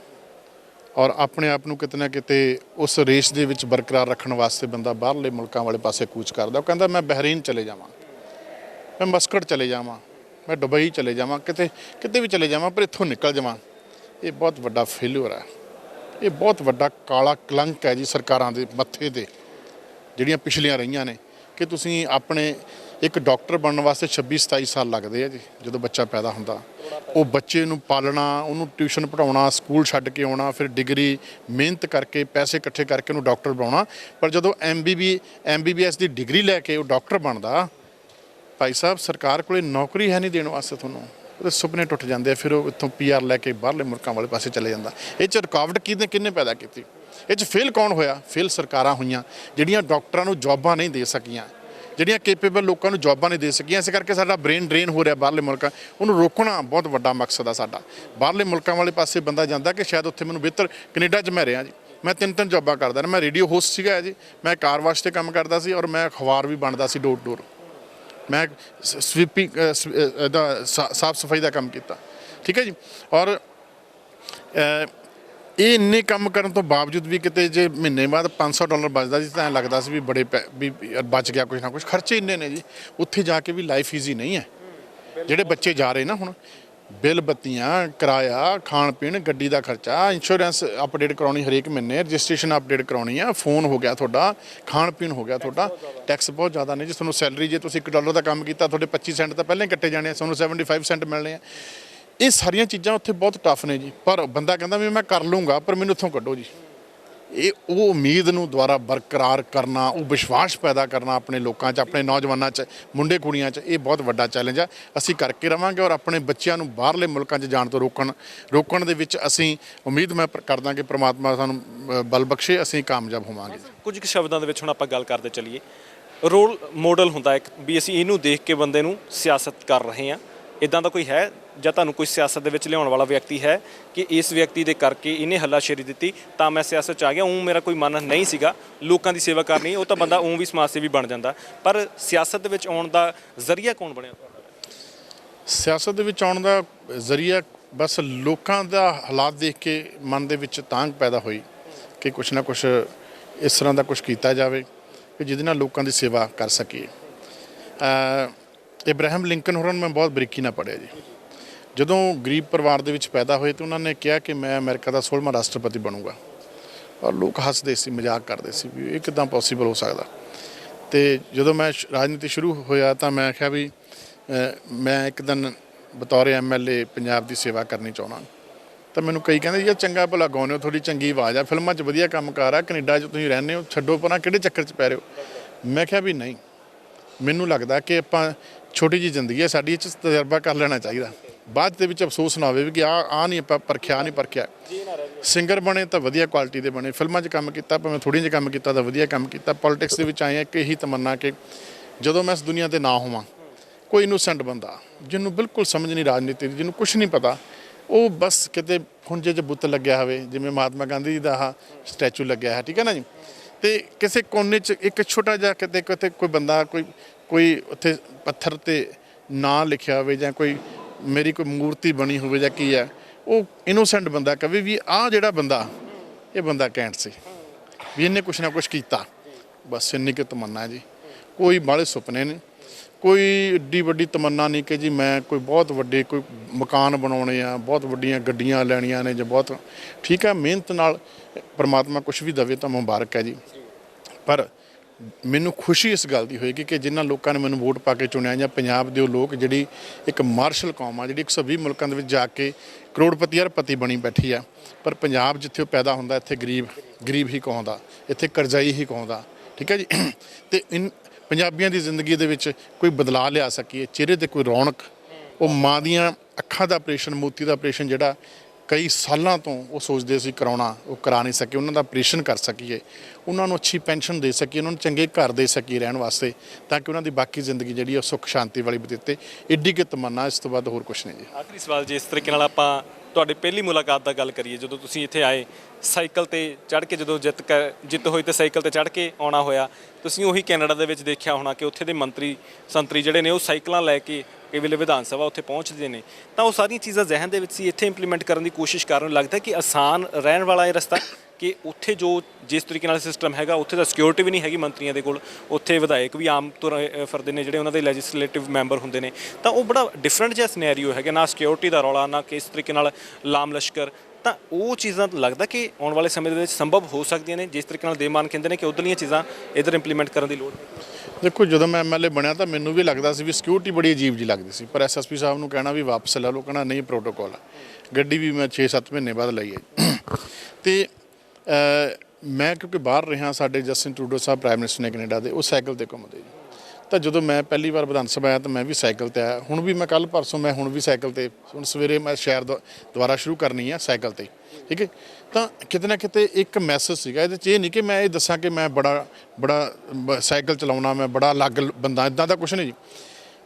ਔਰ ਆਪਣੇ ਆਪ ਨੂੰ ਕਿਤੇ ਨਾ ਕਿਤੇ ਉਸ ਰੇਸ ਦੇ ਵਿੱਚ ਬਰਕਰਾਰ ਰੱਖਣ ਵਾਸਤੇ ਬੰਦਾ ਬਾਹਰਲੇ ਮੁਲਕਾਂ ਵਾਲੇ ਪਾਸੇ ਕੂਚ ਕਰਦਾ। ਉਹ ਕਹਿੰਦਾ ਮੈਂ ਬਹਿਰੀਨ ਚਲੇ ਜਾਵਾਂ, ਮੈਂ ਮਸਕਟ ਚਲੇ ਜਾਵਾਂ, ਮੈਂ ਦੁਬਈ ਚਲੇ ਜਾਵਾਂ, ਕਿਤੇ ਵੀ ਚਲੇ ਜਾਵਾਂ, ਪਰ ਇੱਥੋਂ ਨਿਕਲ ਜਾਵਾਂ। ਇਹ ਬਹੁਤ ਵੱਡਾ ਫੇਲਿਅਰ ਹੈ, ਇਹ ਬਹੁਤ ਵੱਡਾ ਕਾਲਾ ਕਲੰਕ ਹੈ ਜੀ ਸਰਕਾਰਾਂ ਦੇ ਮੱਥੇ 'ਤੇ, ਜਿਹੜੀਆਂ ਪਿਛਲੀਆਂ ਰਹੀਆਂ ਨੇ। ਕਿ ਤੁਸੀਂ ਆਪਣੇ ਇੱਕ ਡਾਕਟਰ ਬਣਨ ਵਾਸਤੇ 26-27 ਸਾਲ ਲੱਗਦੇ ਆ ਜੀ, ਜਦੋਂ ਬੱਚਾ ਪੈਦਾ ਹੁੰਦਾ। ਉਹ ਬੱਚੇ ਨੂੰ ਪਾਲਣਾ, ਉਹਨੂੰ ਟਿਊਸ਼ਨ ਪੜ੍ਹਾਉਣਾ, ਸਕੂਲ ਛੱਡ ਕੇ ਆਉਣਾ, ਫਿਰ ਡਿਗਰੀ ਮਿਹਨਤ ਕਰਕੇ ਪੈਸੇ ਇਕੱਠੇ ਕਰਕੇ ਉਹਨੂੰ ਡਾਕਟਰ ਬਣਾਉਣਾ। ਪਰ ਜਦੋਂ MBBS ਦੀ ਡਿਗਰੀ ਲੈ ਕੇ ਉਹ ਡਾਕਟਰ ਬਣਦਾ, ਭਾਈ ਸਾਹਿਬ ਸਰਕਾਰ ਕੋਲੇ ਨੌਕਰੀ ਹੈ ਨਹੀਂ ਦੇਣ ਵਾਸਤੇ ਤੁਹਾਨੂੰ। ਉਹਦੇ ਸੁਪਨੇ ਟੁੱਟ ਜਾਂਦੇ ਆ, ਫਿਰ ਉਹ ਇੱਥੋਂ PR ਲੈ ਕੇ ਬਾਹਰਲੇ ਮੁਲਕਾਂ ਵਾਲੇ ਪਾਸੇ ਚਲੇ ਜਾਂਦਾ। ਇਹ 'ਚ ਰੁਕਾਵਟ ਕਿਹਨੇ ਪੈਦਾ ਕੀਤੀ? ਇਹ 'ਚ ਫੇਲ ਕੌਣ ਹੋਇਆ? ਫੇਲ ਸਰਕਾਰਾਂ ਹੋਈਆਂ ਜਿਹੜੀਆਂ ਡਾਕਟਰਾਂ ਨੂੰ ਜੌਬਾਂ ਨਹੀਂ ਦੇ ਸਕੀਆਂ, ਜਿਹੜੀਆਂ ਕੇਪੇਬਲ ਲੋਕਾਂ ਨੂੰ ਜੌਬਾਂ ਨਹੀਂ ਦੇ ਸਕੀਆਂ। ਇਸ ਕਰਕੇ ਸਾਡਾ ਬ੍ਰੇਨ ਡਰੇਨ ਹੋ ਰਿਹਾ ਬਾਹਰਲੇ ਮੁਲਕਾਂ, ਉਹਨੂੰ ਰੋਕਣਾ ਬਹੁਤ ਵੱਡਾ ਮਕਸਦ ਆ ਸਾਡਾ। ਬਾਹਰਲੇ ਮੁਲਕਾਂ ਵਾਲੇ ਪਾਸੇ ਬੰਦਾ ਜਾਂਦਾ ਕਿ ਸ਼ਾਇਦ ਉੱਥੇ ਮੈਨੂੰ ਬਿਹਤਰ, ਕੈਨੇਡਾ 'ਚ ਮੈਂ ਰਿਹਾ ਜੀ, ਮੈਂ 3 ਜੌਬਾਂ ਕਰਦਾ ਨਾ। ਮੈਂ ਰੇਡੀਓ ਹੋਸਟ ਸੀਗਾ ਜੀ, ਮੈਂ ਕਾਰ ਵਾਸ਼ 'ਤੇ ਕੰਮ ਕਰਦਾ ਸੀ, ਔਰ ਮੈਂ ਅਖਬਾਰ ਵੀ ਬਣਦਾ ਸੀ ਡੋਰ ਟੂ ਡੋਰ। ਮੈਂ ਸਵੀਪਿੰਗ ਦਾ ਸਾਫ ਸਫਾਈ ਦਾ ਕੰਮ ਕੀਤਾ, ਠੀਕ ਹੈ ਜੀ। ਔਰ ਇਹ ਇੰਨੇ ਕੰਮ ਕਰਨ ਤੋਂ ਬਾਵਜੂਦ ਵੀ ਕਿਤੇ ਜੇ ਮਹੀਨੇ ਬਾਅਦ $500 ਬਚਦਾ ਸੀ ਤਾਂ ਐਂ ਲੱਗਦਾ ਸੀ ਵੀ ਬੜੇ ਵੀ ਬਚ ਗਿਆ ਕੁਛ ਨਾ ਕੁਛ। ਖਰਚੇ ਇੰਨੇ ਨੇ ਜੀ, ਉੱਥੇ ਜਾ ਕੇ ਵੀ ਲਾਈਫ ਈਜ਼ੀ ਨਹੀਂ ਹੈ। ਜਿਹੜੇ ਬੱਚੇ ਜਾ ਰਹੇ ਨਾ ਹੁਣ, ਬਿੱਲ, ਬੱਤੀਆਂ, ਕਿਰਾਇਆ, ਖਾਣ ਪੀਣ, ਗੱਡੀ ਦਾ ਖਰਚਾ, ਇੰਸ਼ੋਰੈਂਸ ਅਪਡੇਟ ਕਰਾਉਣੀ ਹਰੇਕ ਮਹੀਨੇ, ਰਜਿਸਟ੍ਰੇਸ਼ਨ ਅਪਡੇਟ ਕਰਾਉਣੀ ਆ, ਫੋਨ ਹੋ ਗਿਆ ਤੁਹਾਡਾ, ਖਾਣ ਪੀਣ ਹੋ ਗਿਆ ਤੁਹਾਡਾ, ਟੈਕਸ ਬਹੁਤ ਜ਼ਿਆਦਾ ਨੇ ਜੀ। ਤੁਹਾਨੂੰ ਸੈਲਰੀ ਜੇ ਤੁਸੀਂ $1 ਦਾ ਕੰਮ ਕੀਤਾ ਤੁਹਾਡੇ 25 ਸੈਂਟ ਤਾਂ ਪਹਿਲਾਂ ਹੀ ਕੱਟੇ ਜਾਣੇ ਆ, ਤੁਹਾਨੂੰ 75 ਸੈਂਟ ਮਿਲਣੇ ਆ। ਇਹ ਸਾਰੀਆਂ ਚੀਜ਼ਾਂ ਉੱਥੇ ਬਹੁਤ ਟਫ ਨੇ ਜੀ। ਪਰ ਬੰਦਾ ਕਹਿੰਦਾ ਵੀ ਮੈਂ ਕਰ ਲੂੰਗਾ, ਪਰ ਮੈਨੂੰ ਇੱਥੋਂ ਕੱਢੋ ਜੀ। ਇਹ ਉਹ ਉਮੀਦ ਨੂੰ ਦੁਬਾਰਾ ਬਰਕਰਾਰ ਕਰਨਾ, ਉਹ ਵਿਸ਼ਵਾਸ ਪੈਦਾ ਕਰਨਾ ਆਪਣੇ ਲੋਕਾਂ 'ਚ, ਆਪਣੇ ਨੌਜਵਾਨਾਂ 'ਚ, ਮੁੰਡੇ ਕੁੜੀਆਂ 'ਚ, ਇਹ ਬਹੁਤ ਵੱਡਾ ਚੈਲੰਜ ਆ। ਅਸੀਂ ਕਰਕੇ ਰਵਾਂਗੇ ਔਰ ਆਪਣੇ ਬੱਚਿਆਂ ਨੂੰ ਬਾਹਰਲੇ ਮੁਲਕਾਂ 'ਚ ਜਾਣ ਤੋਂ ਰੋਕਣ ਦੇ ਵਿੱਚ ਅਸੀਂ ਉਮੀਦ ਮੈਂ ਕਰਦਾ ਕਿ ਪ੍ਰਮਾਤਮਾ ਸਾਨੂੰ ਬਲ ਬਖਸ਼ੇ, ਅਸੀਂ ਕਾਮਯਾਬ ਹੋਵਾਂਗੇ। ਕੁਝ ਕੁ ਸ਼ਬਦਾਂ ਦੇ ਵਿੱਚ ਹੁਣ ਆਪਾਂ ਗੱਲ ਕਰਦੇ ਚੱਲੀਏ। ਰੋਲ ਮਾਡਲ ਹੁੰਦਾ ਇੱਕ ਵੀ ਅਸੀਂ ਇਹਨੂੰ ਦੇਖ ਕੇ ਬੰਦੇ ਨੂੰ ਸਿਆਸਤ ਕਰ ਰਹੇ ਹਾਂ, ਇੱਦਾਂ ਦਾ ਕੋਈ ਹੈ ਜਾਂ ਤੁਹਾਨੂੰ ਕੋਈ ਸਿਆਸਤ ਦੇ ਵਿੱਚ ਲਿਆਉਣ ਵਾਲਾ ਵਿਅਕਤੀ ਹੈ ਕਿ ਇਸ ਵਿਅਕਤੀ ਦੇ ਕਰਕੇ ਇਹਨੇ ਹੱਲਾਸ਼ੇਰੀ ਦਿੱਤੀ ਤਾਂ ਮੈਂ ਸਿਆਸਤ 'ਚ ਆ ਗਿਆ? ਮੇਰਾ ਕੋਈ ਮਨ ਨਹੀਂ ਸੀਗਾ ਲੋਕਾਂ ਦੀ ਸੇਵਾ ਕਰਨੀ, ਉਹ ਤਾਂ ਬੰਦਾ ਵੀ ਸਮਾਜ ਸੇਵੀ ਬਣ ਜਾਂਦਾ, ਪਰ ਸਿਆਸਤ ਦੇ ਵਿੱਚ ਆਉਣ ਦਾ ਜ਼ਰੀਆ ਕੌਣ ਬਣਿਆ ਤੁਹਾਡਾ? ਸਿਆਸਤ ਦੇ ਵਿੱਚ ਆਉਣ ਦਾ ਜ਼ਰੀਆ ਬਸ ਲੋਕਾਂ ਦਾ ਹਾਲਾਤ ਦੇਖ ਕੇ ਮਨ ਦੇ ਵਿੱਚ ਤਾਂਘ ਪੈਦਾ ਹੋਈ ਕਿ ਕੁਛ ਨਾ ਕੁਛ ਇਸ ਤਰ੍ਹਾਂ ਦਾ ਕੁਛ ਕੀਤਾ ਜਾਵੇ ਕਿ ਜਿਹਦੇ ਨਾਲ ਲੋਕਾਂ ਦੀ ਸੇਵਾ ਕਰ ਸਕੀਏ। ਇਬਰਾਹਿਮ ਲਿੰਕਨ ਹੋਰਾਂ ਨੂੰ ਮੈਂ ਬਹੁਤ ਬਰੀਕੀ ਨਾਲ ਪੜ੍ਹਿਆ ਜੀ। ਜਦੋਂ ਗਰੀਬ ਪਰਿਵਾਰ ਦੇ ਵਿੱਚ ਪੈਦਾ ਹੋਏ ਤਾਂ ਉਹਨਾਂ ਨੇ ਕਿਹਾ ਕਿ ਮੈਂ ਅਮਰੀਕਾ ਦਾ 16ਵਾਂ ਰਾਸ਼ਟਰਪਤੀ ਬਣੂੰਗਾ, ਔਰ ਲੋਕ ਹੱਸਦੇ ਸੀ, ਮਜ਼ਾਕ ਕਰਦੇ ਸੀ ਵੀ ਇਹ ਕਿੱਦਾਂ ਪੋਸੀਬਲ ਹੋ ਸਕਦਾ। ਅਤੇ ਜਦੋਂ ਮੈਂ ਰਾਜਨੀਤੀ ਸ਼ੁਰੂ ਹੋਇਆ ਤਾਂ ਮੈਂ ਕਿਹਾ ਵੀ ਮੈਂ ਇੱਕ ਦਿਨ ਬਤੌਰ MLA ਪੰਜਾਬ ਦੀ ਸੇਵਾ ਕਰਨੀ ਚਾਹੁੰਦਾ। ਤਾਂ ਮੈਨੂੰ ਕਈ ਕਹਿੰਦੇ ਯਾਰ ਚੰਗਾ ਭਲਾ ਗਾਉਂਦੇ ਹੋ, ਤੁਹਾਡੀ ਚੰਗੀ ਆਵਾਜ਼ ਆ, ਫਿਲਮਾਂ 'ਚ ਵਧੀਆ ਕੰਮਕਾਰ ਆ, ਕੈਨੇਡਾ 'ਚ ਤੁਸੀਂ ਰਹਿੰਦੇ ਹੋ, ਛੱਡੋ ਪਰਾਂ ਕਿਹੜੇ ਚੱਕਰ 'ਚ ਪੈ ਰਹੇ ਹੋ। ਮੈਂ ਕਿਹਾ ਵੀ ਨਹੀਂ, ਮੈਨੂੰ ਲੱਗਦਾ ਕਿ ਆਪਾਂ ਛੋਟੀ ਜਿਹੀ ਜ਼ਿੰਦਗੀ ਹੈ ਸਾਡੀ, ਇਹ 'ਚ ਤਜਰਬਾ ਕਰ ਲੈਣਾ ਚਾਹੀਦਾ। ਬਾਅਦ ਦੇ ਵਿੱਚ ਅਫਸੋਸ ਨਾ ਹੋਵੇ ਕਿ ਆਹ ਨਹੀਂ ਆਪਾਂ ਪਰਖਿਆ। ਸਿੰਗਰ ਬਣੇ ਤਾਂ ਵਧੀਆ ਕੁਆਲਿਟੀ ਦੇ ਬਣੇ, ਫਿਲਮਾਂ 'ਚ ਕੰਮ ਕੀਤਾ ਭਾਵੇਂ ਥੋੜ੍ਹੀਆਂ ਜਿਹੀ ਕੰਮ ਕੀਤਾ ਤਾਂ ਵਧੀਆ ਕੰਮ ਕੀਤਾ। ਪੋਲੀਟਿਕਸ ਦੇ ਵਿੱਚ ਆਏ ਇੱਕ ਇਹੀ ਤਮੰਨਾ ਕਿ ਜਦੋਂ ਮੈਂ ਇਸ ਦੁਨੀਆ 'ਤੇ ਨਾ ਹੋਵਾਂ, ਕੋਈ ਇਨੋਸੈਂਟ ਬੰਦਾ ਜਿਹਨੂੰ ਬਿਲਕੁਲ ਸਮਝ ਨਹੀਂ ਰਾਜਨੀਤੀ ਦੀ, ਜਿਹਨੂੰ ਕੁਛ ਨਹੀਂ ਪਤਾ, ਉਹ ਬਸ ਕਿਤੇ ਖੁੰਝੇ 'ਚ ਬੁੱਤ ਲੱਗਿਆ ਹੋਵੇ, ਜਿਵੇਂ ਮਹਾਤਮਾ ਗਾਂਧੀ ਜੀ ਦਾ ਆਹ ਸਟੈਚੂ ਲੱਗਿਆ ਹੈ, ਠੀਕ ਹੈ ਨਾ ਜੀ। ਅਤੇ ਕਿਸੇ ਕੋਨੇ 'ਚ ਇੱਕ ਛੋਟਾ ਜਿਹਾ ਕਿਤੇ ਕੋਈ ਬੰਦਾ ਕੋਈ ਉੱਥੇ ਪੱਥਰ 'ਤੇ ਨਾਂ ਲਿਖਿਆ ਹੋਵੇ ਜਾਂ ਕੋਈ ਮੇਰੀ ਕੋਈ ਮੂਰਤੀ ਬਣੀ ਹੋਵੇ ਜਾਂ ਕੀ ਹੈ, ਉਹ ਇਨੋਸੈਂਟ ਬੰਦਾ ਕਵੇ ਵੀ ਆਹ ਜਿਹੜਾ ਬੰਦਾ, ਇਹ ਬੰਦਾ ਕੈਂਟ ਸੀ ਵੀ ਇਹਨੇ ਕੁਛ ਨਾ ਕੁਛ ਕੀਤਾ। ਬਸ ਇੰਨੀ ਕੁ ਤਮੰਨਾ ਜੀ, ਕੋਈ ਬਾਹਲੇ ਸੁਪਨੇ ਨਹੀਂ, ਕੋਈ ਏਡੀ ਵੱਡੀ ਤਮੰਨਾ ਨਹੀਂ ਕਿ ਜੀ ਮੈਂ ਕੋਈ ਬਹੁਤ ਵੱਡੇ ਕੋਈ ਮਕਾਨ ਬਣਾਉਣੇ ਆ, ਬਹੁਤ ਵੱਡੀਆਂ ਗੱਡੀਆਂ ਲੈਣੀਆਂ ਨੇ ਜਾਂ ਬਹੁਤ, ਠੀਕ ਹੈ ਮਿਹਨਤ ਨਾਲ ਪਰਮਾਤਮਾ ਕੁਛ ਵੀ ਦੇਵੇ ਤਾਂ ਮੁਬਾਰਕ ਹੈ ਜੀ। ਪਰ ਮੈਨੂੰ ਖੁਸ਼ੀ ਇਸ ਗੱਲ ਦੀ ਹੋਏਗੀ ਕਿ ਜਿਨ੍ਹਾਂ ਲੋਕਾਂ ਨੇ ਮੈਨੂੰ ਵੋਟ ਪਾ ਕੇ ਚੁਣਿਆ, ਜਾਂ ਪੰਜਾਬ ਦੇ ਉਹ ਲੋਕ ਜਿਹੜੀ ਇੱਕ ਮਾਰਸ਼ਲ ਕੌਮ ਆ, ਜਿਹੜੀ 120 ਮੁਲਕਾਂ ਦੇ ਵਿੱਚ ਜਾ ਕੇ ਕਰੋੜਪਤੀ ਅਰਬਪਤੀ ਬਣੀ ਬੈਠੀ ਆ, ਪਰ ਪੰਜਾਬ ਜਿੱਥੇ ਉਹ ਪੈਦਾ ਹੁੰਦਾ ਇੱਥੇ ਗਰੀਬ ਹੀ ਕਹਾਉਂਦਾ, ਇੱਥੇ ਕਰਜ਼ਾਈ ਹੀ ਕਹਾਉਂਦਾ, ਠੀਕ ਹੈ ਜੀ। ਅਤੇ ਪੰਜਾਬੀਆਂ ਦੀ ਜ਼ਿੰਦਗੀ ਦੇ ਵਿੱਚ ਕੋਈ ਬਦਲਾਅ ਲਿਆ ਸਕੀਏ, ਚਿਹਰੇ 'ਤੇ ਕੋਈ ਰੌਣਕ, ਉਹ ਮਾਂ ਦੀਆਂ ਅੱਖਾਂ ਦਾ ਆਪਰੇਸ਼ਨ, ਮੋਤੀ ਦਾ ਆਪਰੇਸ਼ਨ ਜਿਹੜਾ ਕਈ ਸਾਲਾਂ ਤੋਂ ਉਹ ਸੋਚਦੇ ਸੀ ਕਰਾਉਣਾ, ਉਹ ਕਰਾ ਨਹੀਂ ਸਕੇ, ਉਹਨਾਂ ਦਾ ਆਪਰੇਸ਼ਨ ਕਰ ਸਕੀਏ, ਉਹਨਾਂ ਨੂੰ ਅੱਛੀ ਪੈਨਸ਼ਨ ਦੇ ਸਕੀਏ, ਉਹਨਾਂ ਨੂੰ ਚੰਗੇ ਘਰ ਦੇ ਸਕੀਏ ਰਹਿਣ ਵਾਸਤੇ, ਤਾਂ ਕਿ ਉਹਨਾਂ ਦੀ ਬਾਕੀ ਜ਼ਿੰਦਗੀ ਜਿਹੜੀ ਉਹ ਸੁੱਖ ਸ਼ਾਂਤੀ ਵਾਲੀ ਬਤੀਤੇ। ਐਡੀ ਕਿ ਤਮੰਨਾ, ਇਸ ਤੋਂ ਬਾਅਦ ਹੋਰ ਕੁਛ ਨਹੀਂ ਜੀ। ਆਖਰੀ ਸਵਾਲ, ਜੇ ਇਸ ਤਰੀਕੇ ਨਾਲ ਆਪਾਂ ਤੁਹਾਡੀ ਪਹਿਲੀ ਮੁਲਾਕਾਤ ਦਾ ਗੱਲ ਕਰੀਏ, ਜਦੋਂ ਤੁਸੀਂ ਇੱਥੇ ਆਏ ਸਾਈਕਲ ਤੇ ਚੜ੍ਹ ਕੇ, ਜਦੋਂ ਜਿੱਤ ਹੋਈ ਤੇ ਸਾਈਕਲ ਤੇ ਚੜ੍ਹ ਕੇ ਆਉਣਾ ਹੋਇਆ, ਤੁਸੀਂ ਉਹੀ ਕੈਨੇਡਾ ਦੇ ਵਿੱਚ ਦੇਖਿਆ ਹੋਣਾ ਕਿ ਉੱਥੇ ਦੇ ਮੰਤਰੀ ਸੰਤਰੀ ਜਿਹੜੇ ਨੇ ਉਹ ਸਾਈਕਲਾਂ ਲੈ ਕੇ ਕਈ ਵੇਲੇ ਵਿਧਾਨ ਸਭਾ ਉੱਥੇ ਪਹੁੰਚਦੇ ਨੇ, ਤਾਂ ਉਹ ਸਾਰੀਆਂ ਚੀਜ਼ਾਂ ਜ਼ਿਹਨ ਦੇ ਵਿੱਚ ਸੀ, ਇੱਥੇ ਇੰਪਲੀਮੈਂਟ ਕਰਨ ਦੀ ਕੋਸ਼ਿਸ਼ ਕਰਨ ਨੂੰ ਲੱਗਦਾ ਕਿ ਆਸਾਨ ਰਹਿਣ ਵਾਲਾ ਇਹ ਰਸਤਾ, ਕਿ ਉੱਥੇ ਜੋ ਜਿਸ ਤਰੀਕੇ ਨਾਲ ਸਿਸਟਮ ਹੈਗਾ, ਉੱਥੇ ਦਾ ਸਿਕਿਉਰਿਟੀ ਵੀ ਨਹੀਂ ਹੈਗੀ ਮੰਤਰੀਆਂ ਦੇ ਕੋਲ, ਉੱਥੇ ਵਿਧਾਇਕ ਵੀ ਆਮ ਤੁਰੇ ਫਿਰਦੇ ਨੇ ਜਿਹੜੇ ਉਹਨਾਂ ਦੇ ਲੈਜਿਸਲੇਟਿਵ ਮੈਂਬਰ ਹੁੰਦੇ ਨੇ, ਤਾਂ ਉਹ ਬੜਾ ਡਿਫਰੈਂਟ ਜਿਹਾ ਸਿਨੈਰੀਓ ਹੈਗਾ, ਨਾ ਸਿਕਿਉਰਿਟੀ ਦਾ ਰੌਲਾ, ਨਾ ਕਿਸ ਤਰੀਕੇ ਨਾਲ ਲਾਮ ਲਸ਼ਕਰ, ਤਾਂ ਉਹ ਚੀਜ਼ਾਂ ਲੱਗਦਾ ਕਿ ਆਉਣ ਵਾਲੇ ਸਮੇਂ ਦੇ ਵਿੱਚ ਸੰਭਵ ਹੋ ਸਕਦੀਆਂ ਨੇ, ਜਿਸ ਤਰੀਕੇ ਨਾਲ ਦੇਮਾਨ ਕਹਿੰਦੇ ਨੇ ਕਿ ਉੱਧਰਲੀਆਂ ਚੀਜ਼ਾਂ ਇੱਧਰ ਇੰਪਲੀਮੈਂਟ ਕਰਨ ਦੀ ਲੋੜ ਹੈ। ਦੇਖੋ, ਜਦੋਂ ਮੈਂ MLA ਬਣਿਆ ਤਾਂ ਮੈਨੂੰ ਵੀ ਲੱਗਦਾ ਸੀ ਵੀ ਸਿਕਿਉਰਿਟੀ ਬੜੀ ਅਜੀਬ ਜੀ ਲੱਗਦੀ ਸੀ, ਪਰ SSP ਸਾਹਿਬ ਨੂੰ ਕਹਿਣਾ ਵੀ ਵਾਪਸ ਲੈ ਲਓ, ਕਹਿਣਾ ਨਹੀਂ ਪ੍ਰੋਟੋਕੋਲ ਆ। ਗੱਡੀ ਵੀ ਮੈਂ 6-7 ਮਹੀਨੇ ਬਾਅਦ ਲਈ ਹੈ। ਅਤੇ ਮੈਂ ਕਿਉਂਕਿ ਬਾਹਰ ਰਿਹਾ, ਸਾਡੇ ਜਸਟਿਨ ਟਰੂਡੋ ਸਾਹਿਬ ਪ੍ਰਾਈਮ ਮਿਨਿਸਟਰ ਨੇ ਕੈਨੇਡਾ ਦੇ, ਉਹ ਸਾਈਕਲ 'ਤੇ ਘੁੰਮਦੇ ਜੀ, ਤਾਂ ਜਦੋਂ ਮੈਂ ਪਹਿਲੀ ਵਾਰ ਵਿਧਾਨ ਸਭਾ ਆਇਆ ਤਾਂ ਮੈਂ ਵੀ ਸਾਈਕਲ ਤੇ ਆਇਆ। ਹੁਣ ਵੀ ਮੈਂ ਕੱਲ ਪਰਸੋਂ ਮੈਂ ਹੁਣ ਵੀ ਸਾਈਕਲ ਤੇ, ਹੁਣ ਸਵੇਰੇ ਮੈਂ ਸ਼ਹਿਰ ਦੁਬਾਰਾ ਸ਼ੁਰੂ ਕਰਨੀ ਆ ਸਾਈਕਲ ਤੇ, ਠੀਕ ਹੈ। ਤਾਂ ਕਿਤੇ ਨਾ ਕਿਤੇ ਇੱਕ ਮੈਸੇਜ ਸੀਗਾ ਇਹਦੇ 'ਚ, ਇਹ ਨਹੀਂ ਕਿ ਮੈਂ ਇਹ ਦੱਸਾਂ ਕਿ ਮੈਂ ਬੜਾ ਸਾਈਕਲ ਚਲਾਉਣਾ, ਮੈਂ ਬੜਾ ਅਲੱਗ ਬੰਦਾ, ਇੱਦਾਂ ਦਾ ਕੁਛ ਨਹੀਂ ਜੀ।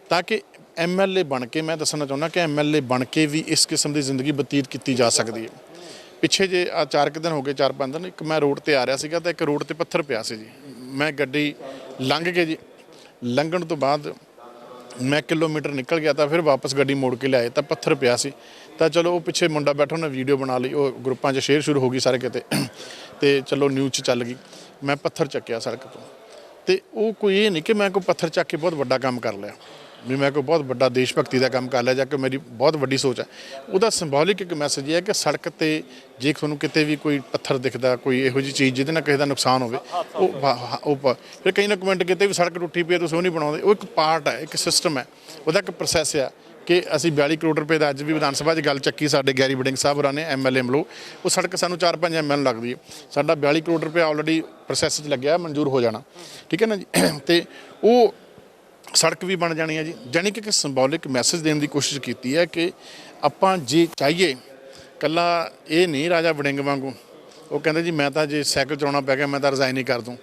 ਤਾਂ ਕਿ MLA ਬਣ ਕੇ ਮੈਂ ਦੱਸਣਾ ਚਾਹੁੰਦਾ ਕਿ MLA ਬਣ ਕੇ ਵੀ ਇਸ ਕਿਸਮ ਦੀ ਜ਼ਿੰਦਗੀ ਬਤੀਤ ਕੀਤੀ ਜਾ ਸਕਦੀ ਹੈ। ਪਿੱਛੇ ਜੇ ਆ 4 ਕੁ ਦਿਨ ਹੋ ਗਏ, 4-5 ਦਿਨ, ਇੱਕ ਮੈਂ ਰੋਡ ਤੇ ਆ ਰਿਹਾ ਸੀਗਾ ਤਾਂ ਇੱਕ ਰੋਡ ਤੇ ਪੱਥਰ ਪਿਆ ਸੀ ਜੀ। ਮੈਂ ਗੱਡੀ ਲੰਘ ਕੇ ਜੀ, ਲੰਘਣ ਤੋਂ ਬਾਅਦ ਮੈਂ ਕਿਲੋਮੀਟਰ ਨਿਕਲ ਗਿਆ ਤਾਂ ਫਿਰ ਵਾਪਸ ਗੱਡੀ ਮੋੜ ਕੇ ਲਿਆਏ ਤਾਂ ਪੱਥਰ ਪਿਆ ਸੀ। ਤਾਂ ਚਲੋ ਉਹ ਪਿੱਛੇ ਮੁੰਡਾ ਬੈਠਾ, ਉਹਨੇ ਵੀਡੀਓ ਬਣਾ ਲਈ, ਉਹ ਗਰੁੱਪਾਂ 'ਚ ਸ਼ੇਅਰ ਸ਼ੁਰੂ ਹੋ ਗਈ ਸਾਰੇ ਕਿਤੇ, ਤੇ ਚਲੋ ਨਿਊਜ਼ 'ਚ ਚੱਲ ਗਈ। ਮੈਂ ਪੱਥਰ ਚੱਕਿਆ ਸੜਕ ਤੋਂ, ਤੇ ਉਹ ਕੋਈ ਇਹ ਨਹੀਂ ਕਿ ਮੈਂ ਕੋਈ ਪੱਥਰ ਚੱਕ ਕੇ ਬਹੁਤ ਵੱਡਾ ਕੰਮ ਕਰ ਲਿਆ, ਵੀ ਮੈਂ ਕੋਈ ਬਹੁਤ ਵੱਡਾ ਦੇਸ਼ ਭਗਤੀ ਦਾ ਕੰਮ ਕਰ ਲਿਆ ਜਾਂ ਕਿ ਮੇਰੀ ਬਹੁਤ ਵੱਡੀ ਸੋਚ ਹੈ। ਉਹਦਾ ਸਿੰਬੋਲਿਕ ਇੱਕ ਮੈਸੇਜ ਇਹ ਹੈ ਕਿ ਸੜਕ ਤੇ ਜੇ ਤੁਹਾਨੂੰ ਕਿਤੇ ਵੀ ਕੋਈ ਪੱਥਰ ਦਿਖਦਾ, ਕੋਈ ਇਹੋ ਜਿਹੀ ਚੀਜ਼ ਜਿਹਦੇ ਨਾਲ ਕਿਸੇ ਦਾ ਨੁਕਸਾਨ ਹੋਵੇ, ਉਹ ਫਿਰ ਕਈ ਨਾ ਕਮੈਂਟ ਕੀਤੇ ਵੀ ਸੜਕ ਟੁੱਟੀ ਪਈ ਤੁਸੀਂ ਉਹ ਨਹੀਂ ਬਣਾਉਂਦੇ। ਉਹ ਇੱਕ ਪਾਰਟ ਹੈ, ਇੱਕ ਸਿਸਟਮ ਹੈ, ਉਹਦਾ ਇੱਕ ਪ੍ਰੋਸੈਸ ਆ ਕਿ ਅਸੀਂ 42 ਕਰੋੜ ਰੁਪਏ ਦਾ ਅੱਜ ਵੀ ਵਿਧਾਨ ਸਭਾ 'ਚ ਗੱਲ ਚੱਕੀ ਸਾਡੇ ਗੈਰੀ ਵੜਿੰਗ ਸਾਹਿਬ ਹੋਰਾਂ ਨੇ, MLA ਮਲੋ, ਉਹ ਸੜਕ ਸਾਨੂੰ 4-5 ML ਲੱਗਦੀ ਹੈ। ਸਾਡਾ 42 ਕਰੋੜ ਰੁਪਏ ਆਲਰੇਡੀ ਪ੍ਰੋਸੈਸ 'ਚ ਲੱਗਿਆ, ਮਨਜ਼ੂਰ ਹੋ ਜਾਣਾ, ਠੀਕ ਹੈ ਨਾ ਜੀ। ਤੇ ਉਹ ਸੜਕ ਵੀ ਬਣ ਜਾਣੀ ਹੈ ਜੀ। ਜਾਣੀ ਕਿ ਇੱਕ ਸਿੰਬੋਲਿਕ ਮੈਸੇਜ ਦੇਣ ਦੀ ਕੋਸ਼ਿਸ਼ ਕੀਤੀ ਹੈ ਕਿ ਆਪਾਂ ਜੇ ਚਾਹੀਏ, ਇਕੱਲਾ ਇਹ ਨਹੀਂ ਰਾਜਾ ਵੜਿੰਗ ਵਾਂਗੂ ਉਹ ਕਹਿੰਦੇ ਜੀ ਮੈਂ ਤਾਂ ਜੇ ਸਾਈਕਲ ਚਲਾਉਣਾ ਪੈ ਗਿਆ ਮੈਂ ਤਾਂ ਰਿਜ਼ਾਈਨ ਹੀ ਕਰ ਦੂੰ,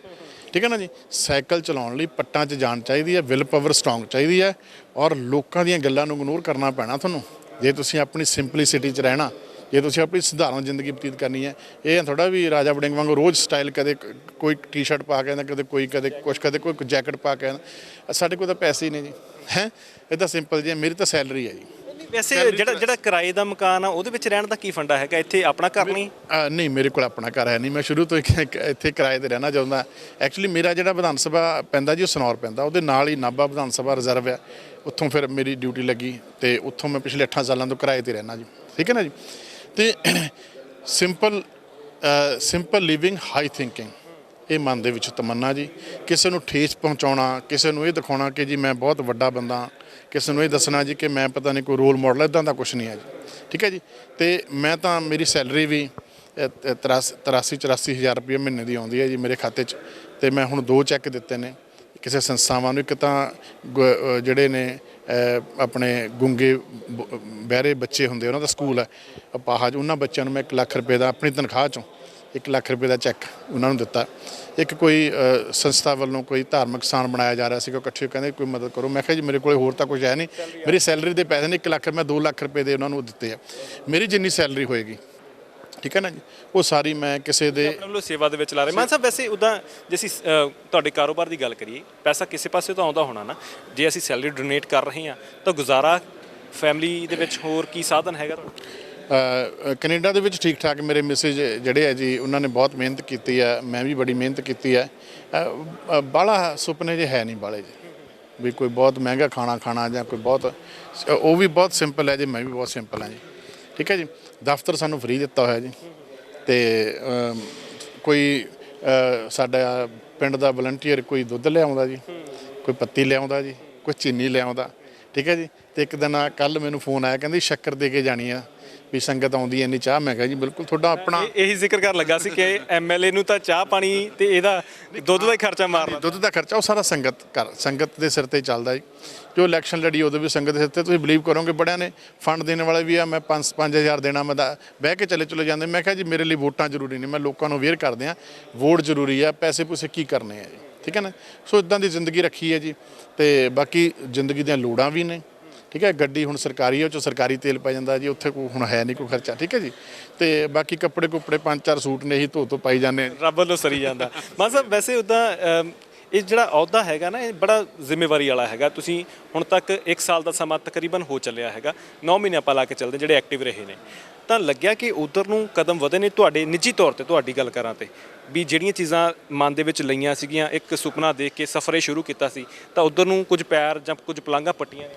ਠੀਕ ਹੈ ਨਾ ਜੀ। ਸਾਈਕਲ ਚਲਾਉਣ ਲਈ ਪੱਟਾਂ 'ਚ ਜਾਣ ਚਾਹੀਦੀ ਹੈ, ਵਿਲ ਪਾਵਰ ਸਟਰੋਂਗ ਚਾਹੀਦੀ ਹੈ, ਔਰ ਲੋਕਾਂ ਦੀਆਂ ਗੱਲਾਂ ਨੂੰ ਇਗਨੋਰ ਕਰਨਾ ਪੈਣਾ ਤੁਹਾਨੂੰ ਜੇ ਤੁਸੀਂ ਆਪਣੀ ਸਿੰਪਲਿਸਿਟੀ 'ਚ ਰਹਿਣਾ, ਜੇ ਤੁਸੀਂ ਆਪਣੀ ਸਧਾਰਨ ਜ਼ਿੰਦਗੀ ਬਤੀਤ ਕਰਨੀ ਹੈ। ਇਹ ਥੋੜ੍ਹਾ ਵੀ ਰਾਜਾ ਵੜਿੰਗ ਵਾਂਗੂ ਰੋਜ਼ ਸਟਾਈਲ, ਕਦੇ ਕੋਈ ਟੀ-ਸ਼ਰਟ ਪਾ ਕੇ ਆਉਂਦਾ, ਕਦੇ ਕੋਈ ਜੈਕਟ ਪਾ ਕੇ ਆਉਂਦਾ। ਸਾਡੇ ਕੋਲ ਤਾਂ ਪੈਸੇ ਹੀ ਨਹੀਂ ਜੀ, ਹੈ ਇਹ ਤਾਂ ਸਿੰਪਲ ਜੀ, ਮੇਰੀ ਤਾਂ ਸੈਲਰੀ ਹੈ ਜੀ। ਵੈਸੇ ਜਿਹੜਾ ਕਿਰਾਏ ਦਾ ਮਕਾਨ ਆ ਉਹਦੇ ਵਿੱਚ ਰਹਿਣ ਦਾ ਕੀ ਫੰਡਾ ਹੈਗਾ? ਇੱਥੇ ਆਪਣਾ ਘਰ ਨਹੀਂ? ਨਹੀਂ, ਮੇਰੇ ਕੋਲ ਆਪਣਾ ਘਰ ਹੈ ਨਹੀਂ। ਮੈਂ ਸ਼ੁਰੂ ਤੋਂ ਇੱਥੇ ਕਿਰਾਏ ਤੇ ਰਹਿਣਾ ਚਾਹੁੰਦਾ। ਐਕਚੁਅਲੀ ਮੇਰਾ ਜਿਹੜਾ ਵਿਧਾਨ ਸਭਾ ਪੈਂਦਾ ਜੀ ਉਹ ਸਨੌਰ ਪੈਂਦਾ, ਉਹਦੇ ਨਾਲ ਹੀ ਨਾਭਾ ਵਿਧਾਨ ਸਭਾ ਰਿਜ਼ਰਵ ਆ, ਉੱਥੋਂ ਫਿਰ ਮੇਰੀ ਡਿਊਟੀ ਲੱਗੀ ਤੇ ਉੱਥੋਂ ਮੈਂ ਪਿਛਲੇ 8 ਸਾਲਾਂ ਤੋਂ ਕਿਰਾਏ ਤੇ ਰਹਿਣਾ ਜੀ, ਠੀਕ ਹੈ ਨਾ ਜੀ। ਤੇ ਸਿੰਪਲ ਲਿਵਿੰਗ, ਹਾਈ ਥਿੰਕਿੰਗ, ਇਹ ਮਨ ਦੇ ਵਿੱਚ ਤਮੰਨਾ ਜੀ। ਕਿਸੇ ਨੂੰ ਠੇਸ ਪਹੁੰਚਾਉਣਾ, ਕਿਸੇ ਨੂੰ ਇਹ ਦਿਖਾਉਣਾ ਕਿ ਜੀ ਮੈਂ ਬਹੁਤ ਵੱਡਾ ਬੰਦਾ, ਕਿਸੇ ਨੂੰ ਇਹ ਦੱਸਣਾ ਜੀ ਕਿ ਮੈਂ ਪਤਾ ਨਹੀਂ ਕੋਈ ਰੋਲ ਮਾਡਲ, ਇੱਦਾਂ ਦਾ ਕੁਛ ਨਹੀਂ ਹੈ ਜੀ, ਠੀਕ ਹੈ ਜੀ। ਤੇ ਮੈਂ ਤਾਂ, ਮੇਰੀ ਸੈਲਰੀ ਵੀ 83-84 ਹਜ਼ਾਰ ਰੁਪਏ ਮਹੀਨੇ ਦੀ ਆਉਂਦੀ ਹੈ ਜੀ ਮੇਰੇ ਖਾਤੇ 'ਚ। ਤੇ ਮੈਂ ਹੁਣ 2 ਚੈੱਕ ਦਿੱਤੇ ਨੇ ਕਿਸੇ ਸੰਸਥਾਵਾਂ ਨੂੰ। ਇੱਕ ਤਾਂ ਜਿਹੜੇ ਨੇ ਆਪਣੇ ਗੁੰਗੇ ਬਹਿਰੇ ਬੱਚੇ ਹੁੰਦੇ, ਉਹਨਾਂ ਦਾ ਸਕੂਲ ਹੈ ਅਪਾਹਜ, ਉਹਨਾਂ ਬੱਚਿਆਂ ਨੂੰ ਮੈਂ 1 ਲੱਖ ਰੁਪਏ ਦਾ ਆਪਣੀ ਤਨਖਾਹ 'ਚੋਂ 1 ਲੱਖ ਰੁਪਏ ਦਾ ਚੈੱਕ ਉਹਨਾਂ ਨੂੰ ਦਿੱਤਾ। ਇੱਕ ਕੋਈ ਸੰਸਥਾ ਵੱਲੋਂ ਕੋਈ ਧਾਰਮਿਕ ਸਥਾਨ ਬਣਾਇਆ ਜਾ ਰਿਹਾ ਸੀ, ਇਕੱਠੇ ਕਹਿੰਦੇ ਕੋਈ ਮਦਦ ਕਰੋ। ਮੈਂ ਕਿਹਾ ਜੀ ਮੇਰੇ ਕੋਲ ਹੋਰ ਤਾਂ ਕੁਝ ਹੈ ਨਹੀਂ, ਮੇਰੀ ਸੈਲਰੀ ਦੇ ਪੈਸੇ ਨੇ 1 ਲੱਖ, ਮੈਂ 2 ਲੱਖ ਰੁਪਏ ਦੇ ਉਹਨਾਂ ਨੂੰ ਦਿੱਤੇ ਆ। ਮੇਰੀ ਜਿੰਨੀ ਸੈਲਰੀ ਹੋਏਗੀ, ਠੀਕ ਹੈ ਨਾ ਜੀ, ਉਹ ਸਾਰੀ ਮੈਂ ਕਿਸੇ ਦੇ ਸੇਵਾ ਦੇ ਵਿੱਚ ਲਾ ਰਹੇ। ਮਾਨ ਸਾਹਿਬ, ਵੈਸੇ ਉੱਦਾਂ ਜੇ ਅਸੀਂ ਤੁਹਾਡੇ ਕਾਰੋਬਾਰ ਦੀ ਗੱਲ ਕਰੀਏ, ਪੈਸਾ ਕਿਸੇ ਪਾਸੇ ਤੋਂ ਆਉਂਦਾ ਹੋਣਾ ਨਾ। ਜੇ ਅਸੀਂ ਸੈਲਰੀ ਡੋਨੇਟ ਕਰ ਰਹੇ ਹਾਂ ਤਾਂ ਗੁਜ਼ਾਰਾ ਫੈਮਿਲੀ ਦੇ ਵਿੱਚ ਹੋਰ ਕੀ ਸਾਧਨ ਹੈਗਾ? ਕੈਨੇਡਾ ਦੇ ਵਿੱਚ ਠੀਕ ਠਾਕ ਮੇਰੇ ਮਿਸਿਜ ਜਿਹੜੇ ਹੈ ਜੀ, ਉਹਨਾਂ ਨੇ ਬਹੁਤ ਮਿਹਨਤ ਕੀਤੀ ਹੈ, ਮੈਂ ਵੀ ਬੜੀ ਮਿਹਨਤ ਕੀਤੀ ਹੈ। ਬਾਹਲਾ ਸੁਪਨੇ ਜੇ ਹੈ ਨਹੀਂ ਬਾਲੇ ਜੀ, ਵੀ ਕੋਈ ਬਹੁਤ ਮਹਿੰਗਾ ਖਾਣਾ ਖਾਣਾ ਜਾਂ ਕੋਈ ਬਹੁਤ, ਉਹ ਵੀ ਬਹੁਤ ਸਿੰਪਲ ਹੈ ਜੀ, ਮੈਂ ਵੀ ਬਹੁਤ ਸਿੰਪਲ ਹਾਂ ਜੀ, ਠੀਕ ਹੈ ਜੀ। ਦਫ਼ਤਰ ਸਾਨੂੰ ਫ੍ਰੀ ਦਿੱਤਾ ਹੋਇਆ ਜੀ। ਤੇ ਕੋਈ ਸਾਡਾ ਪਿੰਡ ਦਾ ਵਲੰਟੀਅਰ ਕੋਈ ਦੁੱਧ ਲਿਆਉਂਦਾ ਜੀ, ਕੋਈ ਪੱਤੀ ਲਿਆਉਂਦਾ ਜੀ, ਕੋਈ ਚੀਨੀ ਲਿਆਉਂਦਾ, ਠੀਕ ਹੈ ਜੀ। ਤੇ ਇੱਕ ਦਿਨ ਕੱਲ੍ਹ ਮੈਨੂੰ ਫੋਨ ਆਇਆ, ਕਹਿੰਦੀ ਸ਼ੱਕਰ ਦੇ ਕੇ ਜਾਣੀ ਆ ਵੀ ਸੰਗਤ ਆਉਂਦੀ ਇੰਨੀ ਚਾਹ। ਮੈਂ ਕਿਹਾ ਜੀ ਬਿਲਕੁਲ ਤੁਹਾਡਾ ਆਪਣਾ। ਇਹੀ ਜ਼ਿਕਰ ਕਰਨ ਲੱਗਾ ਸੀ ਕਿ MLA ਨੂੰ ਤਾਂ ਚਾਹ ਪਾਣੀ ਤੇ ਇਹਦਾ ਦੁੱਧ ਦਾ ਹੀ ਖਰਚਾ ਮਾਰਨਾ, ਦੁੱਧ ਦਾ ਖਰਚਾ ਉਹ ਸਾਰਾ ਸੰਗਤ ਦੇ ਸਿਰ ਤੇ ਚੱਲਦਾ ਜੀ। ਜੋ ਇਲੈਕਸ਼ਨ ਲੜੀ ਉਦੋਂ ਵੀ ਸੰਗਤ ਦੇ ਸਿਰ ਤੇ। ਤੁਸੀਂ ਬਿਲੀਵ ਕਰੋਗੇ ਬੜਿਆਂ ਨੇ ਫੰਡ ਦੇਣ ਵਾਲੇ ਵੀ ਆ, ਮੈਂ 5-5000 ਦੇਣਾ, ਮੈਂ ਬਹਿ ਕੇ ਚਲੇ ਜਾਂਦੇ। ਮੈਂ ਕਿਹਾ ਜੀ ਮੇਰੇ ਲਈ ਵੋਟਾਂ ਜ਼ਰੂਰੀ ਨਹੀਂ, ਮੈਂ ਲੋਕਾਂ ਨੂੰ ਅਵੇਅਰ ਕਰਦੇ ਹਾਂ, ਵੋਟ ਜ਼ਰੂਰੀ ਆ, ਪੈਸੇ ਪੂਸੇ ਕੀ ਕਰਨੇ ਆ ਜੀ, ਠੀਕ ਹੈ ਨਾ। ਸੋ ਇੱਦਾਂ ਦੀ ਜ਼ਿੰਦਗੀ ਰੱਖੀ ਹੈ ਜੀ। ਤੇ ਬਾਕੀ ਜ਼ਿੰਦਗੀ ਦੀਆਂ ਲੋੜਾਂ ਵੀ ਨੇ, ਠੀਕ ਹੈ। ਗੱਡੀ ਹੁਣ ਸਰਕਾਰੀ ਹੈ, ਉਹ 'ਚੋਂ ਸਰਕਾਰੀ ਤੇਲ ਪੈ ਜਾਂਦਾ ਜੀ, ਉੱਥੇ ਕੋਈ ਹੁਣ ਹੈ ਨਹੀਂ ਕੋਈ ਖਰਚਾ, ਠੀਕ ਹੈ ਜੀ। ਤੇ ਬਾਕੀ ਕੱਪੜੇ 5-4 ਸੂਟ ਨੇ, ਇਹੀ ਧੋ ਪਾਈ ਜਾਂਦੇ, ਰੱਬ ਵੱਲੋਂ ਸਰੀ ਜਾਂਦਾ। ਮਾਨ ਸਾਹਿਬ, ਵੈਸੇ ਉੱਦਾਂ ਇਹ ਜਿਹੜਾ ਅਹੁਦਾ ਹੈਗਾ ਨਾ, ਇਹ ਬੜਾ ਜ਼ਿੰਮੇਵਾਰੀ ਵਾਲਾ ਹੈਗਾ। ਤੁਸੀਂ ਹੁਣ ਤੱਕ 1 ਸਾਲ ਦਾ ਸਮਾਂ ਤਕਰੀਬਨ ਹੋ ਚੱਲਿਆ ਹੈਗਾ, 9 ਮਹੀਨੇ ਆਪਾਂ ਲਾ ਕੇ ਚੱਲਦੇ ਜਿਹੜੇ ਐਕਟਿਵ ਰਹੇ ਨੇ। ਤਾਂ ਲੱਗਿਆ ਕਿ ਉਧਰ ਨੂੰ ਕਦਮ ਵਧੇ ਨੇ ਤੁਹਾਡੇ ਨਿੱਜੀ ਤੌਰ ਤੇ? ਤੁਹਾਡੀ ਗੱਲ ਕਰਾਂ ਤੇ ਵੀ ਜਿਹੜੀਆਂ ਚੀਜ਼ਾਂ ਮਨ ਦੇ ਵਿੱਚ ਲਈਆਂ ਸੀਗੀਆਂ, ਇੱਕ ਸੁਪਨਾ ਦੇਖ ਕੇ ਸਫ਼ਰੇ ਸ਼ੁਰੂ ਕੀਤਾ ਸੀ, ਤਾਂ ਉਧਰ ਨੂੰ ਕੁਝ ਪੈਰ ਜਾਂ ਕੁਝ ਪਲਾਂਘਾਂ ਪੱਟੀਆਂ?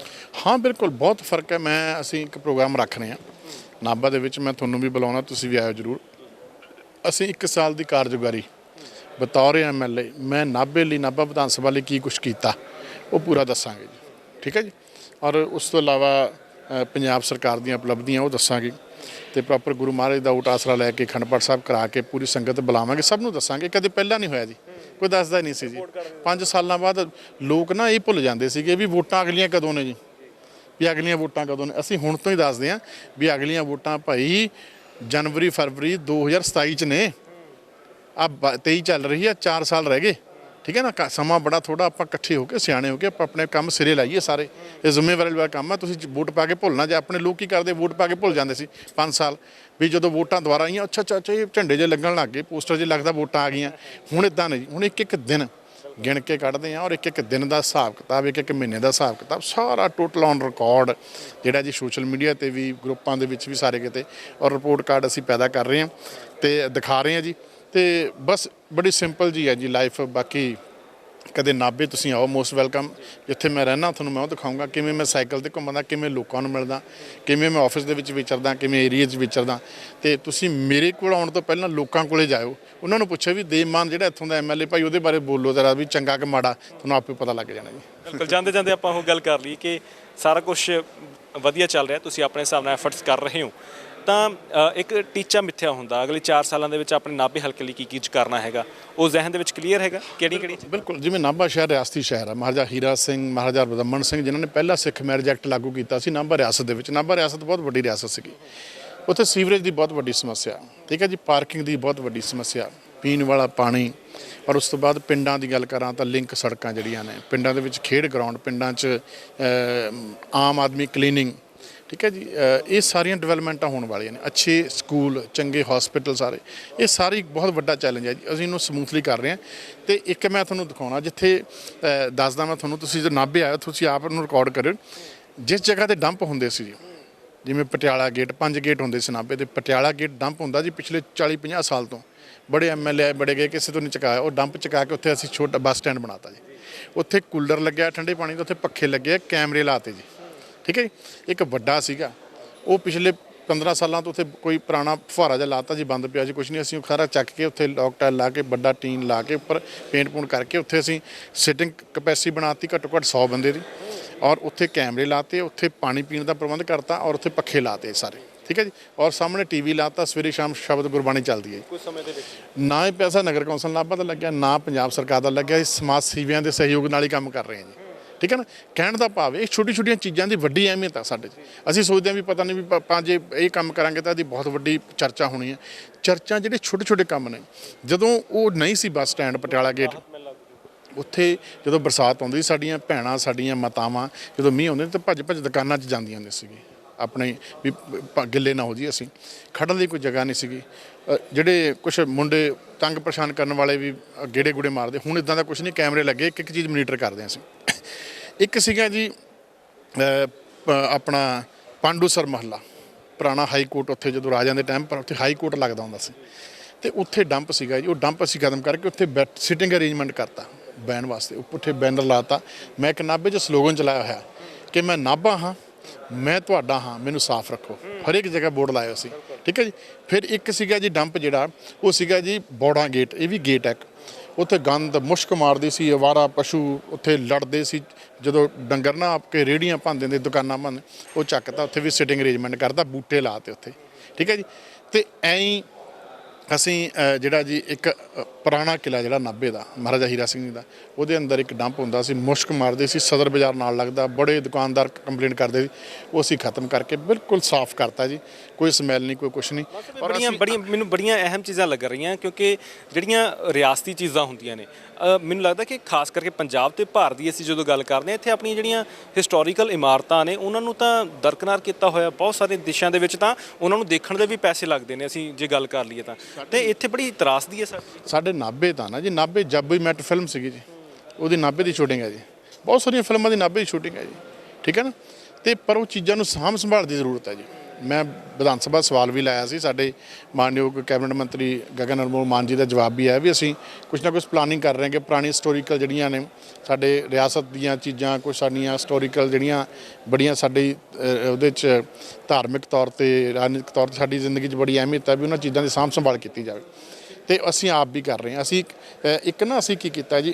ਹਾਂ ਬਿਲਕੁਲ, ਬਹੁਤ ਫਰਕ ਹੈ। ਅਸੀਂ ਇੱਕ ਪ੍ਰੋਗਰਾਮ ਰੱਖ ਰਹੇ ਹਾਂ ਨਾਭਾ ਦੇ ਵਿੱਚ, ਮੈਂ ਤੁਹਾਨੂੰ ਵੀ ਬੁਲਾਉਣਾ, ਤੁਸੀਂ ਵੀ ਆਇਓ ਜ਼ਰੂਰ। ਅਸੀਂ 1 ਸਾਲ ਦੀ ਕਾਰਜਕਾਰੀ ਬਤੌਰ MLA ਮੈਂ ਨਾਭੇ ਲਈ, ਨਾਭਾ ਵਿਧਾਨ ਸਭਾ ਲਈ ਕੀ ਕੁਛ ਕੀਤਾ ਉਹ ਪੂਰਾ ਦੱਸਾਂਗੇ ਜੀ, ਠੀਕ ਹੈ ਜੀ। ਔਰ ਉਸ ਤੋਂ ਇਲਾਵਾ ਪੰਜਾਬ ਸਰਕਾਰ ਦੀਆਂ ਉਪਲਬਧੀਆਂ ਉਹ ਦੱਸਾਂਗੇ। ਤੇ ਪ੍ਰੋਪਰ ਗੁਰੂ ਮਹਾਰਾਜ ਦਾ ਓਟ ਆਸਰਾ ਲੈ ਕੇ ਅਖੰਡ ਪਾਠ ਸਾਹਿਬ ਕਰਾ ਕੇ ਪੂਰੀ ਸੰਗਤ ਬੁਲਾਵਾਂਗੇ, ਸਭ ਨੂੰ ਦੱਸਾਂਗੇ। ਕਦੇ ਪਹਿਲਾਂ ਨਹੀਂ ਹੋਇਆ ਜੀ, ਕੋਈ ਦੱਸਦਾ ਨਹੀਂ ਸੀ ਜੀ 5 ਸਾਲਾਂ ਬਾਅਦ ਲੋਕ ਨਾ ਇਹ ਭੁੱਲ ਜਾਂਦੇ ਸੀਗੇ ਵੀ ਵੋਟਾਂ ਅਗਲੀਆਂ ਕਦੋਂ ਨੇ ਜੀ, ਵੀ ਅਗਲੀਆਂ ਵੋਟਾਂ ਕਦੋਂ ਨੇ। ਅਸੀਂ ਹੁਣ ਤੋਂ ਹੀ ਦੱਸਦੇ ਹਾਂ ਵੀ ਅਗਲੀਆਂ ਵੋਟਾਂ ਭਾਈ ਜਨਵਰੀ ਫਰਵਰੀ 2027 ਚ ਨੇ। ਆ 23 ਚੱਲ ਰਹੀ ਆ, 4 ਸਾਲ ਰਹਿ ਗਏ, ਠੀਕ ਹੈ ਨਾ। ਸਮਾਂ ਬੜਾ ਥੋੜਾ, ਆਪਾਂ ਇਕੱਠੇ ਹੋ ਕੇ ਸਿਆਣੇ ਹੋ ਕੇ ਆਪਾਂ ਆਪਣੇ ਕੰਮ ਸਿਰੇ ਲਾਈਏ ਸਾਰੇ। ਇਹ ਜ਼ਿੰਮੇਵਾਰੀ ਵਾਲਾ ਕੰਮ ਆ। ਤੁਸੀਂ ਵੋਟ ਪਾ ਕੇ ਭੁੱਲਣਾ। ਜੇ ਆਪਣੇ ਲੋਕ ਕੀ ਕਰਦੇ, ਵੋਟ ਪਾ ਕੇ ਭੁੱਲ ਜਾਂਦੇ ਸੀ 5 ਸਾਲ, ਵੀ ਜਦੋਂ ਵੋਟਾਂ ਦੁਬਾਰਾ ਆਈਆਂ ਅੱਛਾ ਇਹ ਝੰਡੇ ਜੇ ਲੱਗਣ ਲੱਗ ਗਏ, ਪੋਸਟਰ ਜੇ ਲੱਗਦਾ ਵੋਟਾਂ ਆ ਗਈਆਂ। ਹੁਣ ਇਦਾਂ ਨਹੀਂ ਜੀ, ਹੁਣ ਇੱਕ ਦਿਨ ਗਿਣ ਕੇ ਕੱਢਦੇ ਆ, ਔਰ ਇੱਕ ਦਿਨ ਦਾ ਹਿਸਾਬ ਕਿਤਾਬ, ਇੱਕ ਮਹੀਨੇ ਦਾ ਹਿਸਾਬ ਕਿਤਾਬ, ਸਾਰਾ ਟੋਟਲ ਔਨ ਰਿਕਾਰਡ ਜਿਹੜਾ ਜੀ ਸੋਸ਼ਲ ਮੀਡੀਆ ਤੇ ਵੀ, ਗਰੁੱਪਾਂ ਦੇ ਵਿੱਚ ਵੀ, ਸਾਰੇ ਕਿਤੇ, ਔਰ ਰਿਪੋਰਟ ਕਾਰਡ ਅਸੀਂ ਪੈਦਾ ਕਰ ਰਹੇ ਹਾਂ ਤੇ ਦਿਖਾ ਰਹੇ ਹਾਂ ਜੀ। ਤੇ ਬਸ ਬੜੀ ਸਿੰਪਲ ਜੀ ਹੈ ਜੀ ਲਾਈਫ। ਬਾਕੀ ਕਦੇ ਨਾਭੇ ਤੁਸੀਂ ਆਓ, ਮੋਸਟ ਵੈਲਕਮ। ਜਿੱਥੇ ਮੈਂ ਰਹਿਣਾ ਤੁਹਾਨੂੰ ਮੈਂ ਉਹ ਦਿਖਾਊਂਗਾ, ਕਿਵੇਂ ਮੈਂ ਸਾਈਕਲ 'ਤੇ ਘੁੰਮਦਾ, ਕਿਵੇਂ ਲੋਕਾਂ ਨੂੰ ਮਿਲਦਾ, ਕਿਵੇਂ ਮੈਂ ਆਫਿਸ ਦੇ ਵਿੱਚ ਵਿਚਰਦਾ, ਕਿਵੇਂ ਏਰੀਏ 'ਚ ਵਿਚਰਦਾ। ਤੇ ਤੁਸੀਂ ਮੇਰੇ ਕੋਲ ਆਉਣ ਤੋਂ ਪਹਿਲਾਂ ਲੋਕਾਂ ਕੋਲੇ ਜਾਇਓ, ਉਹਨਾਂ ਨੂੰ ਪੁੱਛੋ ਵੀ ਦੇਵ ਮਾਨ ਜਿਹੜਾ ਇੱਥੋਂ ਦਾ MLA ਭਾਈ, ਉਹਦੇ ਬਾਰੇ ਬੋਲੋ ਜ਼ਰਾ, ਵੀ ਚੰਗਾ ਕਿ ਮਾੜਾ, ਤੁਹਾਨੂੰ ਆਪੇ ਪਤਾ ਲੱਗ ਜਾਣਾ ਜੀ। ਬਿਲਕੁਲ, ਜਾਂਦੇ ਜਾਂਦੇ ਆਪਾਂ ਉਹ ਗੱਲ ਕਰ ਲਈ ਕਿ ਸਾਰਾ ਕੁਝ ਵਧੀਆ ਚੱਲ ਰਿਹਾ, ਤੁਸੀਂ ਆਪਣੇ ਹਿਸਾਬ ਨਾਲ ਐਫਰਟਸ ਕਰ ਰਹੇ ਹੋ, ਤਾਂ ਇੱਕ ਟੀਚਾ ਮਿੱਥਿਆ ਹੁੰਦਾ ਅਗਲੇ 4 ਸਾਲਾਂ ਦੇ ਵਿੱਚ ਆਪਣੇ ਨਾਭੇ ਹਲਕੇ ਲਈ ਕੀ ਕਰਨਾ ਹੈਗਾ, ਉਹ ਜ਼ਿਹਨ ਦੇ ਵਿੱਚ ਕਲੀਅਰ ਹੈਗਾ ਕਿਹੜੀ ਬਿਲਕੁਲ। ਜਿਵੇਂ ਨਾਭਾ ਸ਼ਹਿਰ ਰਿਆਸਤੀ ਸ਼ਹਿਰ ਆ, ਮਹਾਰਾਜਾ ਹੀਰਾ ਸਿੰਘ, ਮਹਾਰਾਜਾ ਰਦਮਨ ਸਿੰਘ ਜਿਨ੍ਹਾਂ ਨੇ ਪਹਿਲਾ ਸਿੱਖ ਮੈਰਿਜ ਐਕਟ ਲਾਗੂ ਕੀਤਾ ਸੀ ਨਾਭਾ ਰਿਆਸਤ ਦੇ ਵਿੱਚ। ਨਾਭਾ ਰਿਆਸਤ ਬਹੁਤ ਵੱਡੀ ਰਿਆਸਤ ਸੀਗੀ। ਉੱਥੇ ਸੀਵਰੇਜ ਦੀ ਬਹੁਤ ਵੱਡੀ ਸਮੱਸਿਆ, ਠੀਕ ਹੈ ਜੀ, ਪਾਰਕਿੰਗ ਦੀ ਬਹੁਤ ਵੱਡੀ ਸਮੱਸਿਆ, ਪੀਣ ਵਾਲਾ ਪਾਣੀ। ਔਰ ਉਸ ਤੋਂ ਬਾਅਦ ਪਿੰਡਾਂ ਦੀ ਗੱਲ ਕਰਾਂ ਤਾਂ ਲਿੰਕ ਸੜਕਾਂ ਜਿਹੜੀਆਂ ਨੇ, ਪਿੰਡਾਂ ਦੇ ਵਿੱਚ ਖੇਡ ਗਰਾਊਂਡ, ਪਿੰਡਾਂ 'ਚ ਆਮ ਆਦਮੀ ਕਲੀਨਿੰਗ, ਠੀਕ ਹੈ ਜੀ, ਇਹ ਸਾਰੀਆਂ ਡਿਵੈਲਪਮੈਂਟਾਂ ਹੋਣ ਵਾਲੀਆਂ ਨੇ। ਅੱਛੇ ਸਕੂਲ, ਚੰਗੇ ਹਸਪੀਟਲ, ਸਾਰੇ ਇਹ ਸਾਰੀ ਬਹੁਤ ਵੱਡਾ ਚੈਲੰਜ ਹੈ ਜੀ। ਅਸੀਂ ਇਹਨੂੰ ਸਮੂਥਲੀ ਕਰ ਰਹੇ ਹਾਂ। ਤੇ ਇੱਕ ਮੈਂ ਤੁਹਾਨੂੰ ਦਿਖਾਉਣਾ, ਜਿੱਥੇ ਦੱਸਦਾ ਮੈਂ ਤੁਹਾਨੂੰ, ਤੁਸੀਂ ਜੇ ਨਾਭੇ ਆਏ ਤੁਸੀਂ ਆਪ ਨੂੰ ਰਿਕਾਰਡ ਕਰਿਓ, ਜਿਸ ਜਗ੍ਹਾ ਤੇ ਡੰਪ ਹੁੰਦੇ ਸੀ, ਜਿਵੇਂ ਪਟਿਆਲਾ ਗੇਟ, 5 ਗੇਟ ਹੁੰਦੇ ਸੀ ਨਾਭੇ ਦੇ, ਪਟਿਆਲਾ ਗੇਟ ਡੰਪ ਹੁੰਦਾ ਜੀ ਪਿਛਲੇ 40-50 ਸਾਲ ਤੋਂ। ਬੜੇ MLA ਬੜੇ ਗਏ, ਕਿਸੇ ਤੋਂ ਨਹੀਂ ਚੁਕਾਇਆ, ਉਹ ਡੰਪ ਚੁਕਾ ਕੇ ਉੱਥੇ ਅਸੀਂ ਛੋਟਾ ਬੱਸ ਸਟੈਂਡ ਬਣਾਤਾ ਜੀ। ਉੱਥੇ ਕੂਲਰ ਲੱਗਿਆ ਠੰਡੇ ਪਾਣੀ ਦਾ, ਉੱਥੇ ਪੱਖੇ ਲੱਗੇ, ਕੈਮਰੇ ਲਾਤੇ ਜੀ, ਠੀਕ ਹੈ ਜੀ। ਇੱਕ ਵੱਡਾ ਸੀਗਾ, ਉਹ ਪਿਛਲੇ 15 ਸਾਲਾਂ ਤੋਂ ਉੱਥੇ ਕੋਈ ਪੁਰਾਣਾ ਫੁਹਾਰਾ ਜਿਹਾ ਲਾਤਾ ਜੀ, ਬੰਦ ਪਿਆ ਜੀ, ਕੁਛ ਨਹੀਂ। ਅਸੀਂ ਉਹ ਸਾਰਾ ਚੱਕ ਕੇ ਉੱਥੇ ਲੋਕ ਟਾਇਲ ਲਾ ਕੇ, ਵੱਡਾ ਟੀਨ ਲਾ ਕੇ, ਉੱਪਰ ਪੇਂਟ ਪੂੰਟ ਕਰਕੇ, ਉੱਥੇ ਅਸੀਂ ਸਿਟਿੰਗ ਕਪੈਸਿਟੀ ਬਣਾਤੀ ਘੱਟੋ ਘੱਟ 100 ਬੰਦੇ ਦੀ, ਔਰ ਉੱਥੇ ਕੈਮਰੇ ਲਾਤੇ, ਉੱਥੇ ਪਾਣੀ ਪੀਣ ਦਾ ਪ੍ਰਬੰਧ ਕਰਤਾ, ਔਰ ਉੱਥੇ ਪੱਖੇ ਲਾਤੇ ਸਾਰੇ, ਠੀਕ ਹੈ ਜੀ। ਔਰ ਸਾਹਮਣੇ TV ਲਾਤਾ, ਸਵੇਰੇ ਸ਼ਾਮ ਸ਼ਬਦ ਗੁਰਬਾਣੀ ਚੱਲਦੀ ਹੈ। ਕੁਝ ਸਮੇਂ ਦੇ ਵਿੱਚ ਨਾ ਇਹ ਪੈਸਾ ਨਗਰ ਕੌਂਸਲ ਨਾਭਾ ਦਾ ਲੱਗਿਆ, ਨਾ ਪੰਜਾਬ ਸਰਕਾਰ ਦਾ ਲੱਗਿਆ, ਇਸ ਸਮਾਜ ਸੇਵੀਆਂ ਦੇ ਸਹਿਯੋਗ ਨਾਲ ਹੀ ਕੰਮ ਕਰ ਰਹੇ ਹਾਂ ਜੀ, ਠੀਕ ਹੈ ਨਾ। ਕਹਿਣ ਦਾ ਭਾਵ ਇਹ ਛੋਟੀਆਂ ਚੀਜ਼ਾਂ ਦੀ ਵੱਡੀ ਅਹਿਮੀਅਤ ਆ ਸਾਡੇ 'ਚ। ਅਸੀਂ ਸੋਚਦੇ ਹਾਂ ਵੀ ਪਤਾ ਨਹੀਂ ਵੀ ਆਪਾਂ ਜੇ ਇਹ ਕੰਮ ਕਰਾਂਗੇ ਤਾਂ ਇਹਦੀ ਬਹੁਤ ਵੱਡੀ ਚਰਚਾ ਹੋਣੀ ਹੈ। ਚਰਚਾ ਜਿਹੜੇ ਛੋਟੇ ਕੰਮ ਨੇ, ਜਦੋਂ ਉਹ ਨਹੀਂ ਸੀ ਬੱਸ ਸਟੈਂਡ ਪਟਿਆਲਾ ਗੇਟ, ਉੱਥੇ ਜਦੋਂ ਬਰਸਾਤ ਆਉਂਦੀ, ਸਾਡੀਆਂ ਭੈਣਾਂ, ਸਾਡੀਆਂ ਮਾਤਾਵਾਂ ਜਦੋਂ ਮੀਂਹ ਆਉਂਦੇ ਤਾਂ ਭੱਜ ਦੁਕਾਨਾਂ 'ਚ ਜਾਂਦੀਆਂ ਹੁੰਦੀਆਂ ਸੀਗੀ, ਆਪਣੇ ਵੀ ਗਿੱਲੇ ਨਾ ਹੋ ਜੀ। ਅਸੀਂ ਖੜ੍ਹਨ ਦੀ ਕੋਈ ਜਗ੍ਹਾ ਨਹੀਂ ਸੀਗੀ। ਜਿਹੜੇ ਕੁਛ ਮੁੰਡੇ ਤੰਗ ਪਰੇਸ਼ਾਨ ਕਰਨ ਵਾਲੇ ਵੀ ਗੇੜੇ ਗੂੜੇ ਮਾਰਦੇ। ਹੁਣ ਇਦਾਂ ਦਾ ਕੁਛ ਨਹੀਂ, ਕੈਮਰੇ ਲੱਗੇ, ਇੱਕ ਚੀਜ਼ ਮੋਨੀਟਰ ਕਰਦੇ ਹਾਂ ਅਸੀਂ। ਇੱਕ ਸੀਗਾ ਜੀ ਆਪਣਾ ਪਾਂਡੂਸਰ ਮਹੱਲਾ, ਪੁਰਾਣਾ ਹਾਈ ਕੋਰਟ, ਉੱਥੇ ਜਦੋਂ ਰਾਜਿਆਂ ਦੇ ਟਾਈਮ ਪਰ ਉੱਥੇ ਹਾਈ ਕੋਰਟ ਲੱਗਦਾ ਹੁੰਦਾ ਸੀ, ਤੇ ਉੱਥੇ ਡੰਪ ਸੀਗਾ ਜੀ। ਉਹ ਡੰਪ ਅਸੀਂ ਖਤਮ ਕਰਕੇ ਉੱਥੇ ਸਿਟਿੰਗ ਅਰੇਂਜਮੈਂਟ ਕਰਤਾ ਬਹਿਣ ਵਾਸਤੇ, ਉੱਥੇ ਬੈਨਰ ਲਾਤਾ। ਮੈਂ ਇੱਕ ਨਾਭੇ 'ਚ ਸਲੋਗਨ ਚਲਾਇਆ ਹੋਇਆ ਕਿ ਮੈਂ ਨਾਭਾ ਹਾਂ, ਮੈਂ ਤੁਹਾਡਾ ਹਾਂ, ਮੈਨੂੰ ਸਾਫ਼ ਰੱਖੋ। ਹਰੇਕ ਜਗ੍ਹਾ ਬੋਰਡ ਲਾਇਆ ਸੀ, ਠੀਕ ਹੈ ਜੀ। ਫਿਰ ਇੱਕ ਸੀਗਾ ਜੀ ਡੰਪ ਜਿਹੜਾ, ਉਹ ਸੀਗਾ ਜੀ ਬੌੜਾ ਗੇਟ, ਇਹ ਵੀ ਗੇਟ ਹੈ। ਉੱਥੇ ਗੰਦ ਮੁਸ਼ਕ ਮਾਰਦੀ ਸੀ, ਅਵਾਰਾ ਪਸ਼ੂ ਉੱਥੇ ਲੜਦੇ ਸੀ। ਜਦੋਂ ਡੰਗਰ ਨਾ ਆਪਕੇ ਰੇਹੜੀਆਂ ਭੰਨ ਦਿੰਦੇ, ਦੁਕਾਨਾਂ ਭੰਨ, ਉਹ ਚੱਕਤਾ, ਉੱਥੇ ਵੀ ਸਿਟਿੰਗ ਅਰੇਂਜਮੈਂਟ ਕਰਤਾ, ਬੂਟੇ ਲਾਤੇ ਉੱਥੇ, ਠੀਕ ਹੈ ਜੀ। ਤੇ ਐਂ ਅਸੀਂ ਜਿਹੜਾ ਜੀ ਇੱਕ ਪੁਰਾਣਾ ਕਿਲ੍ਹਾ ਜਿਹੜਾ ਨਾਭੇ ਦਾ ਮਹਾਰਾਜਾ ਹੀਰਾ ਸਿੰਘ ਜੀ ਦਾ, ਉਹਦੇ ਅੰਦਰ ਇੱਕ ਡੰਪ ਹੁੰਦਾ ਸੀ, ਮੁਸ਼ਕ ਮਾਰਦੇ ਸੀ, ਸਦਰ ਬਾਜ਼ਾਰ ਨਾਲ ਲੱਗਦਾ, ਬੜੇ ਦੁਕਾਨਦਾਰ ਕੰਪਲੇਂਟ ਕਰਦੇ ਸੀ। ਉਹ ਅਸੀਂ ਖਤਮ ਕਰਕੇ ਬਿਲਕੁਲ ਸਾਫ਼ ਕਰਤਾ ਜੀ, ਕੋਈ ਸਮੈਲ ਨਹੀਂ, ਕੋਈ ਕੁਛ ਨਹੀਂ। ਮੈਨੂੰ ਬੜੀਆਂ ਅਹਿਮ ਚੀਜ਼ਾਂ ਲੱਗ ਰਹੀਆਂ, ਕਿਉਂਕਿ ਜਿਹੜੀਆਂ ਰਿਆਸਤੀ ਚੀਜ਼ਾਂ ਹੁੰਦੀਆਂ ਨੇ, ਮੈਨੂੰ ਲੱਗਦਾ ਕਿ ਖਾਸ ਕਰਕੇ ਪੰਜਾਬ ਤੇ ਭਾਰਤ ਦੀ ਅਸੀਂ ਜਦੋਂ ਗੱਲ ਕਰਦੇ ਹਾਂ, ਇੱਥੇ ਆਪਣੀਆਂ ਜਿਹੜੀਆਂ ਹਿਸਟੋਰੀਕਲ ਇਮਾਰਤਾਂ ਨੇ, ਉਹਨਾਂ ਨੂੰ ਤਾਂ ਦਰਕਨਾਰ ਕੀਤਾ ਹੋਇਆ ਬਹੁਤ ਸਾਰੇ ਦੇਸ਼ਾਂ ਦੇ ਵਿੱਚ, ਤਾਂ ਉਹਨਾਂ ਨੂੰ ਦੇਖਣ ਦੇ ਵੀ ਪੈਸੇ ਲੱਗਦੇ ਨੇ, ਅਸੀਂ ਜੇ ਗੱਲ ਕਰ ਲਈਏ ਤਾਂ। ਤੇ ਇੱਥੇ ਬੜੀ ਤਰਾਸਦੀ ਹੈ ਸਾਡੇ ਨਾਭੇ ਤਾਂ ਨਾ ਜੀ, ਨਾਭੇ ਜਬ ਵੀ ਮੈਟ ਫਿਲਮ ਸੀਗੀ ਜੀ, ਉਹਦੀ ਨਾਭੇ ਦੀ ਸ਼ੂਟਿੰਗ ਹੈ ਜੀ। ਬਹੁਤ ਸਾਰੀਆਂ ਫਿਲਮਾਂ ਦੀ ਨਾਭੇ ਦੀ ਸ਼ੂਟਿੰਗ ਹੈ ਜੀ, ਠੀਕ ਹੈ ਨਾ। ਤੇ ਪਰ ਉਹ ਚੀਜ਼ਾਂ ਨੂੰ ਸਾਂਭ ਸੰਭਾਲ ਦੀ ਜ਼ਰੂਰਤ ਹੈ ਜੀ। ਮੈਂ ਵਿਧਾਨ ਸਭਾ ਸਵਾਲ ਵੀ ਲਾਇਆ ਸੀ, ਸਾਡੇ ਮਾਨਯੋਗ ਕੈਬਨਿਟ ਮੰਤਰੀ ਗਗਨ ਅਨਮੋਲ ਮਾਨ ਜੀ ਦਾ ਜਵਾਬ ਵੀ ਆਇਆ ਵੀ ਅਸੀਂ ਕੁਛ ਨਾ ਕੁਛ ਪਲਾਨਿੰਗ ਕਰ ਰਹੇ ਹਾਂ ਕਿ ਪੁਰਾਣੀ ਹਿਸਟੋਰੀਕਲ ਜਿਹੜੀਆਂ ਨੇ ਸਾਡੇ ਰਿਆਸਤ ਦੀਆਂ ਚੀਜ਼ਾਂ, ਕੁਛ ਸਾਡੀਆਂ ਹਿਸਟੋਰੀਕਲ ਜਿਹੜੀਆਂ ਬੜੀਆਂ ਸਾਡੀ ਉਹਦੇ 'ਚ ਧਾਰਮਿਕ ਤੌਰ 'ਤੇ, ਰਾਜਨੀਤਿਕ ਤੌਰ 'ਤੇ ਸਾਡੀ ਜ਼ਿੰਦਗੀ 'ਚ ਬੜੀ ਅਹਿਮੀਅਤ ਹੈ, ਵੀ ਉਹਨਾਂ ਚੀਜ਼ਾਂ ਦੀ ਸਾਂਭ ਸੰਭਾਲ ਕੀਤੀ ਜਾਵੇ। ਤੇ ਅਸੀਂ ਆਪ ਵੀ ਕਰ ਰਹੇ ਹਾਂ। ਅਸੀਂ ਇੱਕ ਨਾ ਅਸੀਂ ਕੀ ਕੀਤਾ ਜੀ,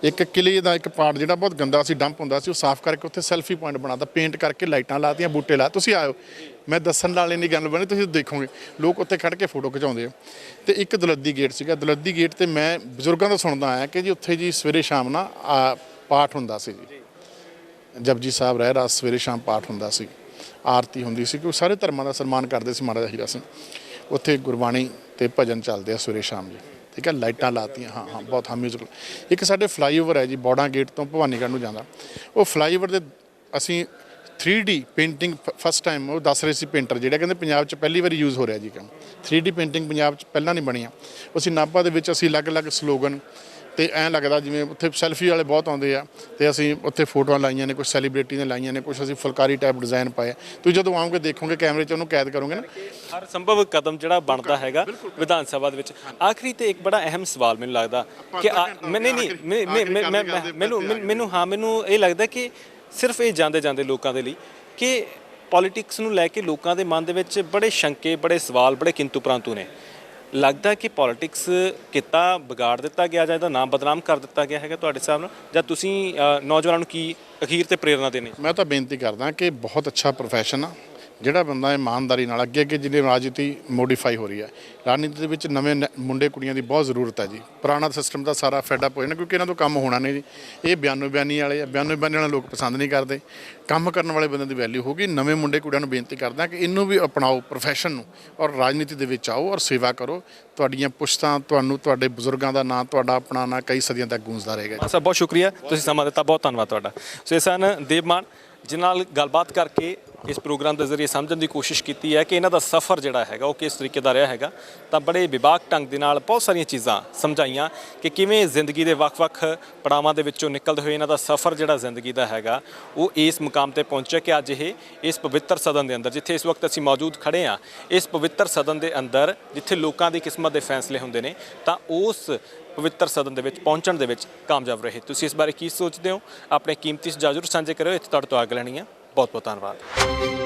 ਇੱਕ ਕਿਲੇ ਦਾ ਇੱਕ ਪਾਰਟ ਜਿਹੜਾ ਬਹੁਤ ਗੰਦਾ ਸੀ, ਡੰਪ ਹੁੰਦਾ ਸੀ, ਉਹ ਸਾਫ਼ ਕਰਕੇ ਉੱਥੇ ਸੈਲਫੀ ਪੁਆਇੰਟ ਬਣਾਤਾ, ਪੇਂਟ ਕਰਕੇ ਲਾਈਟਾਂ ਲਾਤੀਆਂ, ਬੂਟੇ ਲਾ। ਤੁਸੀਂ ਆਇਓ, ਮੈਂ ਦੱਸਣ ਵਾਲੇ ਨਹੀਂ ਗੱਲ ਬਣੀ, ਤੁਸੀਂ ਦੇਖੋਗੇ ਲੋਕ ਉੱਥੇ ਖੜ੍ਹ ਕੇ ਫੋਟੋ ਖਿਚਾਉਂਦੇ ਆ। ਤੇ ਇੱਕ ਦਲੱਦੀ ਗੇਟ ਸੀਗਾ, ਦਲੱਦੀ ਗੇਟ ਤੇ ਮੈਂ ਬਜ਼ੁਰਗਾਂ ਤੋਂ ਸੁਣਦਾ ਆਇਆ ਕਿ ਜੀ ਉੱਥੇ ਜੀ ਸਵੇਰੇ ਸ਼ਾਮ ਨਾ ਪਾਠ ਹੁੰਦਾ ਸੀ ਜੀ, ਜਪਜੀ ਸਾਹਿਬ ਰਹਿ ਰਾਸ ਸਵੇਰੇ ਸ਼ਾਮ ਪਾਠ ਹੁੰਦਾ ਸੀ, ਆਰਤੀ ਹੁੰਦੀ ਸੀ, ਕਿ ਸਾਰੇ ਧਰਮਾਂ ਦਾ ਸਨਮਾਨ ਕਰਦੇ ਸੀ ਮਹਾਰਾਜਾ ਹੀਰਾ ਸਿੰਘ। ਉੱਥੇ ਗੁਰਬਾਣੀ ਤੇ ਭਜਨ ਚੱਲਦੇ ਆ ਸਵੇਰੇ ਸ਼ਾਮ ਜੀ, ਠੀਕ ਹੈ, ਲਾਈਟਾਂ ਲਾਤੀਆਂ, ਹਾਂ ਬਹੁਤ ਮਿਊਜ਼ਿਕਲ। ਇੱਕ ਸਾਡੇ ਫਲਾਈਓਵਰ ਹੈ ਜੀ, ਬੌੜਾ ਗੇਟ ਤੋਂ ਭਵਾਨੀਗੜ੍ਹ ਨੂੰ ਜਾਂਦਾ, ਉਹ ਫਲਾਈਓਵਰ ਦੇ ਅਸੀਂ 3D ਪੇਂਟਿੰਗ ਫਸਟ ਟਾਈਮ, ਉਹ ਦੱਸ ਰਹੇ ਸੀ ਪੇਂਟਰ ਜਿਹੜਾ, ਕਹਿੰਦੇ ਪੰਜਾਬ 'ਚ ਪਹਿਲੀ ਵਾਰੀ ਯੂਜ਼ ਹੋ ਰਿਹਾ ਜੀ ਕੰਮ। 3D ਪੇਂਟਿੰਗ ਪੰਜਾਬ 'ਚ ਪਹਿਲਾਂ ਨਹੀਂ ਬਣੀਆਂ। ਅਸੀਂ ਨਾਭਾ ਦੇ ਵਿੱਚ ਅਸੀਂ ਅਲੱਗ-ਅਲੱਗ ਸਲੋਗਨ, ਤੇ ਐਂ ਲੱਗਦਾ ਜਿਵੇਂ ਉੱਥੇ ਸੈਲਫੀ ਵਾਲੇ ਬਹੁਤ ਆਉਂਦੇ ਆ, ਤੇ ਅਸੀਂ ਉੱਥੇ ਫੋਟੋਆਂ ਲਾਈਆਂ ਨੇ, ਕੁਝ ਸੈਲੀਬ੍ਰਿਟੀ ਨੇ ਲਾਈਆਂ ਨੇ, ਕੁਝ ਅਸੀਂ ਫੁਲਕਾਰੀ ਟਾਈਪ ਡਿਜ਼ਾਈਨ ਪਾਏ। ਤੁਸੀਂ ਜਦੋਂ ਆਓਗੇ ਦੇਖੋਗੇ ਕੈਮਰੇ 'ਚ ਉਹਨੂੰ ਕੈਦ ਕਰੋਗੇ ਨਾ। ਹਰ ਸੰਭਵ ਕਦਮ ਜਿਹੜਾ ਬਣਦਾ ਹੈਗਾ ਵਿਧਾਨ ਸਭਾ ਦੇ ਵਿੱਚ। ਆਖਰੀ ਤੇ ਇੱਕ ਬੜਾ ਅਹਿਮ ਸਵਾਲ ਮੈਨੂੰ ਲੱਗਦਾ ਕਿ ਮੈਨੂੰ ਇਹ ਲੱਗਦਾ ਕਿ ਸਿਰਫ ਇਹ ਜਾਂਦੇ ਲੋਕਾਂ ਦੇ ਲਈ ਕਿ ਪੋਲੀਟਿਕਸ ਨੂੰ ਲੈ ਕੇ ਲੋਕਾਂ ਦੇ ਮਨ ਦੇ ਵਿੱਚ ਬੜੇ ਸ਼ੰਕੇ, ਬੜੇ ਸਵਾਲ, ਬੜੇ ਕਿੰਤੂ ਪਰੰਤੂ ਨੇ। ਲੱਗਦਾ ਕਿ ਪੋਲੀਟਿਕਸ ਕਿੱਤਾ ਵਿਗਾੜ ਦਿੱਤਾ ਗਿਆ ਜਾਂ ਇਹਦਾ ਨਾਮ ਬਦਨਾਮ ਕਰ ਦਿੱਤਾ ਗਿਆ ਹੈਗਾ ਤੁਹਾਡੇ ਹਿਸਾਬ ਨਾਲ, ਜਾਂ ਤੁਸੀਂ ਨੌਜਵਾਨਾਂ ਨੂੰ ਕੀ ਅਖੀਰ ਤੇ ਪ੍ਰੇਰਨਾ ਦੇਣੀ? ਮੈਂ ਤਾਂ ਬੇਨਤੀ ਕਰਦਾ ਕਿ ਬਹੁਤ ਅੱਛਾ ਪ੍ਰੋਫੈਸ਼ਨ ਆ, ਜਿਹੜਾ ਬੰਦਾ ਇਮਾਨਦਾਰੀ ਨਾਲ ਅੱਗੇ ਜਿਹਦੀ ਰਾਜਨੀਤੀ ਮੋਡੀਫਾਈ ਹੋ ਰਹੀ ਹੈ, ਰਾਜਨੀਤੀ ਦੇ ਵਿੱਚ ਨਵੇਂ ਮੁੰਡੇ ਕੁੜੀਆਂ ਦੀ ਬਹੁਤ ਜ਼ਰੂਰਤ ਹੈ ਜੀ। ਪੁਰਾਣਾ ਸਿਸਟਮ ਦਾ ਸਾਰਾ ਫੈਡਅਪ ਹੋ ਜਾਣਾ, ਕਿਉਂਕਿ ਇਹਨਾਂ ਤੋਂ ਕੰਮ ਹੋਣਾ ਨਹੀਂ ਜੀ। ਇਹ ਬਿਆਨੀ ਵਾਲੇ ਆ, ਬਿਆਨੀ ਵਾਲੇ ਲੋਕ ਪਸੰਦ ਨਹੀਂ ਕਰਦੇ, ਕੰਮ ਕਰਨ ਵਾਲੇ ਬੰਦੇ ਦੀ ਵੈਲਿਊ ਹੋਗੀ। ਨਵੇਂ ਮੁੰਡੇ ਕੁੜੀਆਂ ਨੂੰ ਬੇਨਤੀ ਕਰਦਾ ਕਿ ਇਹਨੂੰ ਵੀ ਅਪਣਾਓ ਪ੍ਰੋਫੈਸ਼ਨ ਨੂੰ, ਔਰ ਰਾਜਨੀਤੀ ਦੇ ਵਿੱਚ ਆਓ ਔਰ ਸੇਵਾ ਕਰੋ। ਤੁਹਾਡੀਆਂ ਪੁਸ਼ਤਾਂ, ਤੁਹਾਨੂੰ ਤੁਹਾਡੇ ਬਜ਼ੁਰਗਾਂ ਦਾ ਨਾਂ, ਤੁਹਾਡਾ ਆਪਣਾ ਨਾਂ ਕਈ ਸਦੀਆਂ ਤੱਕ ਗੂੰਜਦਾ ਰਹੇਗਾ। ਸਰ ਬਹੁਤ ਸ਼ੁਕਰੀਆ, ਤੁਸੀਂ ਸਮਾਂ ਦਿੱਤਾ, ਬਹੁਤ ਧੰਨਵਾਦ ਤੁਹਾਡਾ। ਸੋ ਇਹ ਸਨ ਦੇਵਮਾਨ, ਜਿਨ੍ਹਾਂ ਨਾਲ ਗੱਲਬਾਤ ਕਰਕੇ ਇਸ ਪ੍ਰੋਗਰਾਮ ਦੇ ਜ਼ਰੀਏ ਸਮਝਣ ਦੀ ਕੋਸ਼ਿਸ਼ ਕੀਤੀ ਹੈ ਕਿ ਇਹਨਾਂ ਦਾ ਸਫ਼ਰ ਜਿਹੜਾ ਹੈਗਾ ਉਹ ਕਿਸ ਤਰੀਕੇ ਦਾ ਰਿਹਾ ਹੈਗਾ। ਤਾਂ ਬੜੇ ਵਿਵਾਕ ਢੰਗ ਦੇ ਨਾਲ ਬਹੁਤ ਸਾਰੀਆਂ ਚੀਜ਼ਾਂ ਸਮਝਾਈਆਂ ਕਿ ਕਿਵੇਂ ਜ਼ਿੰਦਗੀ ਦੇ ਵੱਖ-ਵੱਖ ਪੜਾਵਾਂ ਦੇ ਵਿੱਚੋਂ ਨਿਕਲਦੇ ਹੋਏ ਇਹਨਾਂ ਦਾ ਸਫ਼ਰ ਜਿਹੜਾ ਜ਼ਿੰਦਗੀ ਦਾ ਹੈਗਾ ਉਹ ਇਸ ਮੁਕਾਮ ਤੇ ਪਹੁੰਚਿਆ ਕਿ ਅੱਜ ਇਹ ਇਸ ਪਵਿੱਤਰ ਸਦਨ ਦੇ ਅੰਦਰ, ਜਿੱਥੇ ਇਸ ਵਕਤ ਅਸੀਂ ਮੌਜੂਦ ਖੜੇ ਹਾਂ, ਇਸ ਪਵਿੱਤਰ ਸਦਨ ਦੇ ਅੰਦਰ ਜਿੱਥੇ ਲੋਕਾਂ ਦੀ ਕਿਸਮਤ ਦੇ ਫੈਸਲੇ ਹੁੰਦੇ ਨੇ, ਤਾਂ ਉਸ ਪਵਿੱਤਰ ਸਦਨ ਦੇ ਵਿੱਚ ਪਹੁੰਚਣ ਦੇ ਵਿੱਚ ਕਾਮਯਾਬ ਰਹੇ। ਤੁਸੀਂ ਇਸ ਬਾਰੇ ਕੀ ਸੋਚਦੇ ਹੋ? ਆਪਣੇ ਕੀਮਤੀ ਸੁਝਾਅ ਜ਼ਰੂਰ ਸਾਂਝੇ ਕਰਿਓ। ਇੱਥੇ ਤੁਹਾਡੇ ਤੋਂ ਆਗਿਆ ਲੈਣੀ ਹੈ। ਬਹੁਤ ਬਹੁਤ ਧੰਨਵਾਦ।